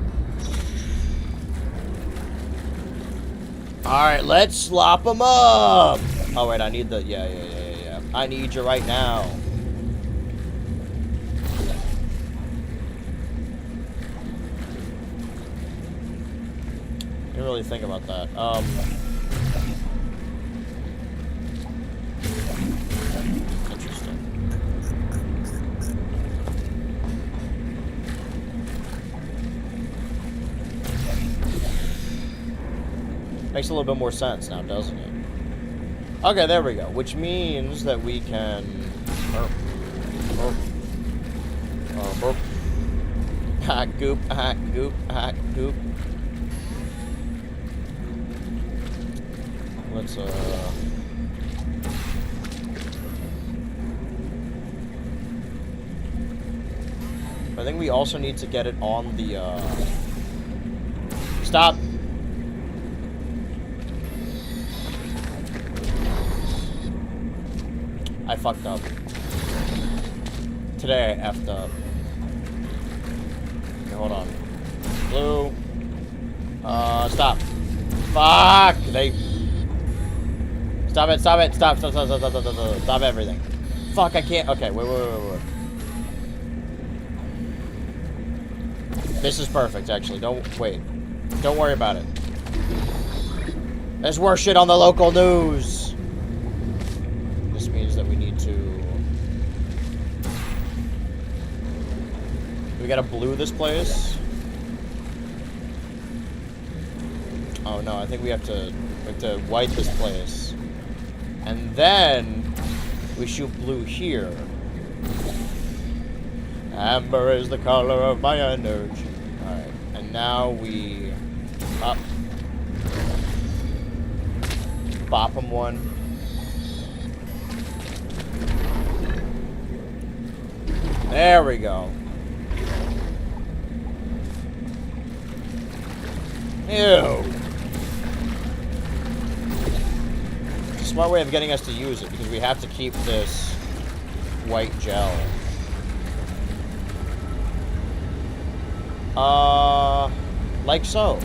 Alright, let's slop them up! Oh, wait, I need the... Yeah. I need you right now. Didn't really think about that. Interesting. Makes a little bit more sense now, doesn't it? Okay, there we go. Which means that we can... Hack goop, hack goop, hack goop. Let's, I think we also need to get it on the, Stop! I fucked up. Today I effed up. Okay, hold on. Blue. Stop. Fuck! Stop it, stop it, stop everything. Fuck, I can't. Okay, wait. This is perfect, actually. Don't worry about it. There's worse shit on the local news. This means that we need to... We gotta blue this place. Oh no, I think we have to white this place. And then we shoot blue here. Amber is the color of my energy. Alright, and now we up. Bop him one. There we go. Ew. It's a smart way of getting us to use it because we have to keep this white gel. Like so.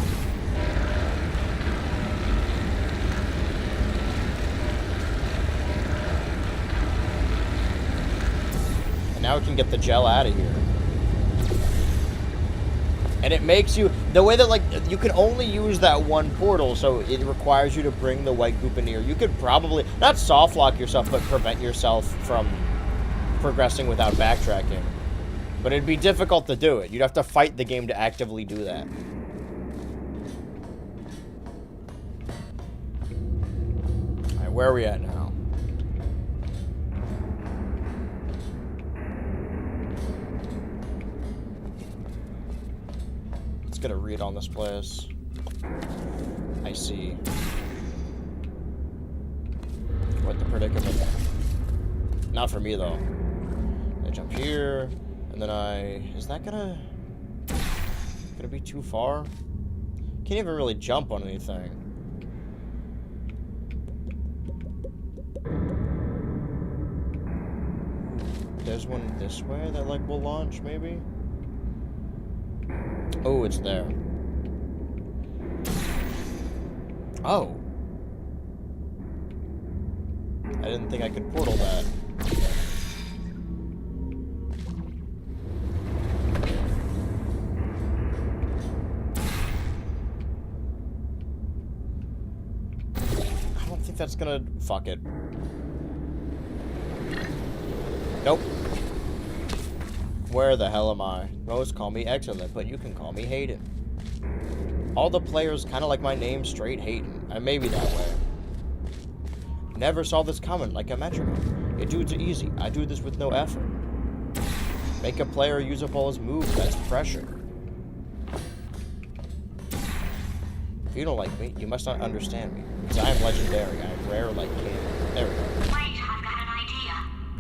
And now we can get the gel out of here. And it makes you, the way that, like, you can only use that one portal, so it requires you to bring the white group in here. You could probably, not soft lock yourself, but prevent yourself from progressing without backtracking. But it'd be difficult to do it. You'd have to fight the game to actively do that. Alright, where are we at now? Let's get a read on this place. I see. What the predicament? Not for me, though. I jump here. And then is that gonna be too far? Can't even really jump on anything. There's one this way that, like, will launch, maybe? Oh, it's there. Oh. I didn't think I could portal that. That's gonna... Fuck it. Nope. Where the hell am I? Most call me excellent, but you can call me Hayden. All the players kind of like my name, straight Hayden. I may be that way. Never saw this coming, like a metronome. It dudes are easy. I do this with no effort. Make a player use up all his moves, that's pressure. If you don't like me, you must not understand me. Because I am legendary. I am rare like king. There we go. Wait, I've got an idea.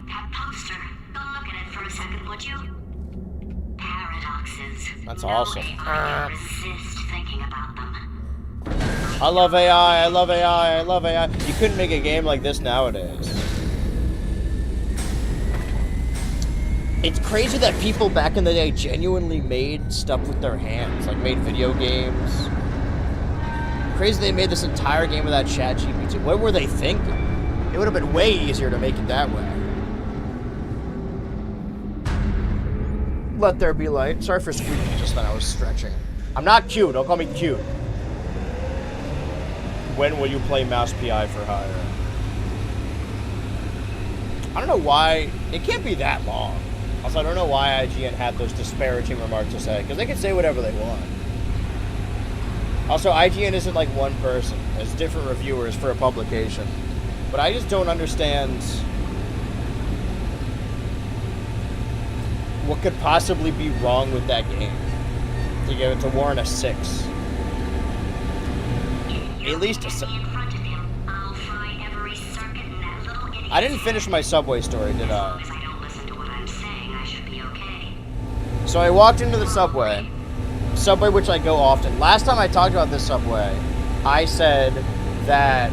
That poster. Go look at it for a second, would you? Paradoxes. That's awesome. I resist thinking about them. I love AI. I love AI. I love AI. You couldn't make a game like this nowadays. It's crazy that people back in the day genuinely made stuff with their hands. Like, made video games. Crazy they made this entire game without ChatGPT. What were they thinking? It would have been way easier to make it that way. Let there be light. Sorry for squeaking just then. I was stretching. I'm not cute. Don't call me cute. When will you play Mouse PI for hire? I don't know why. It can't be that long. Also, I don't know why IGN had those disparaging remarks to say. Because they can say whatever they want. Also, IGN isn't like one person. There's different reviewers for a publication. But I just don't understand what could possibly be wrong with that game to give it to Warren a 6. At least a 6. I didn't finish my Subway story, did I? So I walked into the Subway. Subway, which I go often. Last time I talked about this Subway, I said that...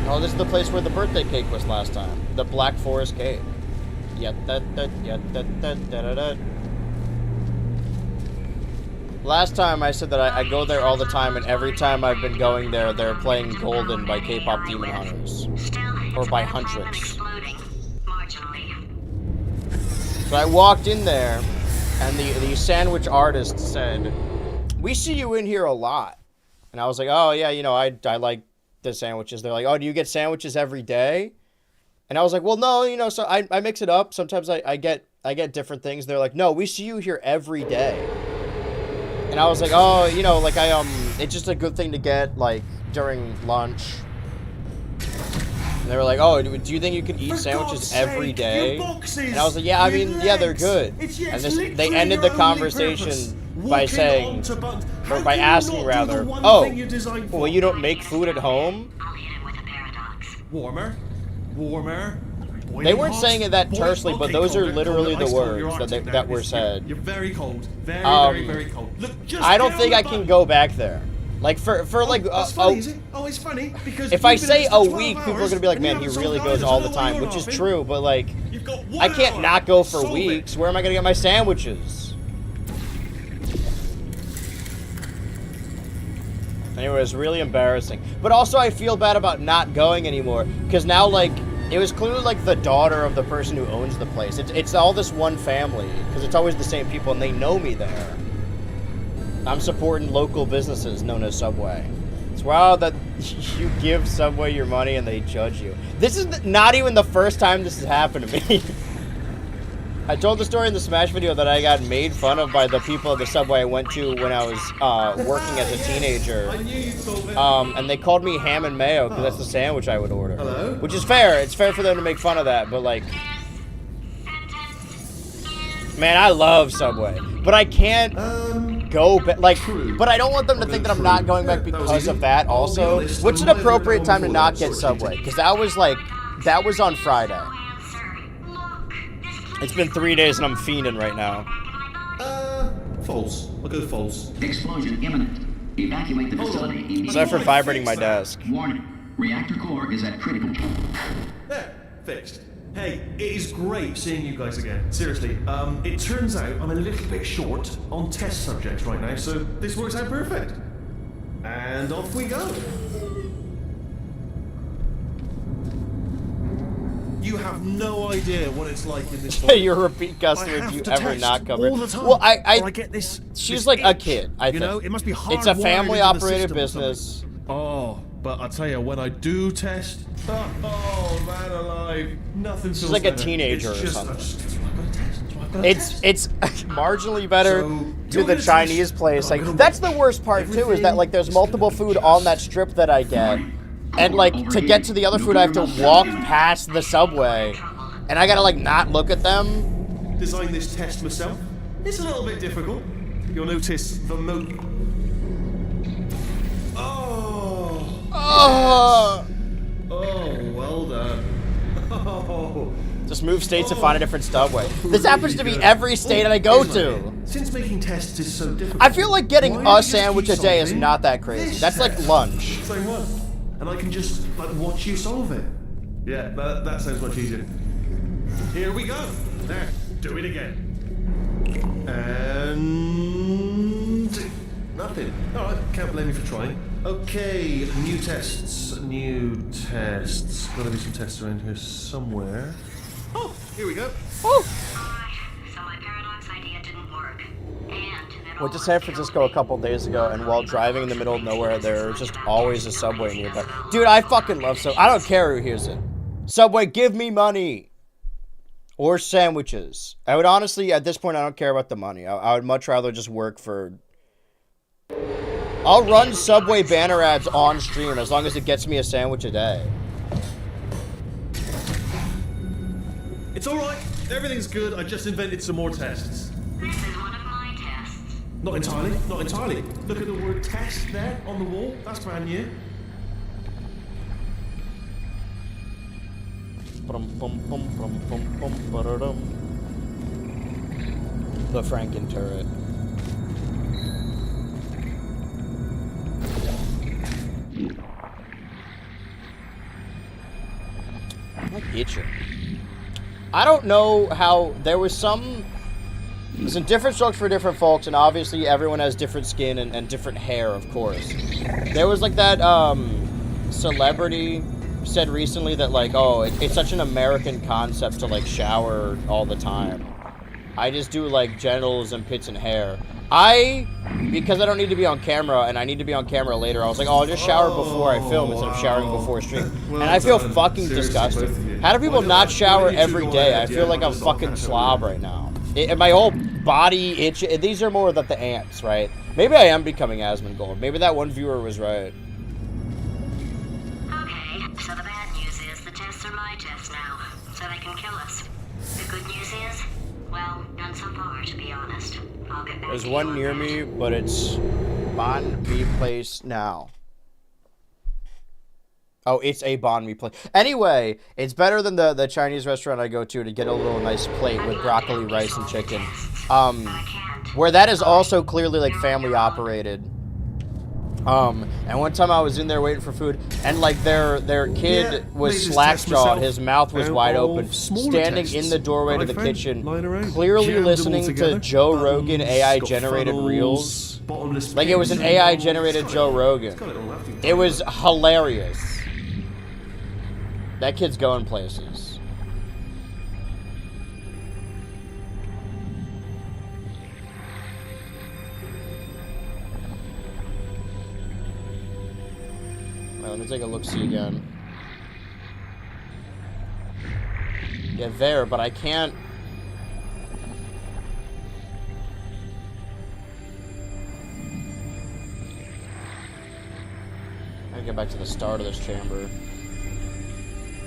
Oh, this is the place where the birthday cake was last time. The Black Forest cake. Last time I said that I go there all the time, and every time I've been going there, they're playing Golden by K-pop Demon Hunters. Or by Huntrix. So I walked in there, and the sandwich artist said, "We see you in here a lot." And I was like, "Oh, yeah, you know, I like the sandwiches." They're like, "Oh, do you get sandwiches every day?" And I was like, "Well, no, you know, so I mix it up. Sometimes I get different things." They're like, "No, we see you here every day." And I was like, "Oh, you know, like it's just a good thing to get like during lunch." And they were like, "Oh, do you think you can eat sandwiches every day?" And I was like, "Yeah, I mean, yeah, they're good." And they ended the conversation by saying, or by asking rather, "Oh, well, you don't make food at home?" Warmer. They weren't saying it that tersely, but those are literally the words that were said. You're very cold. Very cold. Look, I don't think I can go back there. Like for like that's funny, is it? Oh, it's funny because if I say a week, people are gonna be like, "Man, he really goes all the time," which is true. But like, I can't not go for weeks. Where am I gonna get my sandwiches? Anyway, it's really embarrassing. But also, I feel bad about not going anymore because now, like, it was clearly like the daughter of the person who owns the place. It's all this one family because it's always the same people and they know me there. I'm supporting local businesses known as Subway. It's wild that you give Subway your money and they judge you. This is not even the first time this has happened to me. I told the story in the Smash video that I got made fun of by the people at the Subway I went to when I was working as a teenager. And they called me ham and mayo because that's the sandwich I would order. Hello? Which is fair. It's fair for them to make fun of that, but like... Man, I love Subway. But I can't go back. Like, but I don't want them to think that I'm not going back because of that also. What's an appropriate time to not get Subway? Because that was on Friday. It's been 3 days and I'm fiending right now. False. I'll go false. Explosion imminent. Evacuate the facility immediately. Sorry for vibrating my desk. Warning. Reactor core is at critical. There. Fixed. Hey, it is great seeing you guys again. Seriously, it turns out I'm a little bit short on test subjects right now, so this works out perfect. And off we go. You have no idea what it's like in this. You're a repeat customer if you ever not covered. Well, I get this. She's like a kid. I think. You know, it must be hard. It's a family-operated business. Oh, but I tell you, when I do test, oh man alive, nothing. She's like a teenager or something. It's marginally better to the Chinese place. Like that's the worst part too, is that like there's multiple food on that strip that I get. And, like, to get to the other food, I have to walk past the Subway. And I gotta, like, not look at them. Designed this test myself. It's a little bit difficult. You'll notice the Oh, well done. Oh. Just move states to find a different Subway. This happens to be every state I go to. Since making tests is so difficult, I feel like getting a sandwich a day is not that crazy. That's like lunch. Same one. And I can just like watch you solve it. Yeah, that sounds much easier. Here we go. There, do it again. And nothing. All right, can't blame you for trying. Okay, new tests. Gotta be some tests around here somewhere. Oh, here we go. Oh. So my paradox idea didn't work. Went to San Francisco a couple days ago, and while driving in the middle of nowhere, there was just always a Subway nearby. Dude, I fucking love Subway. I don't care who hears it. Subway, give me money. Or sandwiches. I would honestly, at this point, I don't care about the money. I would much rather just work for... I'll run Subway banner ads on stream as long as it gets me a sandwich a day. It's alright. Everything's good. I just invented some more tests. This is one of my tests. Not entirely. Look at the word test there on the wall. That's brand new. The Franken turret. I'm itching. I don't know how there was some different strokes for different folks, and obviously everyone has different skin and different hair, of course. There was like that celebrity said recently that like, oh, it's such an American concept to like shower all the time. I just do like genitals and pits and hair. Because I don't need to be on camera and I need to be on camera later, I was like, oh, I'll just shower before I film instead of showering before stream. Well and I feel done. fucking Seriously, both of disgusting. you. How do people Why not don't shower you two every go day? ahead, I feel yeah, like I'll I'm just fucking catch up slob with right now. My whole body itch. These are more the ants, right? Maybe I am becoming Asmongold. Maybe that one viewer was right. Okay, so the bad news is the tests are my tests now, so they can kill us. The good news is, well, none so far, to be honest. I'll get back There's to one you near on that. me, but it's Bon Mi Place now. Oh, it's a Bon Mi Place. Anyway, it's better than the Chinese restaurant I go to get a little nice plate with broccoli, rice, and chicken. Where that is also clearly like family operated. And one time I was in there waiting for food, and like their kid was may just slack test jawed, myself his mouth was out wide of open, smaller standing tests in the doorway to that the I found kitchen, lying around. clearly Jammed them all listening to together. Joe Rogan AI Got generated funnels, reels. bottomless Like it was an pits, AI it's generated got Joe it all. Rogan. It's got it all, haven't you? It was hilarious. That kid's going places. Well, let me take a look-see again. Yeah, there, but I can't... I gotta get back to the start of this chamber.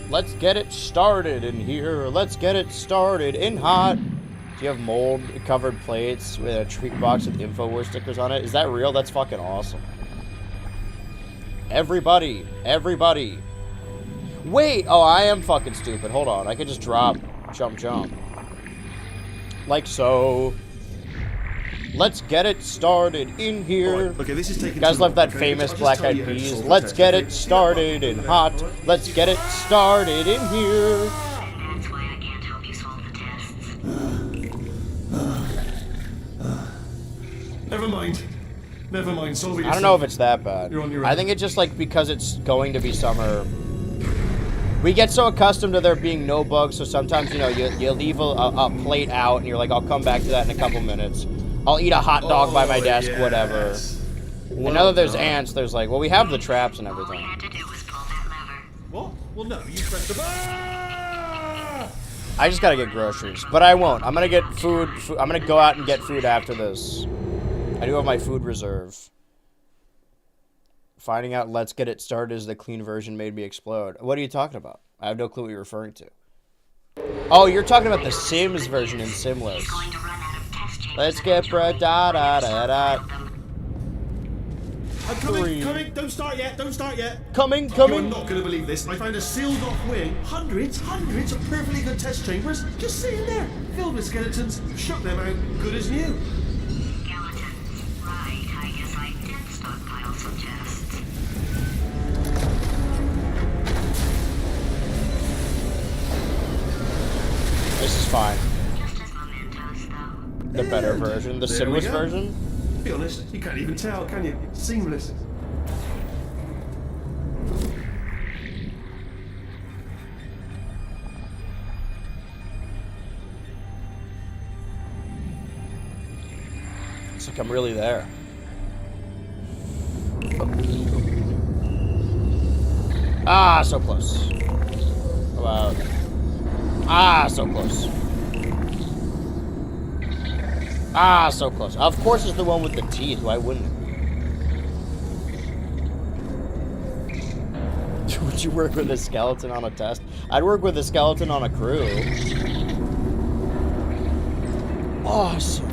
Let's get it started in here. Let's get it started in hot. Do you have mold-covered plates with a treat box with InfoWars stickers on it? Is that real? That's fucking awesome. Everybody. Everybody. Wait. Oh, I am fucking stupid. Hold on. I could just drop, jump. Like so. Let's get it started in here. Alright, okay, this is taking You guys too love long, that okay? famous I'll just Black tell Eyed you how to Peas. solve the Let's test, get okay? it started in hot. Let's get it started in here. That's why I can't help you solve the tests. Never mind. Never mind. Solve it I don't know if it's that bad. You're on your I own. think it's just like because it's going to be summer. We get so accustomed to there being no bugs, so sometimes, you know, you leave a plate out and you're like, I'll come back to that in a couple minutes. I'll eat a hot dog by my desk, whatever. And now that there's ants, there's like, well, we have the traps and everything. What? Well, no, you press the button. I just gotta get groceries, but I won't. I'm gonna get food. I'm gonna go out and get food after this. I do have my food reserve. Finding out Let's Get It Started is the clean version made me explode. What are you talking about? I have no clue what you're referring to. Oh, you're talking about the Sims version in Simless. Let's get da da da da. I'm coming. Don't start yet. Coming. You're not going to believe this. I found a sealed off wing. Hundreds of perfectly good test chambers just sitting there, filled with skeletons. Shook them out, good as new. Skeletons. Right, I guess I did stockpile some tests. This is fine. Just as mementos, though. The better version, the There we Simless go. version. Be honest, you can't even tell, can you? It's seamless. It's like I'm really there. Ah, so close. About. Ah, so close. Ah, so close. Of course it's the one with the teeth. Why wouldn't it? Would you work with a skeleton on a test? I'd work with a skeleton on a crew. Awesome.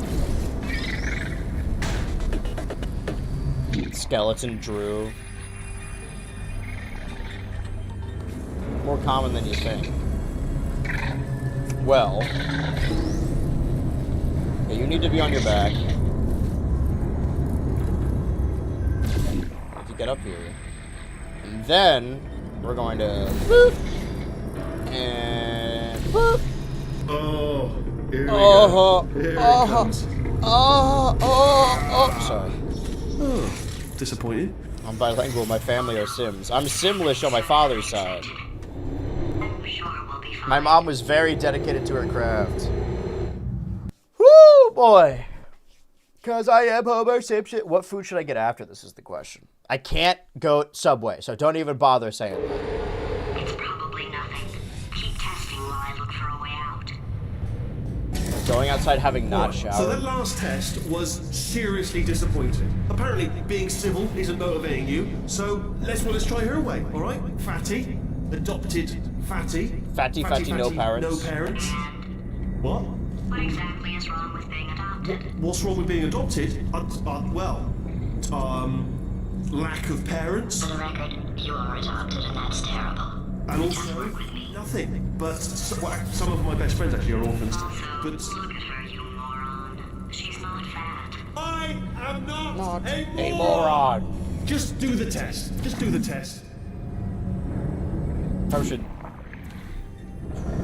Skeleton Drew. More common than you think. Well, yeah, you need to be on your back. To get up here. And then we're going to boop and boop Oh, here we go. Here it comes. Sorry. Oh, disappointed. I'm bilingual. My family are Sims. I'm Simlish on my father's side. My mom was very dedicated to her craft. Woo, boy. Because I am Homer Simpson. What food should I get after this is the question. I can't go Subway, so don't even bother saying that. It's probably nothing. Keep testing while I look for a way out. Going outside having not showered. So that last test was seriously disappointing. Apparently, being civil isn't motivating you, so let's try her way, all right? Fatty, adopted Fatty. Fatty, no parents. No parents. What? What exactly is wrong with being adopted? What's wrong with being adopted? Lack of parents. For the record, you are adopted and that's terrible. And also, nothing. But some of my best friends actually are orphans. Also, But look at her, you moron. She's not fat. I am not A moron. Just do the test. Just do the test. I should.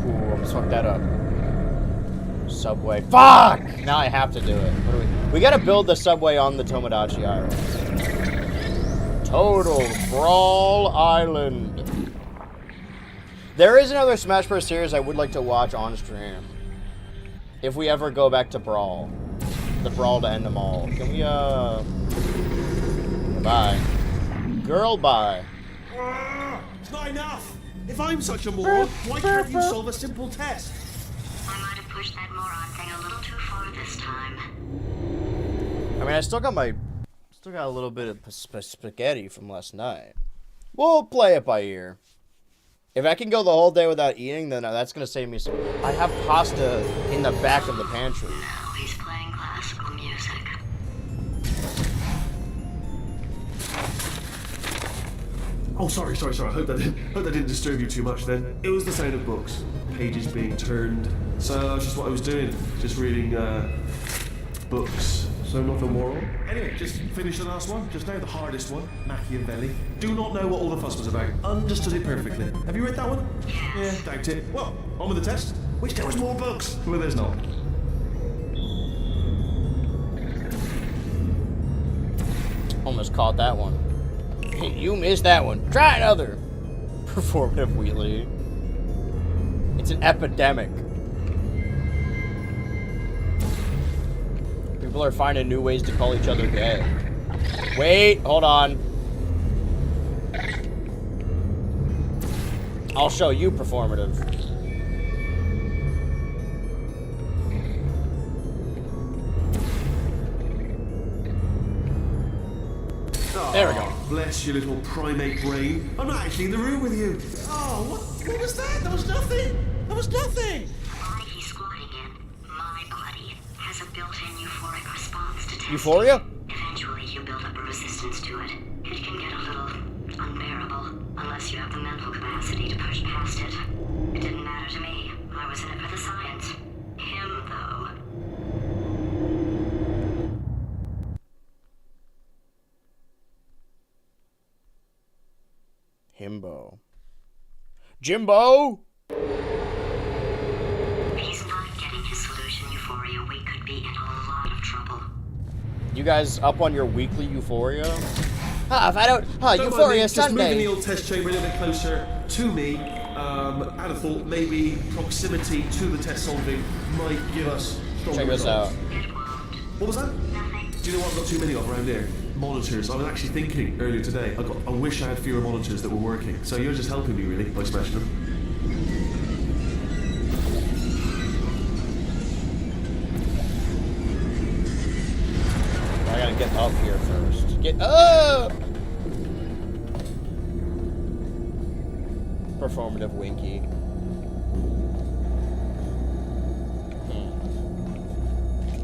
Ooh, almost fucked that up. Subway. Fuck! Now I have to do it. What do we gotta build the subway on the Tomodachi Island. Total Brawl Island. There is another Smash Bros. Series I would like to watch on stream. If we ever go back to Brawl. The Brawl to end them all. Can we, Bye. Girl, bye. It's not enough. If I'm such a moron, why can't you solve a simple test? I might have pushed that moron thing a little too far this time. I mean, I still got a little bit of spaghetti from last night. We'll play it by ear. If I can go the whole day without eating, then that's gonna save me some. I have pasta in the back of the pantry. Now he's playing classical music. Oh, sorry. I hope that didn't disturb you too much then. It was the sound of books. Pages being turned. So that's just what I was doing. Just reading, books. So nothing moral. Anyway, just finished the last one. Just now the hardest one. Machiavelli. Do not know what all the fuss was about. Understood it perfectly. Have you read that one? Yeah, doubt it. Well, on with the test. Wish there was more books. Well, there's not. Almost caught that one. Hey, you missed that one. Try another. Performative wheelie. It's an epidemic. People are finding new ways to call each other gay. Wait, hold on. I'll show you performative. There we go. Bless your little primate brain. I'm not actually in the room with you. Oh, what was that? That was nothing. That was nothing. The body he's squatting in, my body, has a built-in euphoric response to testing. Euphoria? Eventually, you build up a resistance to it. It can get a little unbearable, unless you have the mental capacity to push past it. It didn't matter to me. I was in it for the science. Him, though. Himbo. Jimbo! If he's not getting his solution euphoria, we could be in a lot of trouble. You guys up on your weekly Euphoria? If I don't... Don't Euphoria mind me, just moving Sunday. the old test chamber a little bit closer to me. I'd have thought maybe proximity to the test solving might give us stronger Check this out. results. What was that? Do you know what I've got too many of around here? Monitors. I was actually thinking earlier today, I wish I had fewer monitors that were working. So you're just helping me really by smashing them. I gotta get up here first. Get up! Performative Winky.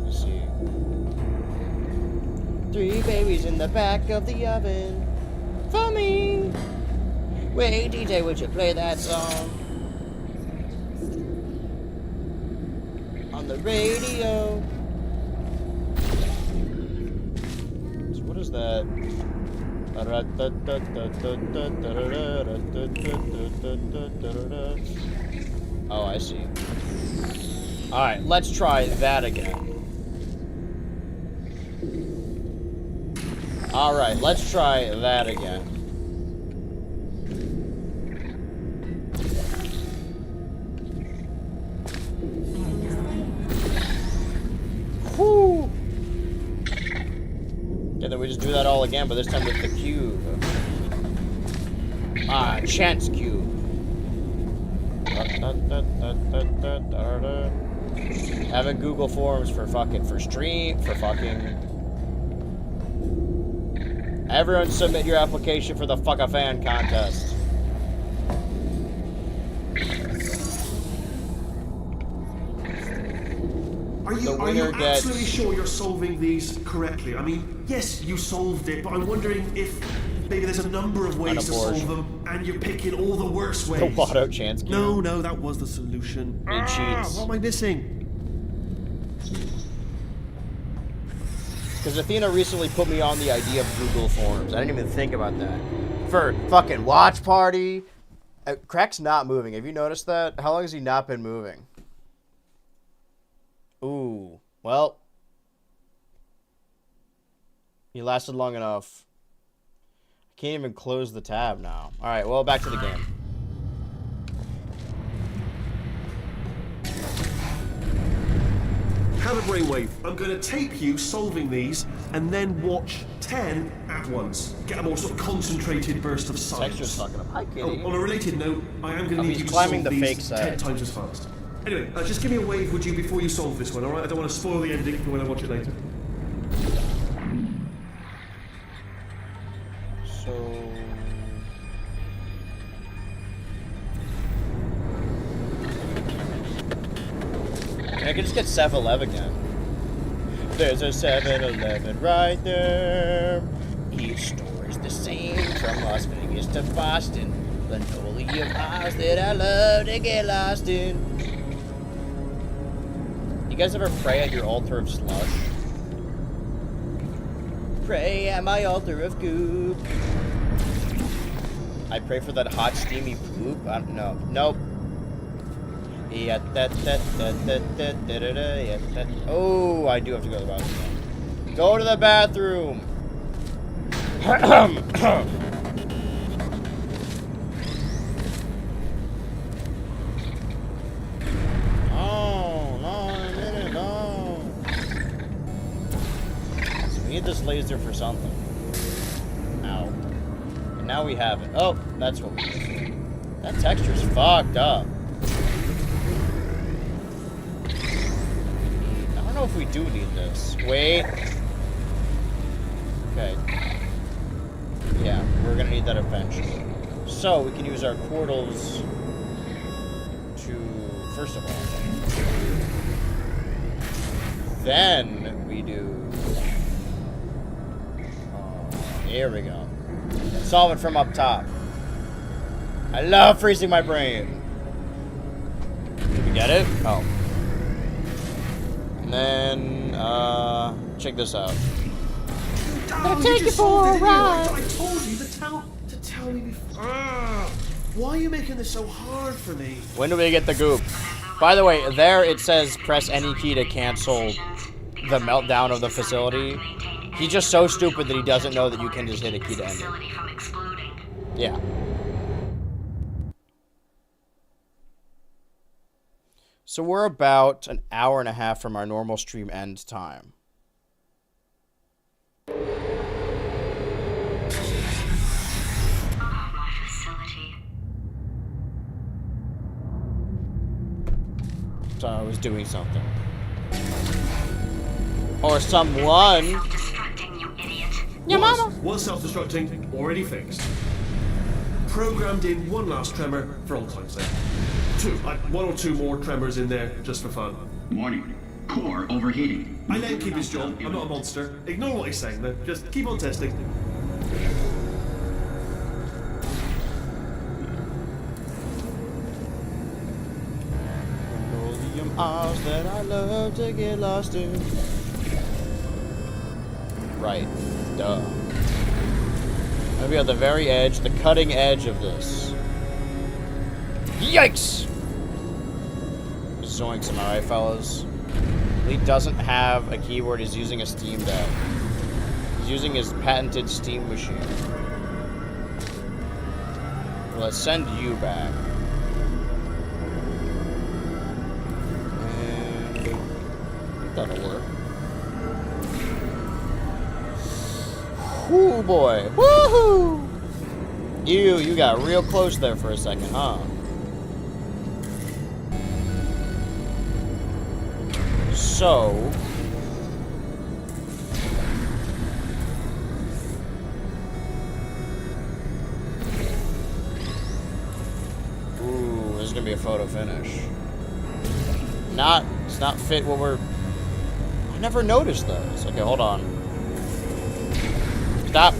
Let's see. 3 babies in the back of the oven. For me. Wait, DJ, would you play that song? On the radio. So what is that? Oh, I see. Alright, let's try that again. Alright, let's try that again. Whoo! Yeah, then we just do that all again, but this time with the cube. Ah, chance cube. Have a Google Forms for fucking, Everyone submit your application for the Fuck-a-Fan contest. Are you absolutely sure you're solving these correctly? I mean, yes, you solved it, but I'm wondering if maybe there's a number of ways to solve them, and you're picking all the worst ways. The Watto chance cube. No, that was the solution. He cheats. What am I missing? Because Athena recently put me on the idea of Google Forms. I didn't even think about that. For fucking watch party. Crack's not moving. Have you noticed that? How long has he not been moving? Ooh. Well. He lasted long enough. I can't even close the tab now. Alright, well, back to the game. Have a brainwave. I'm going to tape you solving these, and then watch 10 at once. Get a more sort of concentrated burst of science. Texture's fucking up. Hi, kitty. On a related note, I am going to need you to climbing solve the these fake side. 10 times as fast. Anyway, just give me a wave, would you, before you solve this one, alright? I don't want to spoil the ending for when I watch it later. So... I can just get 7-Eleven again. There's a 7-Eleven right there. Each store is the same, from Las Vegas to Boston. Linoleum aisles that I love to get lost in. You guys ever pray at your altar of slush? Pray at my altar of goop. I pray for that hot, steamy poop. I don't know. Nope. Yeah, oh, I do have to go to the bathroom. Go to the bathroom. Oh, no, a minute, no. So we need this laser for something. Ow. And now we have it. Oh, that's what we need. That texture's fucked up. I don't know if we do need this. Wait. Okay. Yeah, we're gonna need that eventually. So we can use our portals to, first of all, then we do. Here we go. Solve it from up top. I love freezing my brain. Did we get it? Oh. And then, check this out. I'll take you for a ride. I told you to tell me before. Why are you making this so hard for me? When do we get the goop? By the way, there it says press any key to cancel the meltdown of the facility. He's just so stupid that he doesn't know that you can just hit a key to end it. Yeah. So we're about an hour and a half from our normal stream end time. So I was doing something. Or someone. Your mama was self-destructing, already fixed. Programmed in one last tremor for old time's sake. One or two more tremors in there just for fun. Warning. Core overheating. I let him keep his job. I'm not a monster. Ignore what he's saying though. Just keep on testing. Aisles that I love to get lost in. Right. Duh. I'm gonna be at the very edge, the cutting edge of this. Yikes! Zoinks, am I right, fellas? Lee doesn't have a keyboard. He's using a Steam Deck. He's using his patented Steam machine. Well, let's send you back. And I think that'll work. Whoo, boy. Woohoo! You got real close there for a second, huh? So... Ooh, this is gonna be a photo finish. It's not fit what we're... I never noticed those. Okay, hold on. Stop.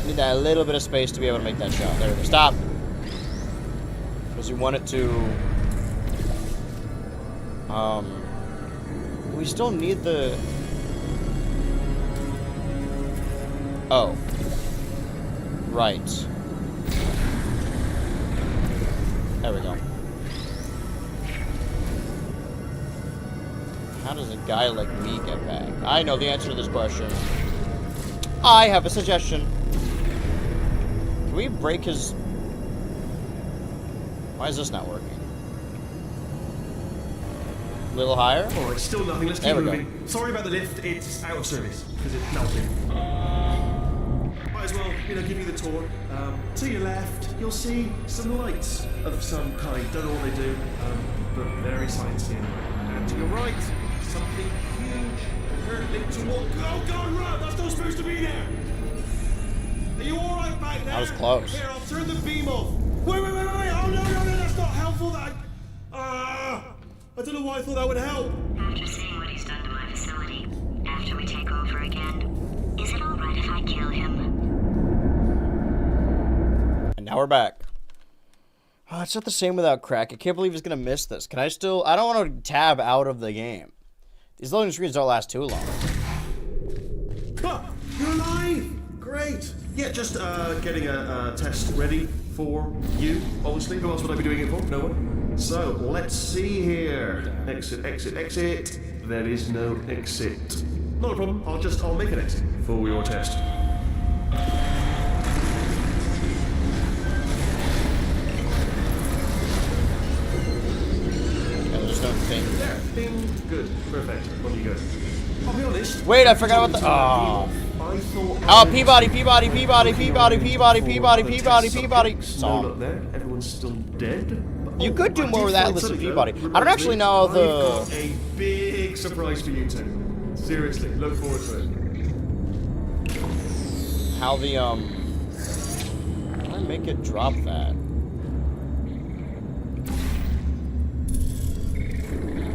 Need that little bit of space to be able to make that shot. There we go. Stop. Because we want it to... we still need the... Oh. Right. There we go. How does a guy like me get back? I know the answer to this question. I have a suggestion. Can we break his... Why is this not working? A little higher? Alright, still nothing. Let's keep moving. Sorry about the lift. It's out of service because it's melting. Might as well, give you the tour. To your left, you'll see some lights of some kind. Don't know what they do, but very sciencey anyway. And to your right, something huge hurtling toward... Oh God, run! That's not supposed to be there! Are you alright back there? That was close. Here, I'll turn the beam off. Wait! Oh no, that's not helpful. I don't know why I thought that would help. After seeing what he's done to my facility, after we take over again, is it alright if I kill him? And now we're back. Oh, it's not the same without crack. I can't believe he's gonna miss this. Can I still... I don't want to tab out of the game. These loading screens don't last too long. Ah, you're alive! Great! Yeah, just getting a test ready for you, obviously. Who else would I be doing it for? No one? So, let's see here. Exit. There is no exit. Not a problem. I'll make an exit for your test. There's no thing there. Bing. Good. Perfect. On you go. I'll be honest. Wait, I forgot what the... Oh, Peabody. Song. Up there. Everyone's still dead. You could do more with Atlas and Peabody. I don't actually know the... I've got a big surprise for you two. Seriously, look forward to it. How the, How do I make it drop that?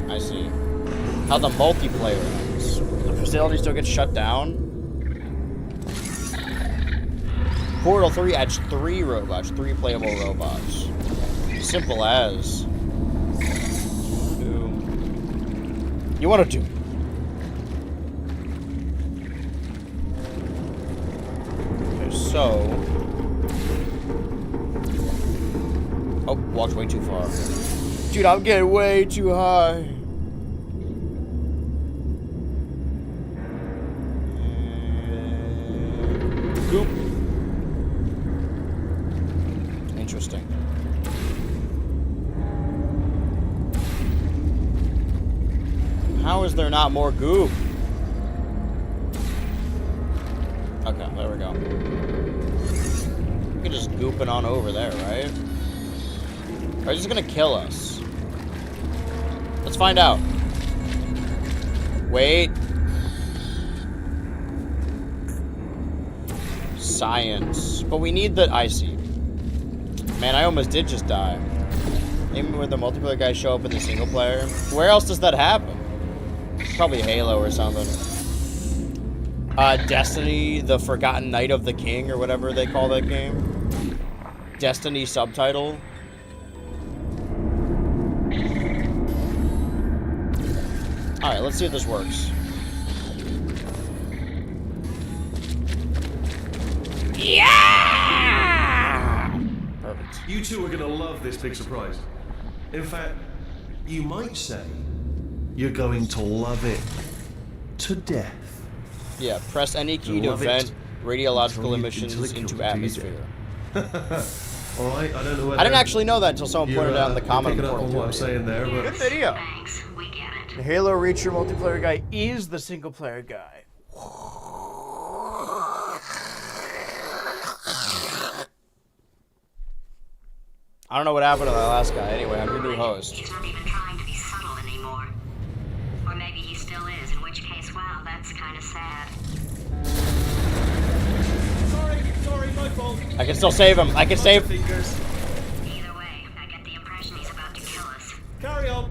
I see. How the multiplayer ends. The facility still gets shut down. Portal 3 adds 3 robots, 3 playable robots. Simple as. You want to do? Okay, so. Oh, walked way too far. Dude, I'm getting way too high. Goop. Interesting. How is there not more goop? Okay, there we go. We can just goop it on over there, right? Or is it gonna kill us? Let's find out. Wait. Science. But we need the... I see. Man, I almost did just die. Maybe where the multiplayer guys show up in the single player. Where else does that happen? Probably Halo or something. Destiny, the Forgotten Night of the King, or whatever they call that game. Destiny subtitle. Alright, let's see if this works. Yeah! Perfect. You two are gonna love this big surprise. In fact, you might say you're going to love it to death. Yeah, press any key to Love it. vent radiological Until emissions it kills into you, atmosphere. All right, I don't know whether I didn't actually know that until someone you're, pointed it out in the you're comment picking up portal. on what I'm saying there, but Good video. Thanks, we get it. The Halo Reacher multiplayer guy is the single player guy. I don't know what happened to that last guy. Anyway, I'm your new host. He's not even trying to be subtle anymore. Or maybe he still is, in which case, wow, that's kind of sad. sorry, my fault. I can still save him. I can save. Fingers. Either way, I get the impression he's about to kill us. Carry on.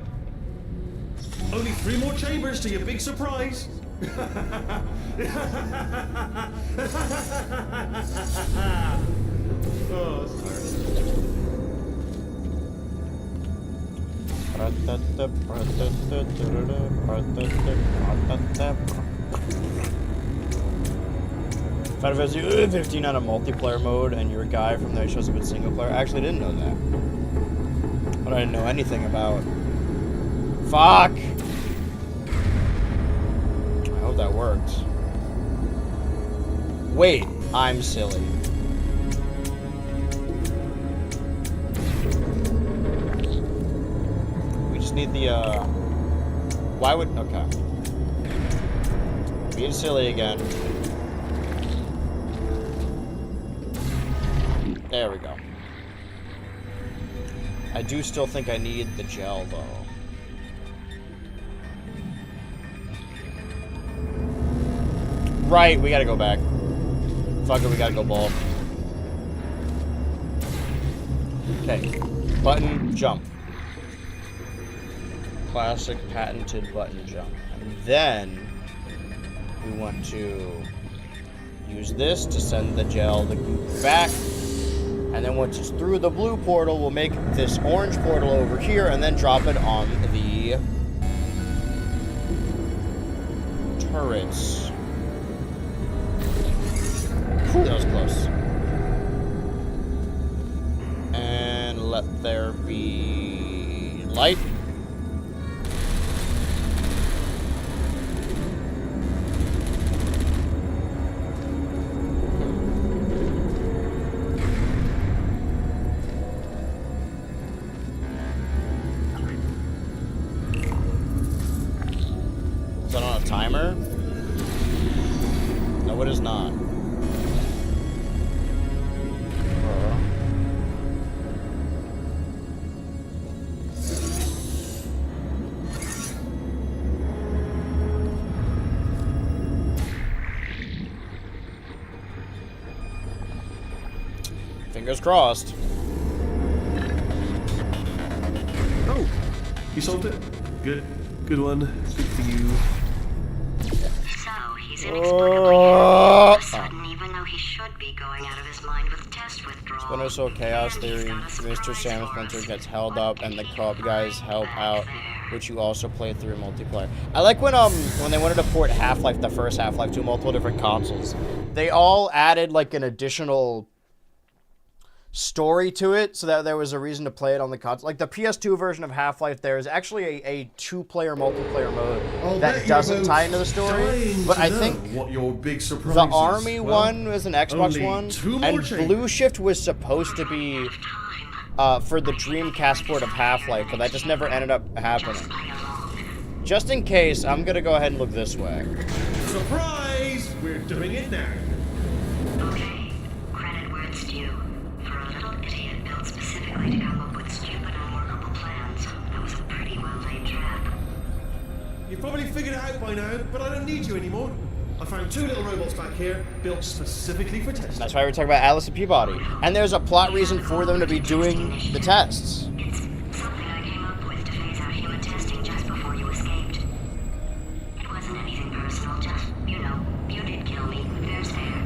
Only 3 more chambers to your big surprise. Oh, sorry. Final Fantasy 15 on a multiplayer mode, and you're a guy from there shows up in single player. I actually didn't know that. But I didn't know anything about. Fuck! I hope that works. Wait, I'm silly. We just need the, why would, okay. Being silly again. There we go. I do still think I need the gel, though. Right, we gotta go back. Fuck it, we gotta go bald. Okay. Button, jump. Classic patented button jump. And then we want to use this to send the gel, the goop back. And then once it's through the blue portal, we'll make this orange portal over here and then drop it on the turrets. Whew, that was close. And let there be light. Is that on a timer? No, it is not. Fingers crossed. Oh, you solved it. Good. Good one. Good for you. So, he's inexplicably all of a sudden, even though he should be going out of his mind with test withdrawal. Splinter Cell Chaos Theory, Mr. Sam Splinter gets held up and the co-op guys help out, which you also play through multiplayer. I like when they wanted to port Half-Life, the first Half-Life, to multiple different consoles. They all added like an additional story to it so that there was a reason to play it on the console. Like the PS2 version of Half-Life, there is actually a 2-player multiplayer mode that doesn't tie into the story. But I think what your big surprise the is. Army Well, one was an Xbox only one, 2 more and chambers. Blue Shift was supposed to be for the Dreamcast port of Half-Life, but that just never ended up happening. Just in case, I'm gonna go ahead and look this way. Surprise! We're doing it now. Okay, credit where it's due. For a little idiot built specifically to come up with stupid, unworkable plans, that was a pretty well-laid trap. You've probably figured it out by now, but I don't need you anymore. I found 2 little robots back here, built specifically for testing. That's why we're talking about Alice and Peabody. And there's a plot reason for them to be doing the tests. It's something I came up with to phase out human testing just before you escaped. It wasn't anything personal, just, you know, you did kill me. Fair's fair.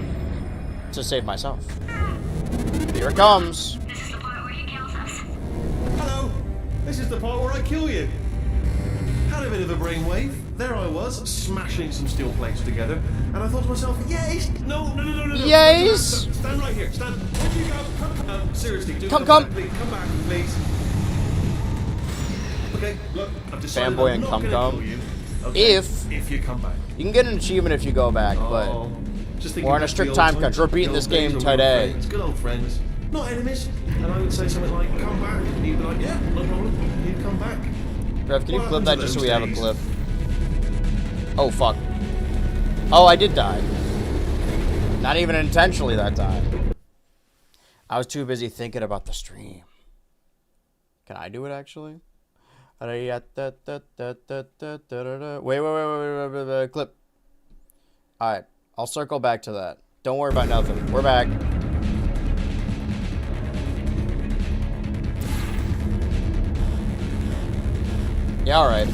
To save myself. Here it comes. This is the part where he kills us. Hello! This is the part where I kill you. Had a bit of a brainwave. There I was, smashing some steel plates together, and I thought to myself, yes! No. Yes! Stand right here, stand. Where do you go? Come. Seriously, do Come. back, please. Come back, please. Okay, look, I've decided Fanboy I'm and not Cum gonna Cum. kill you, okay, If you come back. you can get an achievement if you go back, but Oh, just thinking we're on a back to strict the time old crunch. times, We're beating the this old days game when we were today. friends, good old friends, not enemies. And I would say something like, come back, and you'd be like, yeah, no problem, you'd come back. Rev, can you What clip happened that to just so those we have a days? clip? Oh, fuck. Oh, I did die. Not even intentionally that time. I was too busy thinking about the stream. Can I do it, actually? Wait, clip. Alright, I'll circle back to that. Don't worry about nothing. We're back. Yeah, alright.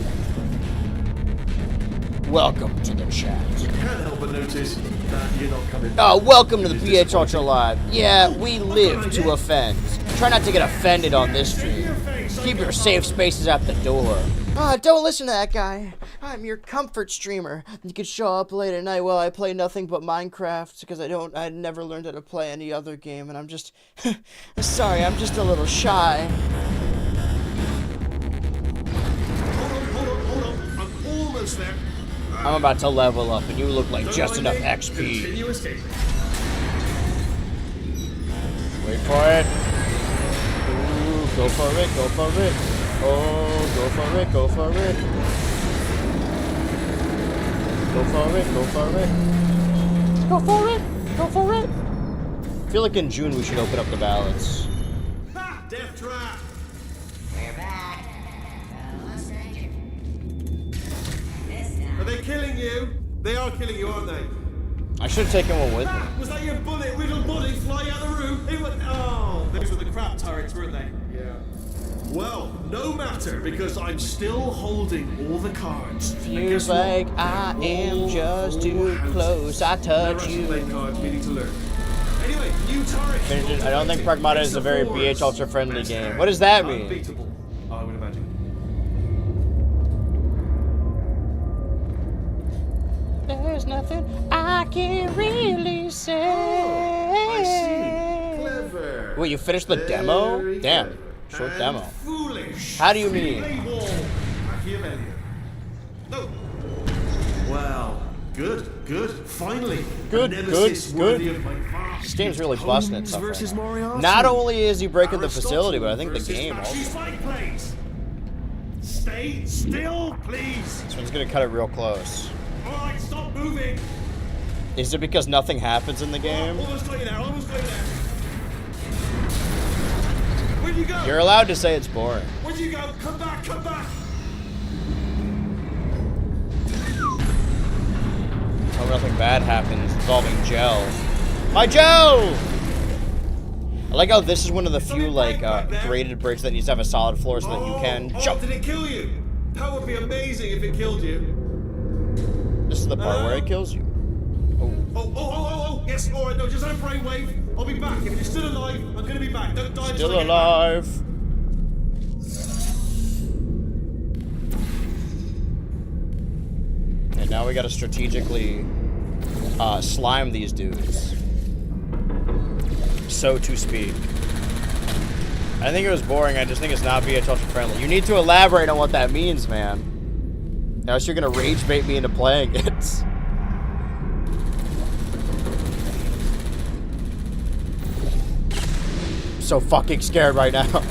Welcome to the chat. Can't help but notice that you're not coming back. Oh, welcome to the BH Ultra Live. Yeah, we live to offend. Try not to get offended on this stream. Keep your safe spaces at the door. Don't listen to that guy. I'm your comfort streamer. You can show up late at night while I play nothing but Minecraft because I never learned how to play any other game, and I'm just sorry, I'm just a little shy. Hold on, I'm almost there. I'm about to level up, and you look like just enough XP. Continue escaping. Wait for it. Ooh, go for it, go for it. Oh, go for it, go for it. Go for it, go for it. Go for it, go for it. I feel like in June we should open up the ballots. Ha! Death trap! We're back. Stranger. This time. Are they killing you? They are killing you, aren't they? I should have taken one with me. Ah, was that your bullet-riddled body flying out the room? It was, oh, those were the crap turrets, weren't they? Yeah. Well, no matter, because I'm still holding all the cards. And Feels guess what? like I am just too close. I touch you. Play cards, meaning to learn. Anyway, new turret. I don't think Pragmata is a very BH Ultra friendly game. What does that mean? Unbeatable, I would imagine. There's nothing I can really say. I see. Clever. Wait, you finished the demo? Very Damn. clever. Short And demo. Foolish. How do you mean? Label. Machiavellian. No. Well, good. Finally. Good, a nemesis good. worthy of my vast This game's really busting Holmes itself right versus now. Moriarty. Not only is he breaking the Aristotle facility, but I think the versus game also. Fascist fight plays. Stay still, please. This one's gonna cut it real close. All right, stop moving. Is it because nothing happens in the game? Almost got you there. Almost got you there. Where'd you go? You're allowed to say it's boring. Where'd you go? Come back. Come back. Hope nothing bad happens involving gel. My gel! I like how this is one of the few like graded bridges that needs to have a solid floor so that you can jump. Did it kill you? That would be amazing if it killed you. This is the part where it kills you. Oh, yes, alright, no, just have a brainwave. I'll be back. If you're still alive, I'm gonna be back. Don't die Still until I get alive. And now we gotta strategically slime these dudes. So to speak. I think it was boring, I just think it's not BH Ultra friendly. You need to elaborate on what that means, man. Else you're gonna rage bait me into playing it. So fucking scared right now.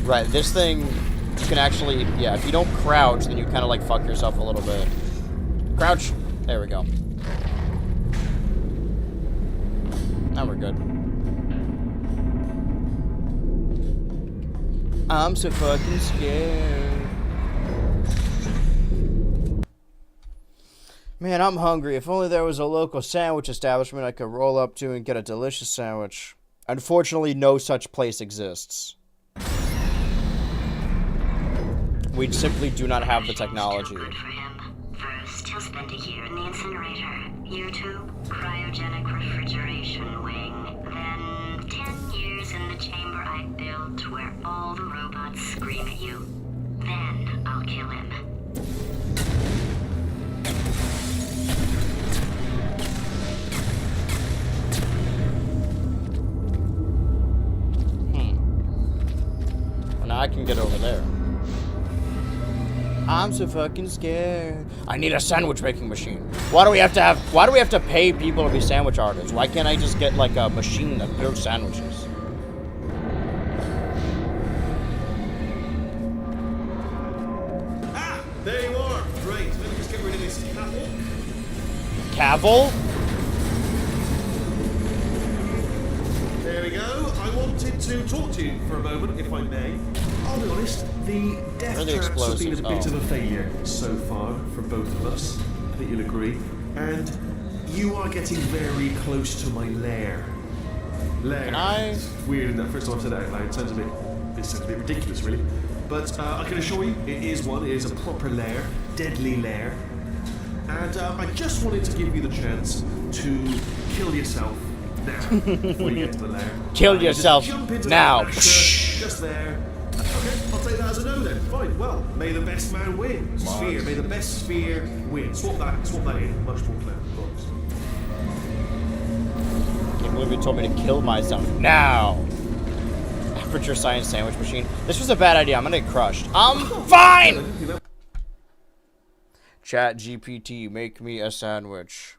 Right, this thing, you can actually, yeah, if you don't crouch, then you kind of like fuck yourself a little bit. Crouch. There we go. Now we're good. I'm so fucking scared. Man, I'm hungry. If only there was a local sandwich establishment I could roll up to and get a delicious sandwich. Unfortunately, no such place exists. We simply do not have the technology. Good for him. First, he'll spend a year in the incinerator. Year 2, cryogenic refrigeration wing. Then 10 years in the chamber I built where all the robots scream at you. Then I'll kill him. can get over there. I'm so fucking scared. I need a sandwich making machine. Why do we have to pay people to be sandwich artists? Why can't I just get like a machine that builds sandwiches? Ah, there you are. Great. Let me just get rid of this catwalk. Cavill? There we go. I wanted to talk to you for a moment, if I may. I'll be honest, the death Where are the traps have been a explosives? bit of a failure so far for both of us. I think you'll agree. And you are getting very close to my lair. Lair. Can I? It's weird, isn't it? First time I've said that out loud. It sounds a bit ridiculous, really. But I can assure you, it is one. It is a proper lair, deadly lair. And I just wanted to give you the chance to kill yourself now before you get to the lair. Kill yourself just jump into now. that sector, just there. Okay, I'll take that as a no then. Fine. Well, may the best man win. Sphere. May the best sphere win. Swap that in. Much more clever, of course. Can't believe you told me to kill myself now. Aperture science sandwich machine. This was a bad idea. I'm gonna get crushed. I'm fine. Chat GPT, make me a sandwich.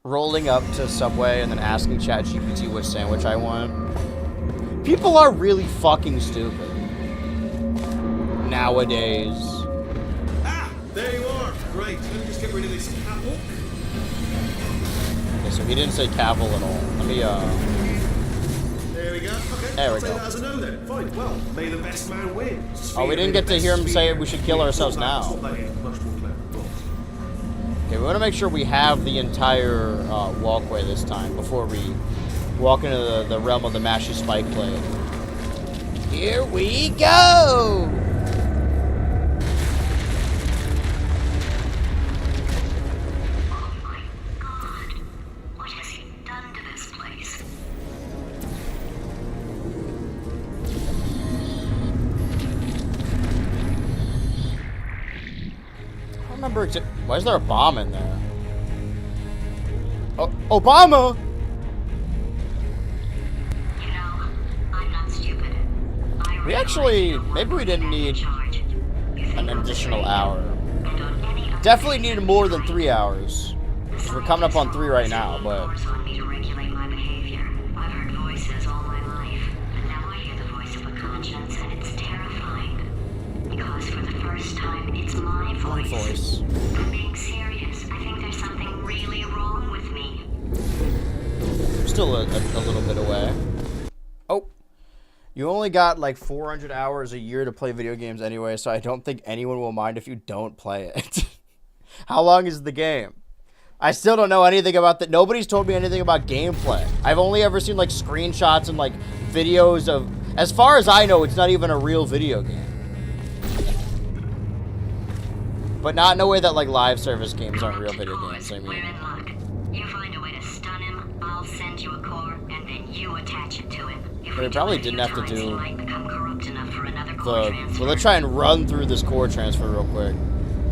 Rolling up to Subway and then asking Chat GPT which sandwich I want. People are really fucking stupid nowadays. Ah, there you are. Great. Let me just get rid of this catwalk. Okay, so he didn't say Cavill at all. Let me There we go. Okay, There we I'll take go. that as a no then. Fine. Well, may the best man win. Oh, we didn't get to hear him say we should kill ourselves now. Swap that in. Much more clever, of course. Okay, we want to make sure we have the entire walkway this time before we walk into the realm of the Mashy Spike Blade. Here we go! Oh my god. What has he done to this place? I don't remember why is there a bomb in there? Oh, Obama! You know, I'm not stupid. We actually, maybe we didn't need an additional hour. Definitely needed more than 3 hours. 'Cause we're coming up on 3 right now, but on me to regulate my behavior. I've heard voices all my life, but now I hear the voice of a conscience, and it's terrifying. Because for the first time, it's my voice. I'm being serious. I think there's something really wrong with me. we're still a little bit away. Oh, you only got like 400 hours a year to play video games anyway, so I don't think anyone will mind if you don't play it. How long is the game? I still don't know anything about that. Nobody's told me anything about gameplay. I've only ever seen like screenshots and like videos of, as far as I know, it's not even a real video game. But not in a way that like live service games aren't real video games. I We're mean, in luck. You find a way to stun him, I'll send you a core, and then you attach it to him. If But we it probably do it a didn't few have to times, he do might become corrupt enough for another core transfer. well, let's try and run through this core transfer real quick.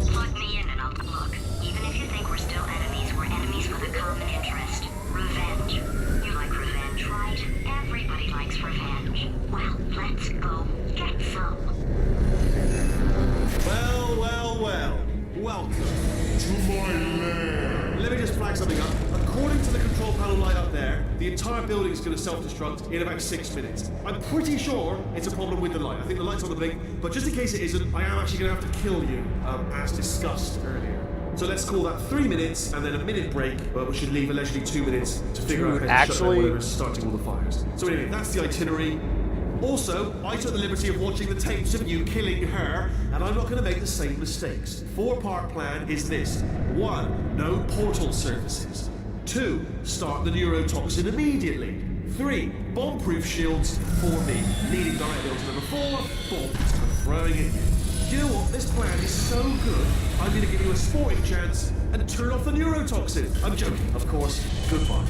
Plug me in and I'll look. Even if you think we're still enemies, we're enemies with a common interest. Revenge. You like revenge, right? Everybody likes revenge. Well, let's go get some. Well, well, well. Welcome to my lair. Let me just flag something up. According to the control panel light up there, the entire building is going to self-destruct in about 6 minutes. I'm pretty sure it's a problem with the light. I think the light's on the blink, but just in case it isn't, I am actually going to have to kill you, as discussed earlier. So let's call that 3 minutes and then a minute break, but we should leave allegedly 2 minutes to figure out how to shut down whatever's starting all the fires. So anyway, that's the itinerary. Also, I took the liberty of watching the tapes of you killing her, and I'm not going to make the same mistakes. 4-part plan is this. 1. No portal services. 2. Start the neurotoxin immediately. 3. Bomb-proof shields for me. Leading directly onto number 4. Bombs. I'm throwing it in. Do you know what? This plan is so good, I'm going to give you a sporting chance and turn off the neurotoxin. I'm joking, of course. Goodbye.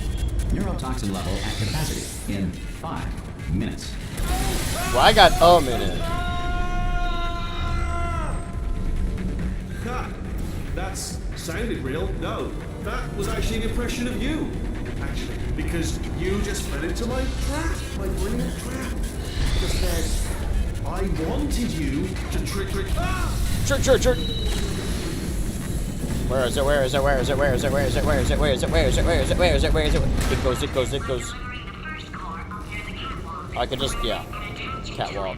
Neurotoxin level at capacity in 5 minutes. Well, I got a minute. Ha! That's sounded real. No, that was actually an impression of you. Actually, because you just fell into my trap, my brilliant trap. Just said, I wanted you to trick. Ah! Trick. Where is it? Where is it? Where is it? Where is it? Where is it? Where is it? Where is it? Where is it? Where is it? Where is it? Where is it? It goes. I could just, yeah. Catwalk.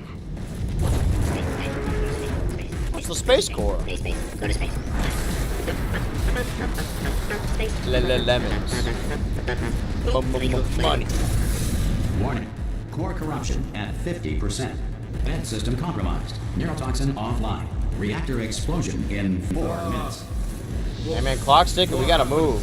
What's the space core? Go to space. Lemons. Money. Warning. Core corruption at 50%. Vent system compromised. Neurotoxin offline. Reactor explosion in 4 minutes. Hey man, clock's ticking. We gotta move.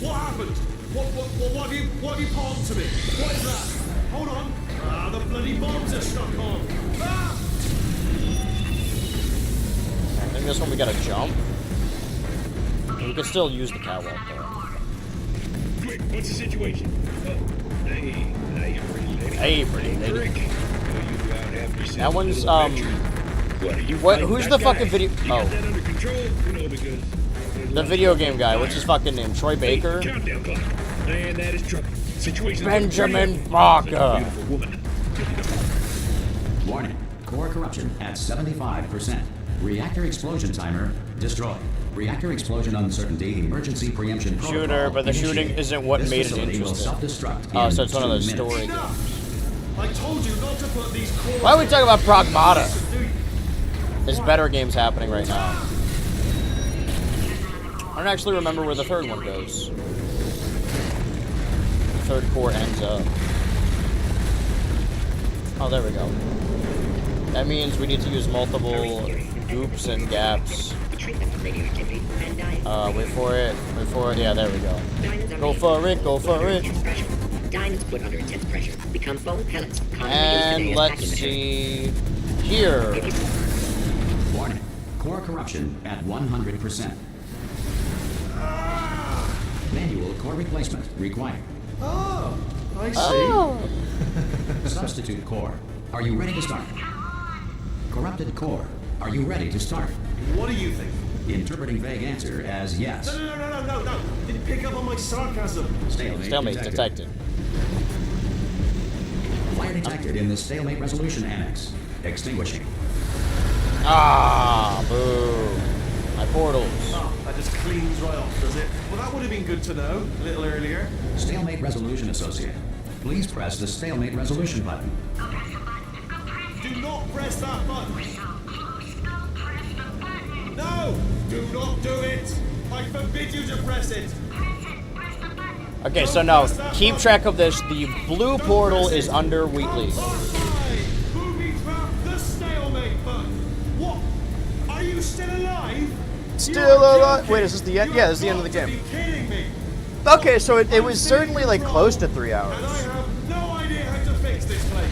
What happened? What have you palmed to me? What is that? Hold on. Ah, the bloody bombs are stuck on. Ah! I think this one we gotta jump. We could still use the catwalk though. Quick, what's the situation? Hey, pretty lady. Rick. That one's who's the fucking video? Oh, the video game guy. What's his fucking name? Troy Baker. Countdown clock. And that is trouble. Situation. Benjamin Barker. Warning. Core corruption at 75%. Reactor explosion timer destroyed. Reactor explosion uncertainty emergency preemption protocol Shooter, but the shooting initiated. isn't what This made it facility will interesting. self-destruct Oh, in so it's one of 2 those minutes. story games. I told you not to put these cores. Why are we talking about Pragmata? There's better games happening right now. I don't actually remember where the third one goes. The third core ends up. Oh, there we go. That means we need to use multiple goops and gaps. Wait for it. Yeah, there we go. Go for it. Diamonds put under intense pressure become foam pellets. And let's see here. Warning. Core corruption at 100%. Manual core replacement required. Oh, I see. Substitute core. Are you ready to start? Corrupted core. Are you ready to start? What do you think? Interpreting vague answer as yes. No. Didn't pick up on my sarcasm. Stalemate detected. Fire detected in the stalemate resolution annex. Extinguishing. Ah, boo. My portals. Oh, that just cleans right off, does it? Well, that would have been good to know a little earlier. Stalemate resolution associate. Please press the stalemate resolution button. Do not press that button. No! Do not do it! I forbid you to press it! Okay, so now, keep track of this. The blue portal is under Wheatley. Booby trap the stalemate button! What? Are you still alive? Still alive? Wait, is this the end? Yeah, this is the end of the game. You've got to be kidding me! Okay, so it was certainly like close to 3 And I hours. have no idea how to fix this place!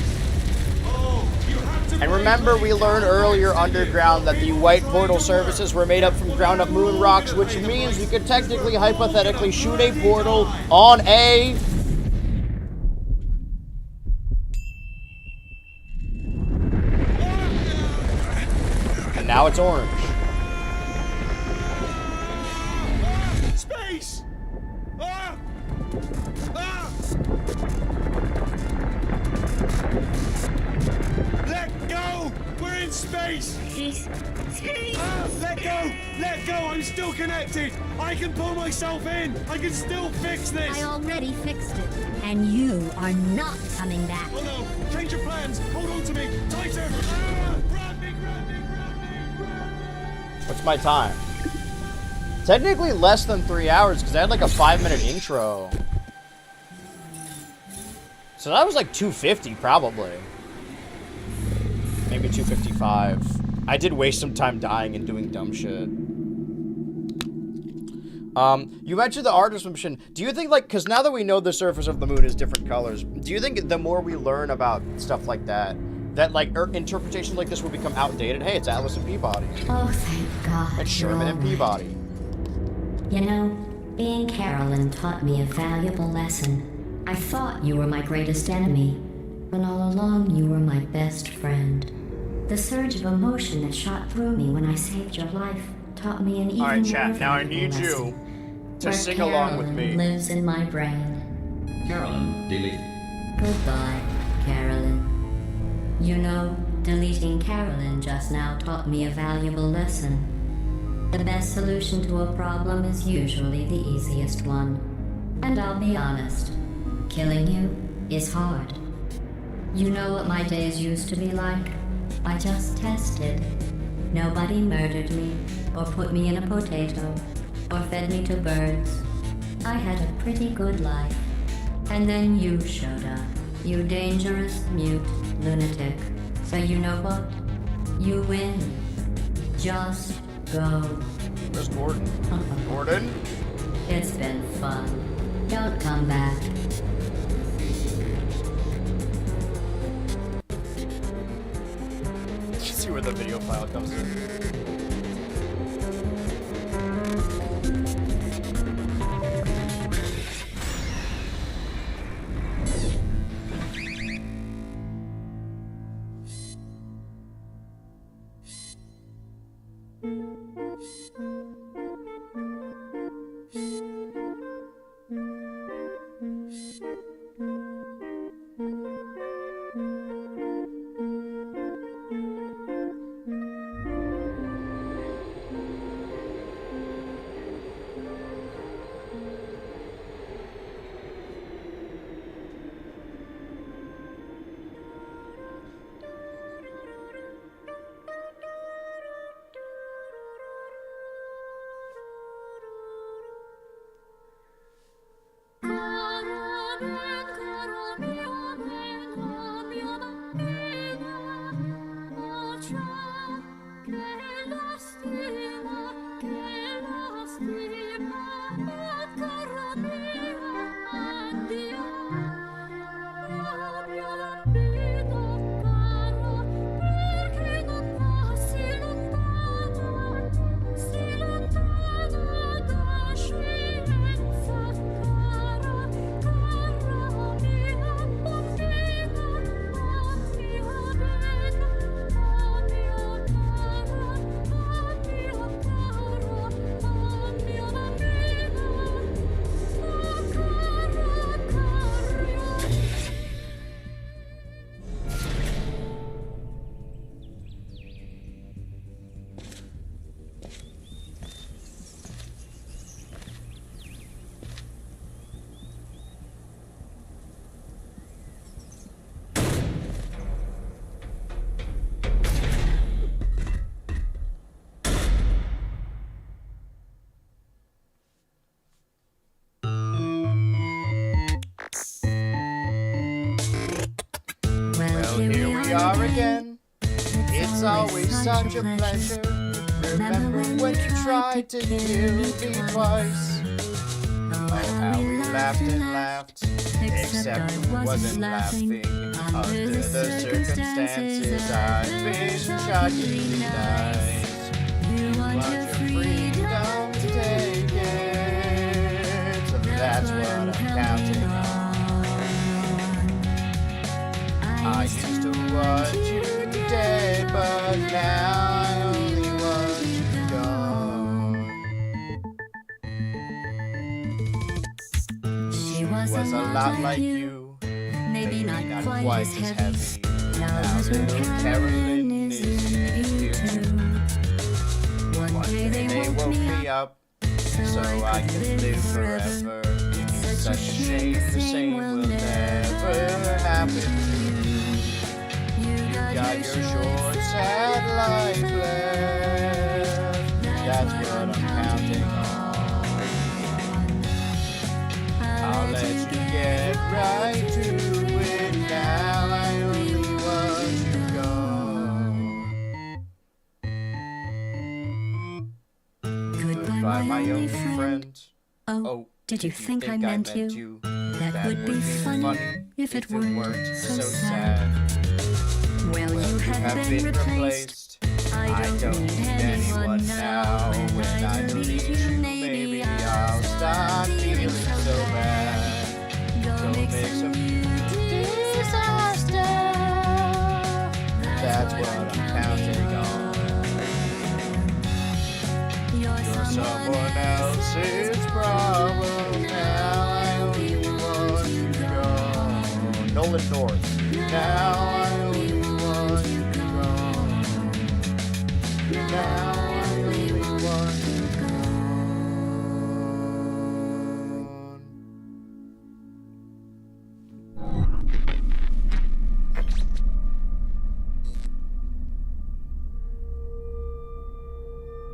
Oh, you have to... And remember, we learned earlier underground that the white portal surfaces were made up from ground up moon rocks, which means we could technically, hypothetically, shoot a portal on a... And now it's orange. Space! Ah! Ah! Let go! We're in space! Space. Ah, let go! Let go! I'm still connected! I can pull myself in! I can still fix this! I already fixed it, and you are not coming back. Oh no! Change your plans! Hold on to me! Tighter! Ah! Grab me! What's my time? Technically less than 3 hours, because I had like a 5-minute intro. So that was like 250 probably. Maybe 255. I did waste some time dying and doing dumb shit. You mentioned the artist mission. Do you think, like, because now that we know the surface of the moon is different colors, do you think the more we learn about stuff like that, like interpretations like this will become outdated? Hey, it's Atlas and Peabody. Oh, thank God. It's you're Sherman all and right. Peabody. You know, being Carolyn taught me a valuable lesson. I thought you were my greatest enemy, but all along you were my best friend. The surge of emotion that shot through me when I saved your life taught me an even All right, more chat. Now I valuable need you lesson. to Where sing along with Carolyn me. lives in my brain. Carolyn deleted. Goodbye, Carolyn. You know, Deleting Carolyn just now taught me a valuable lesson. The best solution to a problem is usually the easiest one. And I'll be honest, killing you is hard. You know what my days used to be like? I just tested. Nobody murdered me, or put me in a potato, or fed me to birds. I had a pretty good life. And then you showed up, you dangerous, mute lunatic. So you know what? You win. Just go. Where's Gordon? Gordon? It's been fun. Don't come back. Let's see where the video file comes in. Here we are again. It's always such a pleasure. Remember when you tried to kill me twice? Oh, how we laughed and laughed. Except it wasn't laughing. Under the circumstances, I've been shockingly nice. You want your freedom taken, so that's what I'm counting on. I used to want you dead, but now I only want you gone. She was a lot like you, maybe not quite as heavy. Now little Carolyn is here too. One day they woke me up, so I can live forever. It's such a shame the same will never happen. Got your short, sad life left. That's what I'm counting on. I'll let you get right to it now. I only want you gone. Goodbye, my only friend. Oh, did you think I meant you? That would be funny if it weren't so sad. Well, you have been replaced. I don't need anyone now. When I meet you, maybe I'll stop feeling so bad. Go make some disaster. That's what I'm counting on. You're someone else's problem. Now I only want you gone. Nolan North. Now I only want you gone. now I really want you gone.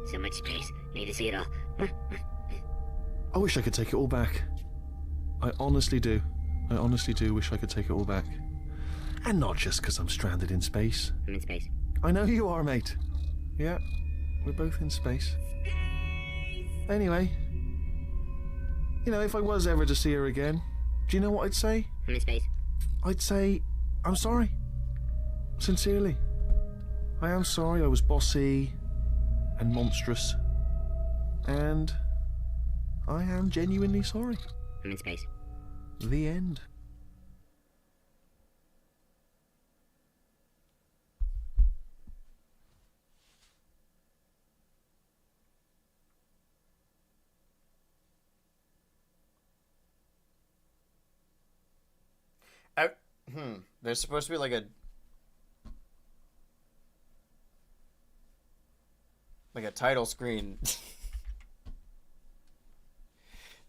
So much space. Need to see it all. I wish I could take it all back. I honestly do. I honestly do wish I could take it all back. And not just because I'm stranded in space. I'm in space. I know you are, mate. Yeah, we're both in space. Anyway, you know, if I was ever to see her again, do you know what I'd say? I'm in space. I'd say, I'm sorry. Sincerely. I am sorry I was bossy and monstrous. And I am genuinely sorry. I'm in space. The end. There's supposed to be like a title screen.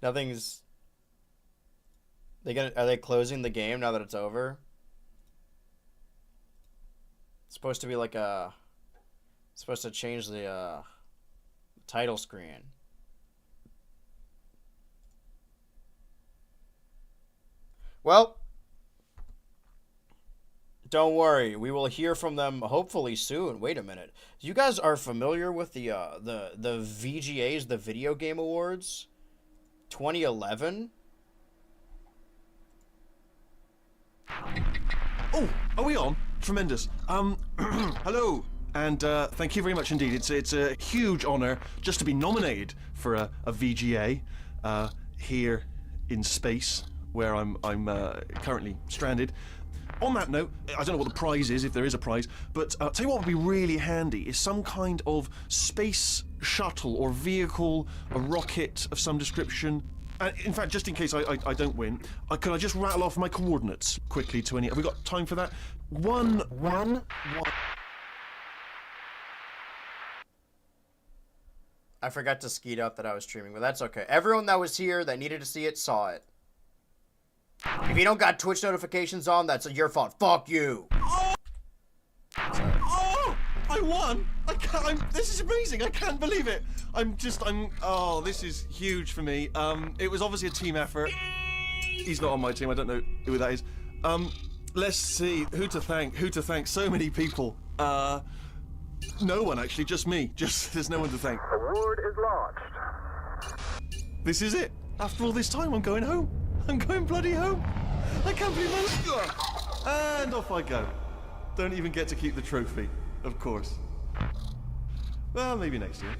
Nothing's. Are they closing the game now that it's over? It's supposed to be like supposed to change the title screen. Well, don't worry. We will hear from them hopefully soon. Wait a minute. You guys are familiar with the VGAs, the Video Game Awards, 2011? Oh, are we on? Tremendous. Hello, and thank you very much indeed. It's a huge honour just to be nominated for a VGA here in space, where I'm currently stranded. On that note, I don't know what the prize is, if there is a prize, but I'll tell you what would be really handy is some kind of space shuttle or vehicle, a rocket of some description. In fact, just in case I don't win, can I just rattle off my coordinates quickly to any... Have we got time for that? 1, 1, 1... I forgot to skeet out that I was streaming, but that's okay. Everyone that was here that needed to see it saw it. If you don't got Twitch notifications on, that's your fault. Fuck you. Oh! Oh! I won! This is amazing. I can't believe it. Oh, this is huge for me. It was obviously a team effort. He's not on my team. I don't know who that is. Let's see. Who to thank? So many people. No one, actually. Just me. There's no one to thank. Award is launched. This is it. After all this time, I'm going home. I'm going bloody home. I can't believe I... And off I go. Don't even get to keep the trophy, of course. Well, maybe next year.